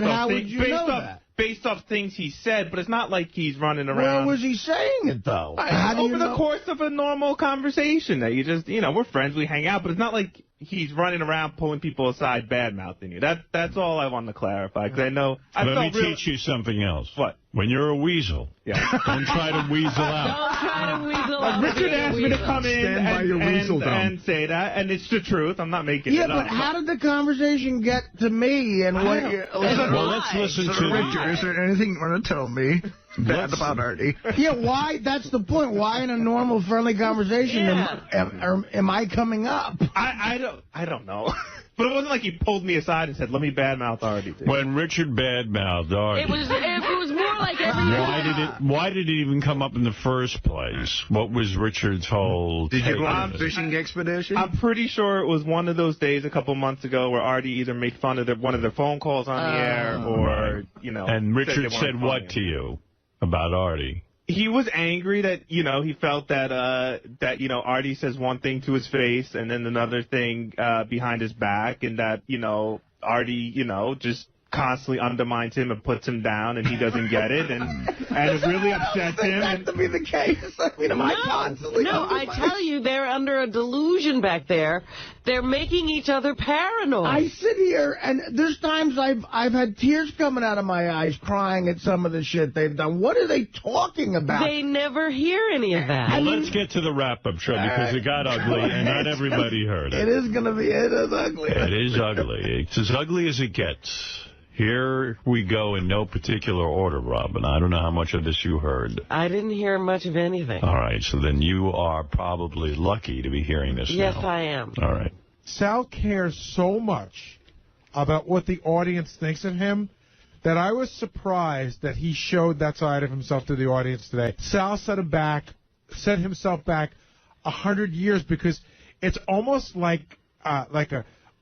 off things he said, but it's not like he's running around. Where was he saying it, though? Over the course of a normal conversation that you just, we're friends, we hang out, but it's not like he's running around pulling people aside, bad-mouthing you. That's all I want to clarify, because I know... Let me teach you something else. What? When you're a weasel, don't try to weasel out. Don't try to weasel out. Richard asked me to come in and say that, and it's the truth. I'm not making it up. Yeah, but how did the conversation get to me? And what? Well, let's listen to Richard. Is there anything you want to tell me bad about Artie? Yeah, why? That's the point. Why in a normal, friendly conversation am I coming up? I don't know. But it wasn't like he pulled me aside and said, let me badmouth Artie. When Richard badmouthed Artie... It was more like every... Why did it even come up in the first place? What was Richard's whole... Did you go on a fishing expedition? I'm pretty sure it was one of those days a couple months ago where Artie either made fun of one of their phone calls on the air or, And Richard said what to you about Artie? He was angry that, he felt that Artie says one thing to his face and then another thing behind his back, and that, Artie, just constantly undermines him and puts him down, and he doesn't get it, and it really upsets him. That to be the case. I mean, am I constantly... No, I tell you, they're under a delusion back there. They're making each other paranoid. I sit here, and there's times I've had tears coming out of my eyes crying at some of the shit they've done. What are they talking about? They never hear any of that. Well, let's get to the wrap-up show, because it got ugly, and not everybody heard it. It is ugly. It is ugly. It's as ugly as it gets. Here we go in no particular order, Robin. I don't know how much of this you heard. I didn't hear much of anything. All right, so then you are probably lucky to be hearing this Yes, now. I am. All right. Sal cares so much about what the audience thinks of him that I was surprised that he showed that side of himself to the audience today. Sal set himself back 100 years, because it's almost like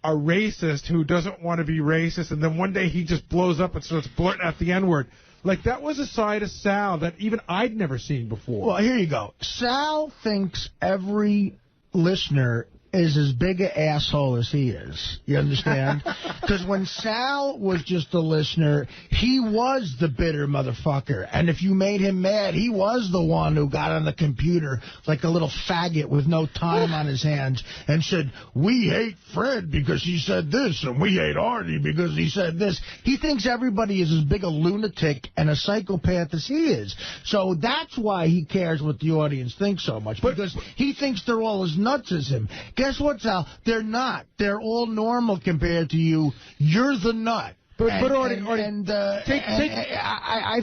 a racist who doesn't want to be racist, and then one day he just blows up and starts blurting out the N-word. Like, that was a side of Sal that even I'd never seen before. Well, here you go. Sal thinks every listener is as big an asshole as he is. You understand? Because when Sal was just a listener, he was the bitter motherfucker. And if you made him mad, he was the one who got on the computer like a little faggot with no time on his hands and said, we hate Fred because he said this, and we hate Artie because he said this. He thinks everybody is as big a lunatic and a psychopath as he is. So that's why he cares what the audience thinks so much, because he thinks they're all as nuts as him. Guess what, Sal? They're not. They're all normal compared to you. You're the nut. I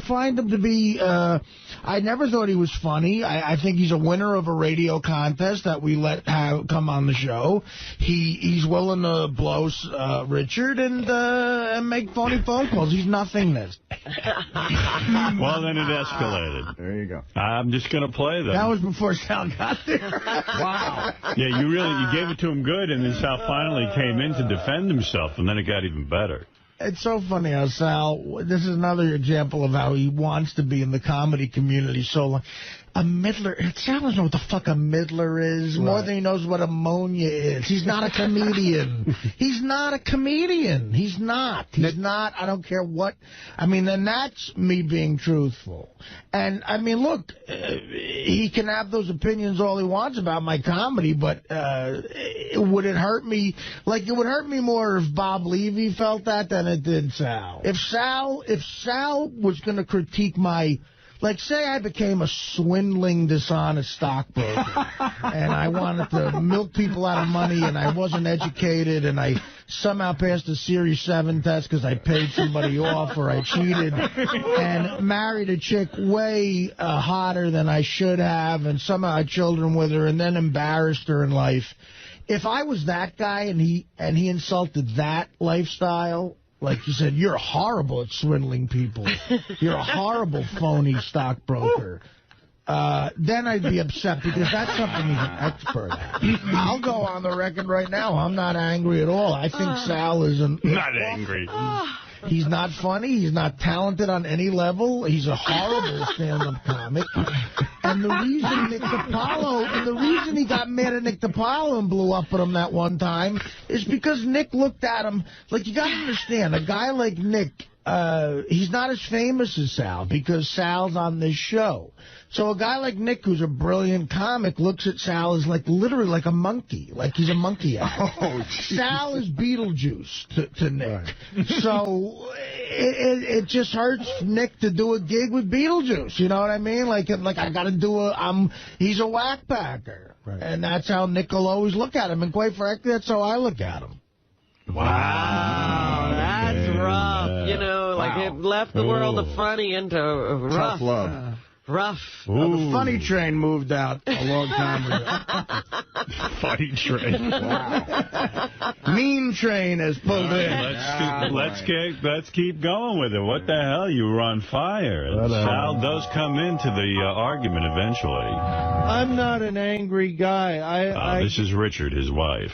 find him to be, I never thought he was funny. I think he's a winner of a radio contest that we let come on the show. He's willing to blow Richard and make phony phone calls. He's nothingness. Well, then it escalated. There you go. I'm just going to play them. That was before Sal got there. Wow. Yeah, you gave it to him good, and then Sal finally came in to defend himself, and then it got even better. It's so funny how Sal, this is another example of how he wants to be in the comedy community so long. A middler, Sal doesn't know what the fuck a middler is, more than he knows what ammonia is. He's not a comedian. He's not a comedian. He's not. He's not. I don't care what. I mean, then that's me being truthful. And, I mean, look, he can have those opinions all he wants about my comedy, but would it hurt me? Like, it would hurt me more if Bob Levy felt that than it did Sal. If Sal was going to critique my... Like, say I became a swindling, dishonest stockbroker, and I wanted to milk people out of money, and I wasn't educated, and I somehow passed a Series 7 test because I paid somebody off or I cheated, and married a chick way hotter than I should have, and somehow had children with her, and then embarrassed her in life. If I was that guy and he insulted that lifestyle... Like you said, you're horrible at swindling people. You're a horrible, phony stockbroker. Then I'd be upset because that's something he's an expert at. I'll go on the record right now. I'm not angry at all. I think Sal is not angry. He's not funny. He's not talented on any level. He's a horrible stand-up comic. And the reason the reason he got mad at Nick DiPaolo and blew up at him that one time is because Nick looked at him. Like, you got to understand, a guy like Nick, he's not as famous as Sal because Sal's on this show. So a guy like Nick, who's a brilliant comic, looks at Sal as like literally like a monkey, like he's a monkey act. Sal is Beetlejuice to Nick. Right. So it just hurts Nick to do a gig with Beetlejuice. You know what I mean? Like I got to do he's a whack packer. Right. And that's how Nick will always look at him. And quite frankly, that's how I look at him. Wow, that's rough. You know, like it left the world of funny into rough. Tough love. Rough. The funny train moved out a long time ago. Funny train. Wow. Mean train has pulled in. Let's keep going with it. What the hell? You were on fire. Sal does come into the argument eventually. I'm not an angry guy. This is Richard, his wife.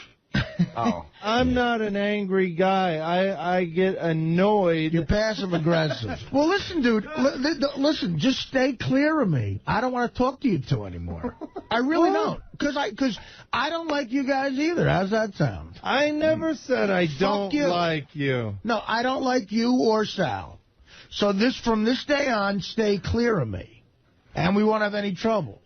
Oh. I'm not an angry guy. I get annoyed. You're passive-aggressive. Well, listen, dude. Listen, just stay clear of me. I don't want to talk to you two anymore. I really don't. Because I don't like you guys either. How's that sound? I never said I don't like you. No, I don't like you or Sal. So from this day on, stay clear of me. And we won't have any trouble.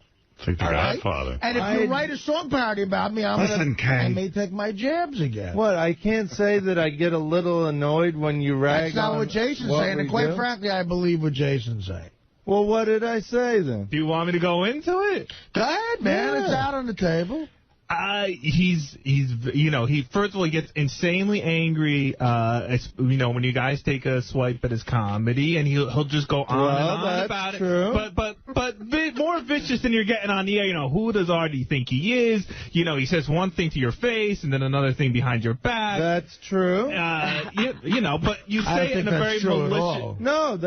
Like the Godfather. And if you write a song parody about me, I may take my jabs again. What, I can't say that I get a little annoyed when you rag That's not what Jason's saying, and quite frankly, I believe what Jason's saying. Well, what did I say then? Do you want me to go into it? Go ahead, man. Yeah. It's out on the table. He first of all, he gets insanely angry, when you guys take a swipe at his comedy, and he'll just go on and on about it. But more vicious than you're getting on the air. Who does Artie think he is? He says one thing to your face and then another thing behind your back. That's true. But you say it in a very malicious. No,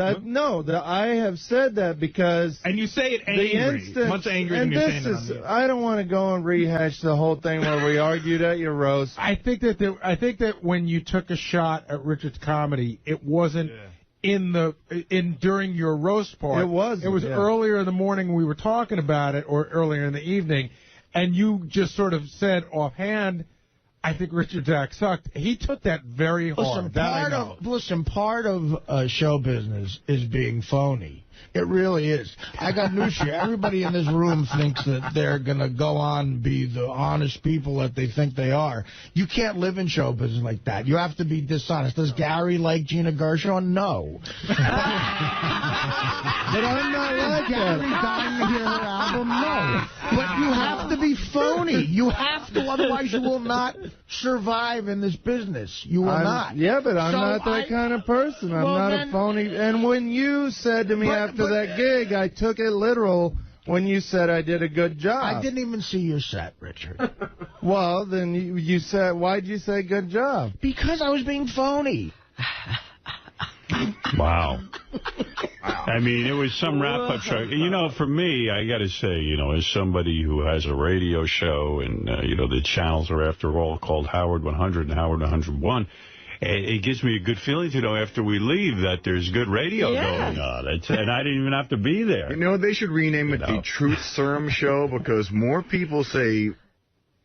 I have said that because. And you say it angry, much angrier than you're saying it on the air. I don't want to go and rehash the whole thing where we argued at your roast. I think that when you took a shot at Richard's comedy, it wasn't during your roast part. It was earlier in the morning we were talking about it, or earlier in the evening, and you just sort of said offhand, I think Richard's act sucked. He took that very hard. Part of show business is being phony. It really is. I got news for you. Everybody in this room thinks that they're going to go on and be the honest people that they think they are. You can't live in show business like that. You have to be dishonest. Does Gary like Gina Gershon? No. But I'm not like Gary dying to hear her album? No. But you have to be phony. You have to, otherwise you will not survive in this business. You will not. Yeah, but I'm not that kind of person. I'm not a phony. And when you said to me after that gig, I took it literal when you said I did a good job. I didn't even see your set, Richard. Well, then you said, why'd you say good job? Because I was being phony. Wow. I mean, it was some wrap-up show. You know, for me, I got to say, you know, as somebody who has a radio show and, you know, the channels are, after all, called Howard 100 and Howard 101, it gives me a good feeling to know after we leave that there's good radio going on. And I didn't even have to be there. You know, they should rename it the Truth Serum Show because more people say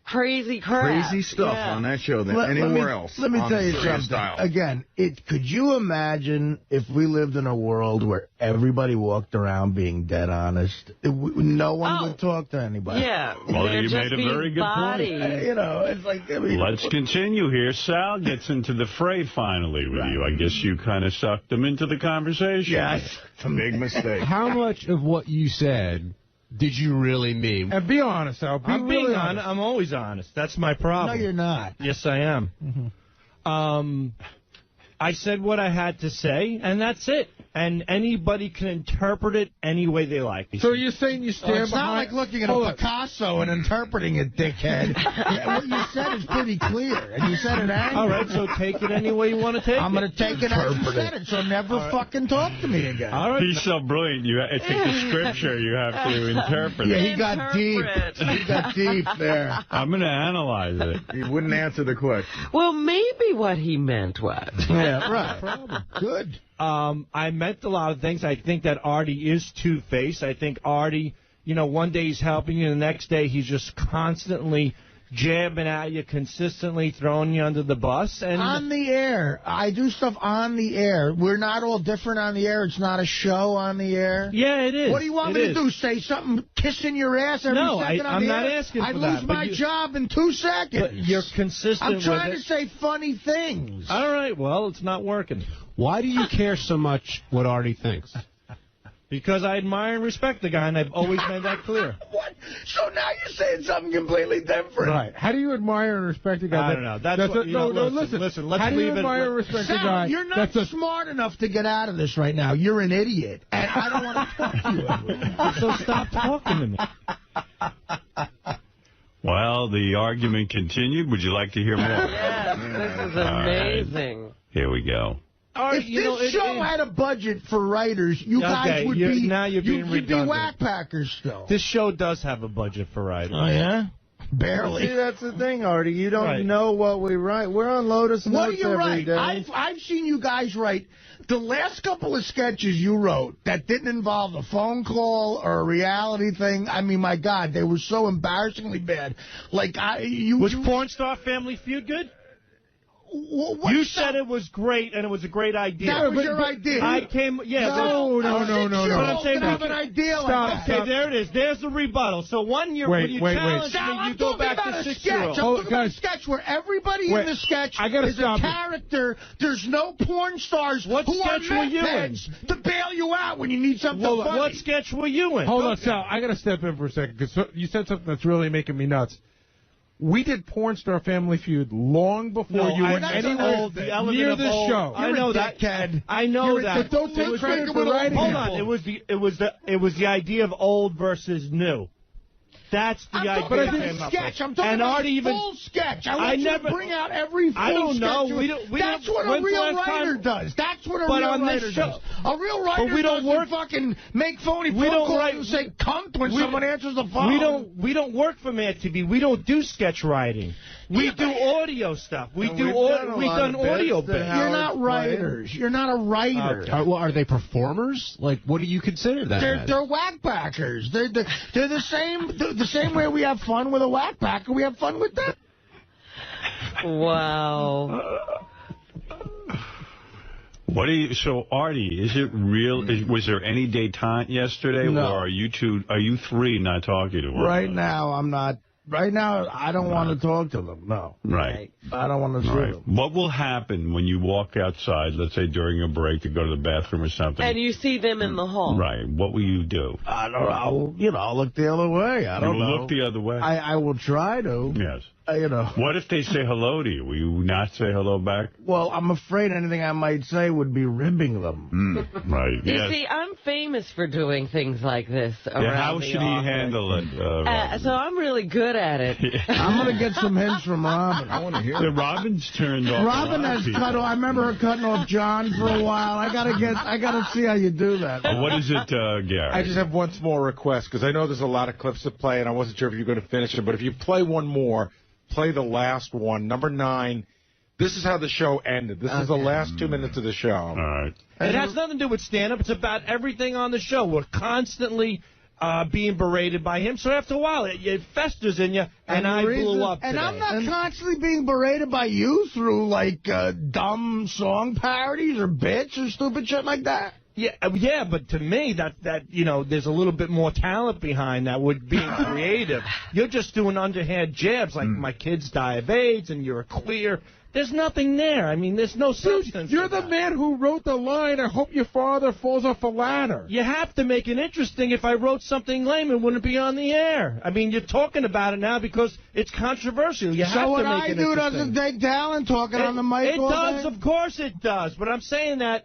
crazy crap. Crazy stuff on that show than anywhere else. Let me tell you something. Style. Again, could you imagine if we lived in a world where everybody walked around being dead honest? No one would talk to anybody. Yeah. Well, you made a very good point. You know, it's like... I mean, let's continue here. Sal gets into the fray finally with you. I guess you kind of sucked him into the conversation. Yes. It's a big mistake. How much of what you said did you really mean? And be honest, Al. I'm being honest. I'm always honest. That's my problem. No, you're not. Yes, I am. Mm-hmm. I said what I had to say, and that's it. And anybody can interpret it any way they like. So you're saying you stand it's not like looking at a Picasso and interpreting it, dickhead. What you said is pretty clear, and you said it angry. All right, so take it any way you want to take it. I'm going to take it as you said it, so never fucking talk to me again. All right. He's so brilliant. It's like the scripture. You have to interpret it. Yeah, he got deep. He got deep there. I'm going to analyze it. He wouldn't answer the question. Well, maybe what he meant was. Yeah, right. Good. I meant a lot of things. I think that Artie is two-faced. I think Artie, you know, one day he's helping you, the next day he's just constantly jabbing at you, consistently throwing you under the bus. And on the air. I do stuff on the air. We're not all different on the air. It's not a show on the air. Yeah, it is. What do you want me to do? Say something kissing your ass every second on the air? I'm not asking for that. I lose my job in 2 seconds. But you're consistent I'm trying with to say funny things. All right, well, it's not working. Why do you care so much what Artie thinks? Because I admire and respect the guy, and I've always made that clear. What? So now you're saying something completely different. Right. How do you admire and respect a guy? I don't know. Listen, let's how do you leave admire it. and respect a Sal, guy? you're not smart enough to get out of this right now. You're an idiot. And I don't want to talk to you. So stop talking to me. Well, the argument continued. Would you like to hear more? Yes, this is amazing. Right. Here we go. If this show had a budget for writers, you guys would be whack packers still. This show does have a budget for writers. Oh, yeah? Barely. See, that's the thing, Artie. You don't know what we write. We're on Lotus What Notes do you every write? day. I've seen you guys write. The last couple of sketches you wrote that didn't involve a phone call or a reality thing, I mean, my God, they were so embarrassingly bad. Like, Was Porn Star Family Feud good? You said it was great, and it was a great idea. That was your idea. I came, No. But I'm saying have an idea stop. Okay, there it is. There's the rebuttal. So when you challenge me, you go back to 6-year-old. I'm talking about a sketch where everybody in the sketch is a character. There's no porn stars What who sketch are were you in? to bail you out when you need something funny. What sketch were you in? Hold on, Sal. I got to step in for a second because you said something that's really making me nuts. We did Porn Star Family Feud long before you were anywhere near this show. I know that, Kid. I know that. But don't take credit for writing. Hold on. It was the idea of old versus new. That's the idea. But I think sketch. I'm talking about full sketch. I want you to bring out every full sketch. I don't know. That's what a real writer does. That's what a real writer does. A real writer doesn't fucking make phony phone calls and say cunt when someone answers the phone. We don't work for Mad TV. We don't do sketch writing. We do audio stuff. We've done audio bits. You're not writers. You're not a writer. Okay. Well, are they performers? Like, what do you consider that? They're whackpackers. They're the same. The same way we have fun with a whackpacker, we have fun with them. Wow. What do you? So, Artie, is it real? Was there any détente yesterday, No. or are you three not talking to her? Right now, I'm not. Right now, I don't want to talk to them. No. Right. I don't want to see them. What will happen when you walk outside, let's say during a break to go to the bathroom or something? And you see them in the hall. Right. What will you do? I don't know. I'll look the other way. I don't know. You'll look the other way? I will try to. Yes. What if they say hello to you? Will you not say hello back? Well, I'm afraid anything I might say would be ribbing them. Right. You see, I'm famous for doing things like this around how should he handle it, Robin? so I'm really good at it. I'm going to get some hints from Robin. I want to hear it. Robin's turned off. Robin has cut off. I remember her cutting off John for a while. I gotta see how you do that. What is it, Gary? I just have one small request, because I know there's a lot of clips to play, and I wasn't sure if you're going to finish it, but if you play one more, play the last one, number 9. This is how the show ended. This is the last 2 minutes of the show. All right. It has nothing to do with stand-up. It's about everything on the show. We're constantly being berated by him, so after a while, it festers in you, and I blew up today. And I'm not constantly being berated by you through, like, dumb song parodies or bits or stupid shit like that. Yeah, but to me, that there's a little bit more talent behind that with being creative. You're just doing underhand jabs, like my kids die of AIDS and you're a queer. There's nothing there. I mean, there's no substance. You're the man who wrote the line, I hope your father falls off a ladder. You have to make it interesting. If I wrote something lame, it wouldn't be on the air. I mean, you're talking about it now because it's controversial. You have to make it interesting. So what I do doesn't take talent talking on the mic all It does, day? of course it does. But I'm saying that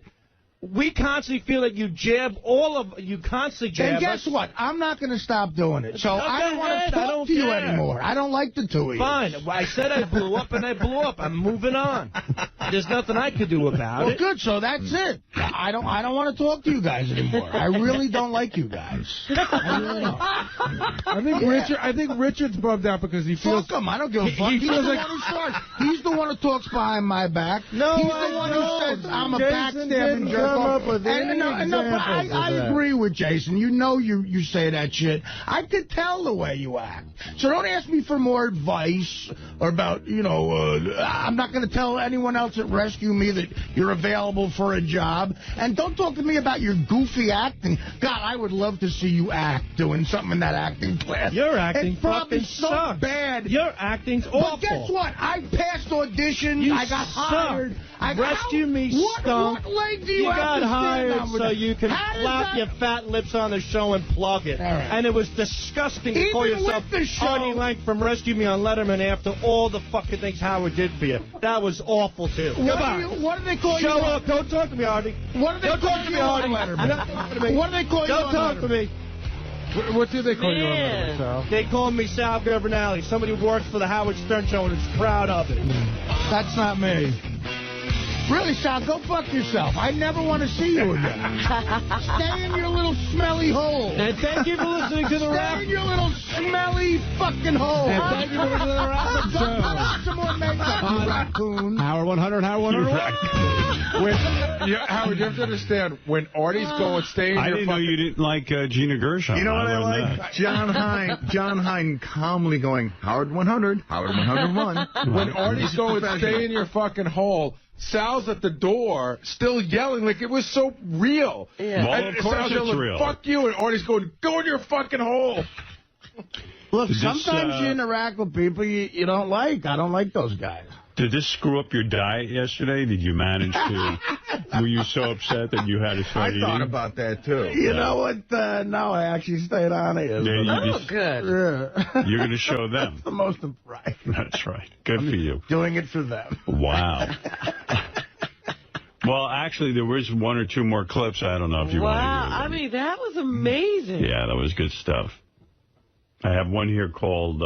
we constantly feel that you constantly jab. And guess what? I'm not going to stop doing it. So I don't want to talk to you anymore. I don't like the two of you. Fine. I said I blew up, and I blew up. I'm moving on. There's nothing I could do about it. Well, good. So that's it. I don't want to talk to you guys anymore. I really don't like you guys. I think Richard's bugged out because he feels... Fuck him. I don't give a fuck. He's the one who starts. He's the one who talks behind my back. No, He's the one who says I'm a backstabbing jerk. I agree with Jason. You say that shit. I could tell the way you act. So don't ask me for more advice or about, I'm not going to tell anyone else at Rescue Me that you're available for a job. And don't talk to me about your goofy acting. God, I would love to see you act doing something in that acting class. Your acting fucking sucks. So bad. Your acting's awful. But guess what? I passed auditions. I got hired. Rescue Me stunk. What leg do you got hired so you can How does flap your fat lips on the show and plug it. All right. And it was disgusting to call Even yourself with the show- Artie Lange from Rescue Me on Letterman after all the fucking things Howard did for you. That was awful, too. What do they call you? Show up. Don't talk to me, Artie. What do they Don't call talk to you me, on Artie. Letterman? Don't talk to me. What do they call you Don't on talk to Letterman? me. What do they call you on Letterman, Sal? They call me Sal Governale, somebody who works for the Howard Stern Show and is proud of it. That's not me. Really, Sal, go fuck yourself. I never want to see you again. Stay in your little smelly hole. And thank you for listening to the wrap. Stay in your little smelly fucking hole. And thank you for listening to the wrap. Go put on some more makeup, you raccoon. Howard 100, Howard 100. Howard, you have to understand, when Artie's going, stay in your I didn't know you didn't like Gina Gershon. You know what I like? That. John Hine calmly going, Howard 100, Howard 101. When Artie's going, stay in your fucking hole, Sal's at the door, still yelling like it was so real. Yeah. Well, and of course Sal's it's yelling, real. fuck you, and Artie's going, go in your fucking hole. Look, sometimes you interact with people you don't like. I don't like those guys. Did this screw up your diet yesterday? Did you manage to... Were you so upset that you had to start eating? I thought about that, too. You know what? No, I actually stayed on it. Good. Yeah. You're going to show them. That's the most important. That's right. Good for you. Doing it for them. Wow. Well, actually, there was one or two more clips. I don't know if you want to hear them. I mean, that was amazing. Yeah, that was good stuff. I have one here called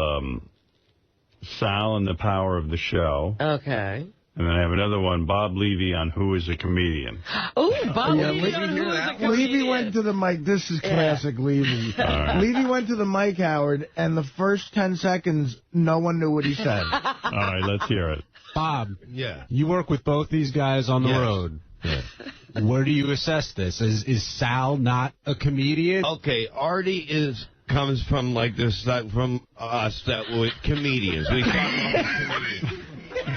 Sal and the Power of the Show. Okay. And then I have another one, Bob Levy on Who is a Comedian. Oh, Bob Levy on Who is a Comedian. Levy went to the mic. This is classic Levy. Right. Levy went to the mic, Howard, and the first 10 seconds, no one knew what he said. All right, let's hear it. Bob, you work with both these guys on the road. Where do you assess this? Is Sal not a comedian? Okay, Artie comes from like this, from us that we're comedians. We talk about comedians.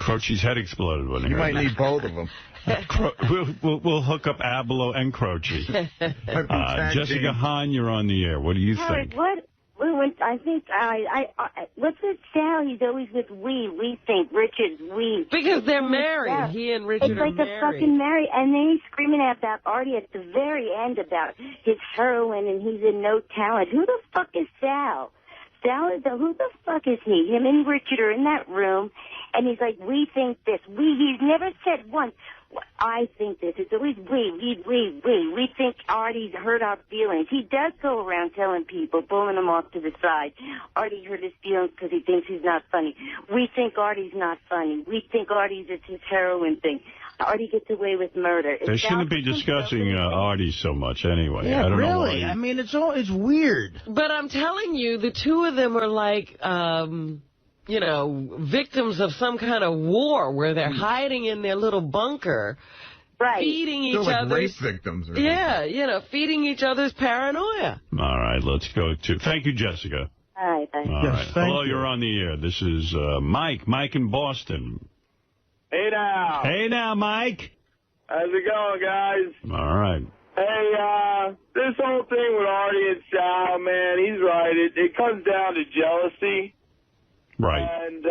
Croce's head exploded when he You heard might that. need both of them. We'll hook up Abelo and Croce. Jessica Hahn, you're on the air. What do you think? I think what's with Sal? He's always with we. We think Richard. We because they're married. Yeah. He and Richard are married. It's like they're fucking married, and then he's screaming about Artie at the very end about his heroin and he's in no talent. Who the fuck is Sal? Who the fuck is he? Him and Richard are in that room, and he's like, we think this. He's never said once, I think this. It's always we. We think Artie's hurt our feelings. He does go around telling people, pulling them off to the side. Artie hurt his feelings because he thinks he's not funny. We think Artie's not funny. We think Artie's it's his heroin thing. Artie gets away with murder. They shouldn't be discussing Artie so much anyway. Yeah, I don't really. know why. I mean, it's weird. But I'm telling you, the two of them are like, victims of some kind of war where they're hiding in their little bunker, feeding each They're like other's rape victims. Or feeding each other's paranoia. All right, let's go to. Thank you, Jessica. All right, thanks. All right. Hello, you're on the air. This is Mike. Mike in Boston. Hey now. Hey now, Mike. How's it going, guys? All right. Hey, this whole thing with Artie and Sal, man, he's right. It comes down to jealousy. Right. And,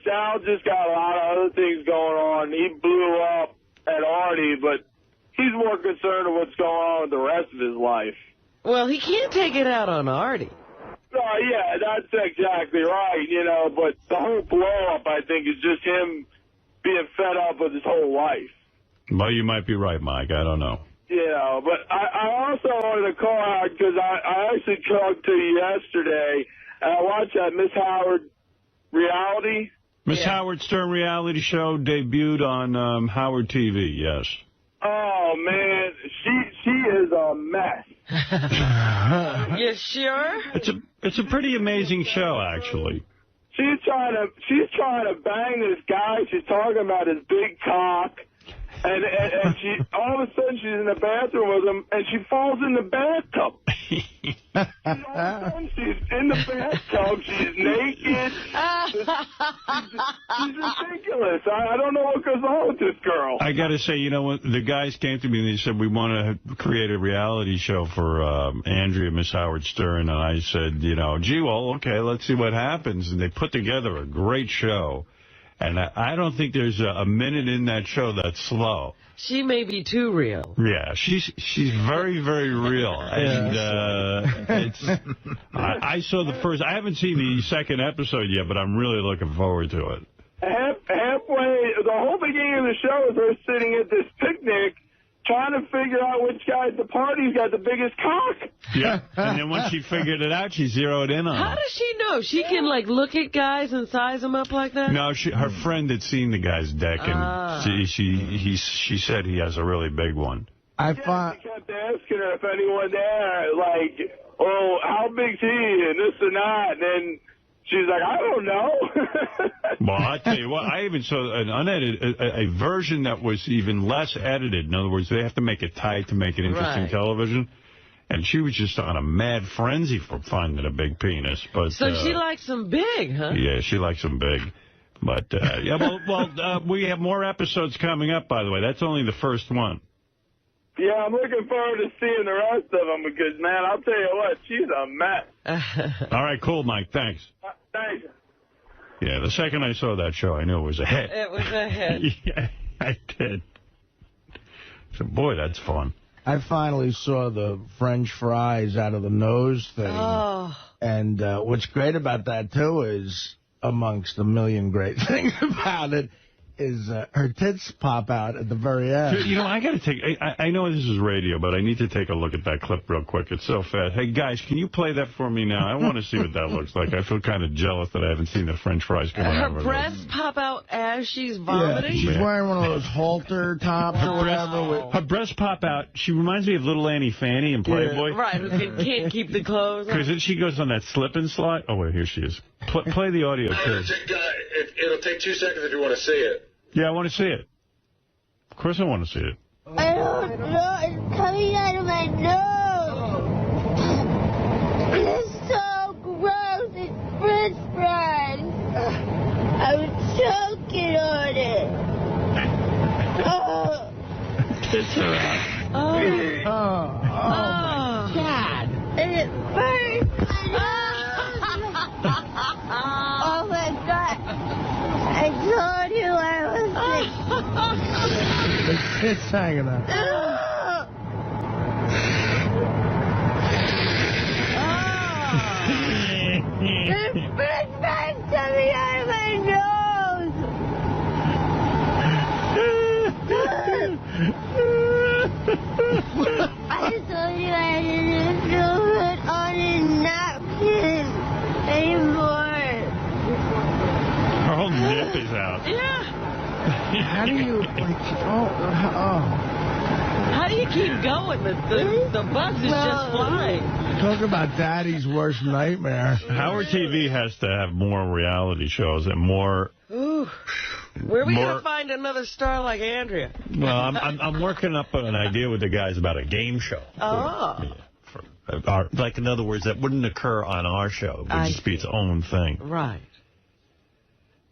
Sal just got a lot of other things going on. He blew up at Artie, but he's more concerned with what's going on with the rest of his life. Well, he can't take it out on Artie. Yeah, that's exactly right, but the whole blow-up, I think, is just him being fed up with his whole life. Well, you might be right, Mike. I don't know. But I also wanted to call out because I actually talked to you yesterday, and I watched that Miss Howard reality. Miss Howard Stern reality show debuted on Howard TV, yes. Oh, man, she is a mess. You sure? It's a pretty amazing show, actually. She's trying to bang this guy. She's talking about his big cock. And she all of a sudden she's in the bathroom with him, and she falls in the bathtub. All of a sudden she's in the bathtub. She's naked. She's ridiculous. I don't know what goes on with this girl. I got to say, when the guys came to me and they said, we want to create a reality show for Andrea, Miss Howard Stern, and I said, gee, well, okay, let's see what happens. And they put together a great show. And I don't think there's a minute in that show that's slow. She may be too real. Yeah, she's very, very real. And I saw the first. I haven't seen the second episode yet, but I'm really looking forward to it. Halfway, the whole beginning of the show is her sitting at this picnic trying to figure out which guy at the party's got the biggest cock. Yeah, and then once she figured it out, she zeroed in on How it. does she know? She can, look at guys and size them up like that? No, her friend had seen the guy's deck, and she said he has a really big one. She kept asking her if anyone there, how big's he, and this and that, and then she's like, I don't know. Well, I tell you what, I even saw an unedited, a version that was even less edited. In other words, they have to make it tight to make it interesting television. And she was just on a mad frenzy for finding a big penis. But so she likes them big, huh? Yeah, she likes them big. But, we have more episodes coming up, by the way. That's only the first one. Yeah, I'm looking forward to seeing the rest of them because, man, I'll tell you what, she's a mess. All right, cool, Mike. Thanks. Thanks. Yeah, the second I saw that show, I knew it was a hit. It was a hit. Yeah, I did. So, boy, that's fun. I finally saw the French fries out of the nose thing. Oh. And what's great about that, too, is, amongst a million great things about it, is her tits pop out at the very end. I got to take... I know this is radio, but I need to take a look at that clip real quick. It's so fast. Hey, guys, can you play that for me now? I want to see what that looks like. I feel kind of jealous that I haven't seen the French fries come out. Her breasts pop out as she's vomiting? Yeah, she's wearing one of those halter tops or whatever. Her breasts pop out. She reminds me of little Annie Fanny in Playboy. Yeah. Right, who can't keep the clothes on. Because then she goes on that slip and slide. Oh, wait, here she is. Play the audio, too. It'll take 2 seconds if you want to see it. Yeah, I want to see it. Of course I want to see it. I don't know. It's coming out of my nose. It's so gross. It's French fries. I would It's rough. Oh, my God. It burns. Oh, my God. I told you I was sick. The shit's hanging out. It burns back to the out of my nose. I told you I didn't feel good on a napkin anymore. Her whole nip is out. Yeah. How do you, How do you keep going? The bus is just flying. Talk about daddy's worst nightmare. Howard TV has to have more reality shows and more... Ooh. Where are we going to find another star like Andrea? Well, I'm working up an idea with the guys about a game show. Oh. Like, in other words, that wouldn't occur on our show. It would just be its own thing. Right.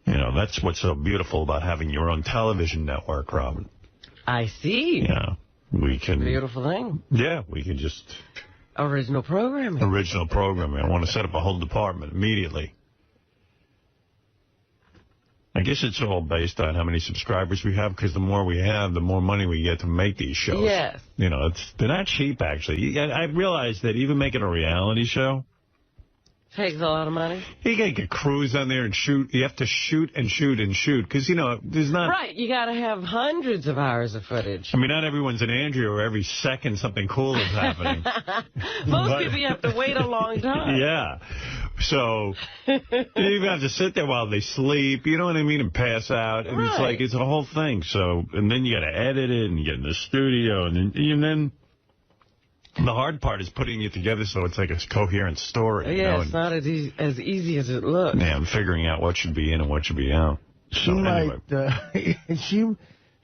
You know, that's what's so beautiful about having your own television network, Robin. I see. Yeah. We can... Beautiful thing. Yeah, we can just... Original programming. Original programming. I want to set up a whole department immediately. I guess it's all based on how many subscribers we have, because the more we have, the more money we get to make these shows. Yes. You know, they're not cheap, actually. I realized that even making a reality show... Takes a lot of money. You got to get crews on there and shoot. You have to shoot and shoot and shoot, because, you know, there's not... Right, you got to have hundreds of hours of footage. I mean, not everyone's an Andrea where every second something cool is happening. Most people, you have to wait a long time. Yeah. So, you have to sit there while they sleep, you know what I mean, and pass out. And it's like, it's a whole thing. So, and then you got to edit it and get in the studio. And then the hard part is putting it together so it's like a coherent story. Yeah, you know? it's not as easy as it looks. Yeah, and figuring out what should be in and what should be out. So,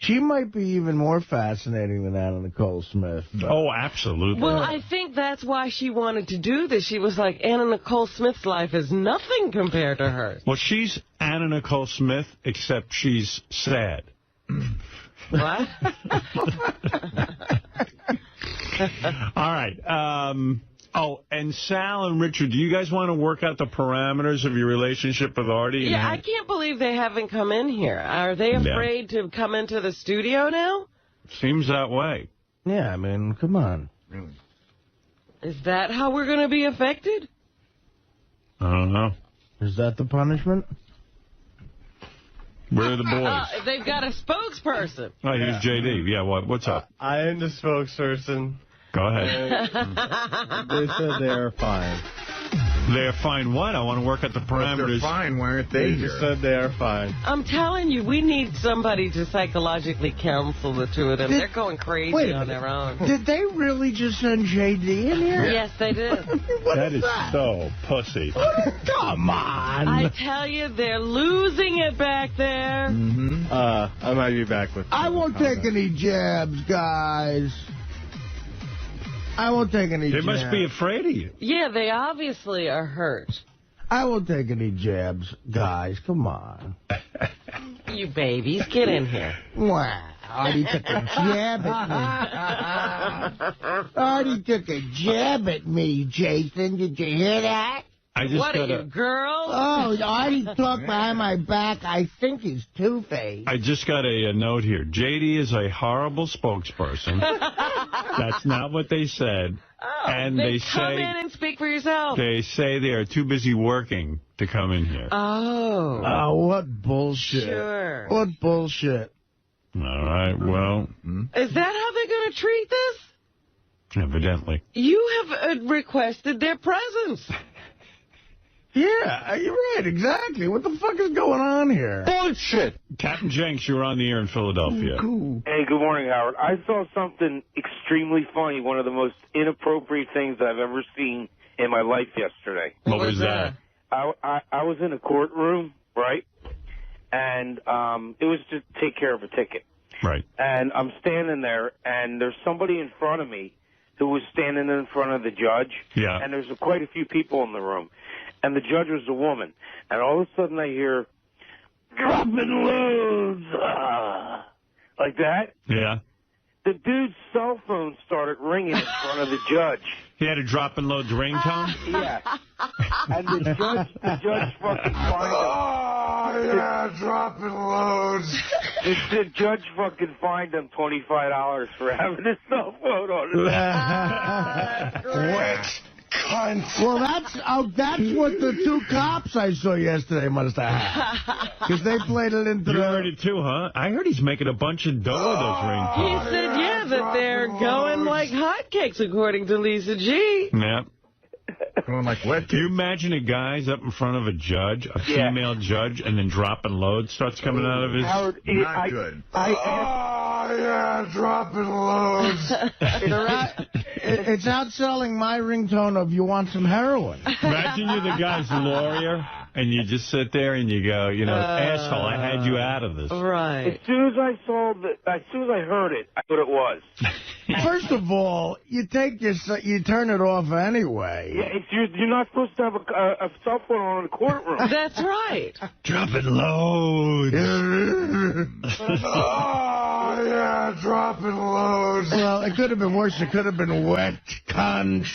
she might be even more fascinating than 𝗛𝗁_Nicole_Smith. Oh, absolutely. Well, I think that's why she wanted to do this. She was like, 𝗛𝗁_Nicole_Smith's life is nothing compared to hers. Well, she's 𝗛𝗁_Nicole_Smith, except she's sad. What? All right. And Sal and Richard, do you guys want to work out the parameters of your relationship with Artie? Yeah, I can't believe they haven't come in here. Are they afraid to come into the studio now? Seems that way. Yeah, I mean, come on. Really? Is that how we're going to be affected? I don't know. Is that the punishment? Where are the boys? They've got a spokesperson. Oh, here's JD. Yeah, what's up? I am the spokesperson. Go ahead. They said they are fine. They're fine what? I want to work at the parameters. If they're fine, why aren't they here? They said they are fine. I'm telling you, we need somebody to psychologically counsel the two of them. They're going crazy on their own. Did they really just send JD in here? Yes, they did. That is so pussy. Come on. I tell you, they're losing it back there. Mm-hmm. I might be back with I won't take any jabs, guys. I won't take any jabs. They must be afraid of you. Yeah, they obviously are hurt. I won't take any jabs, guys. Come on. You babies, get in here. Wow. Artie took a jab at me. Artie took a jab at me, Jason. Did you hear that? What are you, girl? Oh, Artie talked behind my back. I think he's two-faced. I just got a note here. JD is a horrible spokesperson. That's not what they said. Oh, and they come in and speak for yourself. They say they are too busy working to come in here. Oh. Oh, what bullshit. Sure. What bullshit. All right, well. Is that how they're going to treat this? Evidently. You have requested their presence. Yeah, you're right, exactly. What the fuck is going on here? Bullshit. Captain Jenks, you're on the air in Philadelphia. Hey, good morning, Howard. I saw something extremely funny, one of the most inappropriate things that I've ever seen in my life yesterday. What was that? I was in a courtroom, right? And it was to take care of a ticket. Right. And I'm standing there, and there's somebody in front of me who was standing in front of the judge. Yeah. And there's quite a few people in the room. And the judge was a woman. And all of a sudden I hear, dropping loads, like that. Yeah. the dude's cell phone started ringing in front of the judge. He had a drop and loads ringtone? Yeah. And the judge fucking fined him. Oh, yeah, dropping loads. The judge fucking fined him $25 for having his cell phone on his Wet cunt. Well, that's what the two cops I saw yesterday must have had. Because they played it into You heard it too, huh? I heard he's making a bunch of dough with those ringtones. He said, yeah, that they're going like hotcakes, according to Lisa G. Yeah. Going like what? Do you imagine a guy's up in front of a judge, a female judge, and then dropping loads starts coming out of his... Howard, Not good. Oh, yeah, dropping loads. It's outselling my ringtone of "You Want Some Heroin." Imagine you're the guy's lawyer, and you just sit there and you go, asshole, I had you out of this. Right. As soon as I heard it, I knew what it was. First of all, you turn it off anyway. Yeah, you're not supposed to have a cell phone on in the courtroom. That's right. Dropping loads. Oh, yeah, dropping loads. Well, it could have been worse. It could have been wet cunt.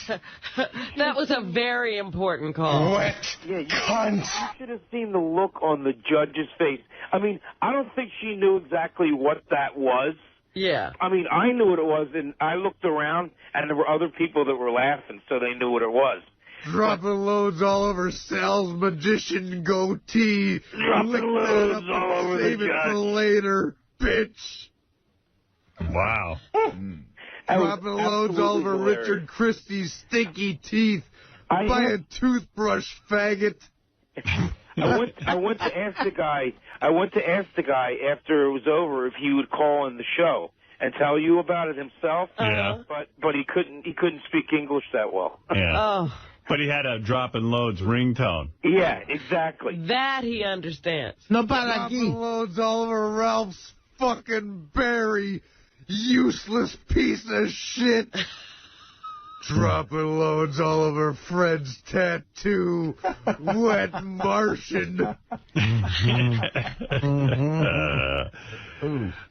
That was a very important call. Wet cunt. You should have seen the look on the judge's face. I mean, I don't think she knew exactly what that was. Yeah. I mean, I knew what it was, and I looked around, and there were other people that were laughing, so they knew what it was. Dropping loads all over Sal's magician goatee. Dropping loads all over the Save it for later, bitch. Wow. Dropping loads all over hilarious. Richard Christie's stinky teeth. Buy a toothbrush, faggot. I went to ask the guy. I went to ask the guy after it was over if he would call in the show and tell you about it himself. Yeah. But he couldn't speak English that well. Yeah. Oh. But he had a dropping loads ringtone. Yeah, exactly. That he understands. No para Dropping aquí. loads all over Ralph's fucking berry. Useless piece of shit. Dropping loads all over Fred's tattoo. Wet Martian. All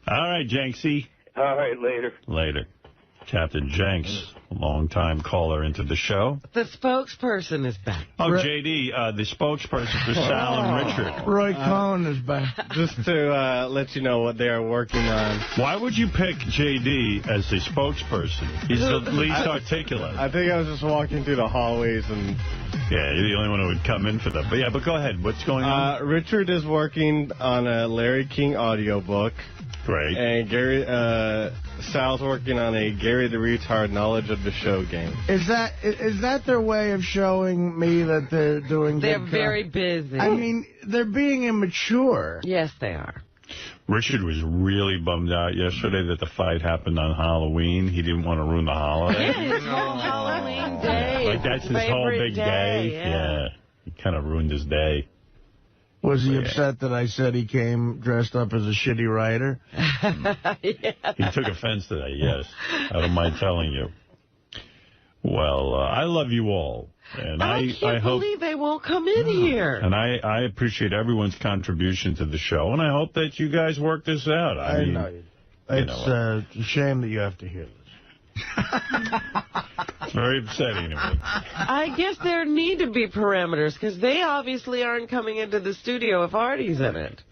right, Jenksy. All right, later. Later. Captain Jenks, long-time caller into the show. The spokesperson is back. Oh, J.D., the spokesperson for Sal and Richard. Roy Cohn is back. Just to let you know what they are working on. Why would you pick J.D. as the spokesperson? He's the least articulate. I think I was just walking through the hallways and... Yeah, you're the only one who would come in for that. But go ahead. What's going on? Richard is working on a Larry King audiobook. Great. And Sal's working on a Gary the Retard knowledge of the show game. Is that their way of showing me that they're doing They're good very busy. I mean, they're being immature. Yes, they are. Richard was really bummed out yesterday that the fight happened on Halloween. He didn't want to ruin the holiday. Yeah, his whole Halloween day. Like, that's his whole big day. Yeah. He kind of ruined his day. Was he upset that I said he came dressed up as a shitty writer? He took offense to that, yes. I don't mind telling you. Well, I love you all. And I can't believe they won't come in here. And I appreciate everyone's contribution to the show, and I hope that you guys work this out. I mean, know. It's a shame that you have to hear this. It's very upsetting to me. I guess there need to be parameters, because they obviously aren't coming into the studio if Artie's in it.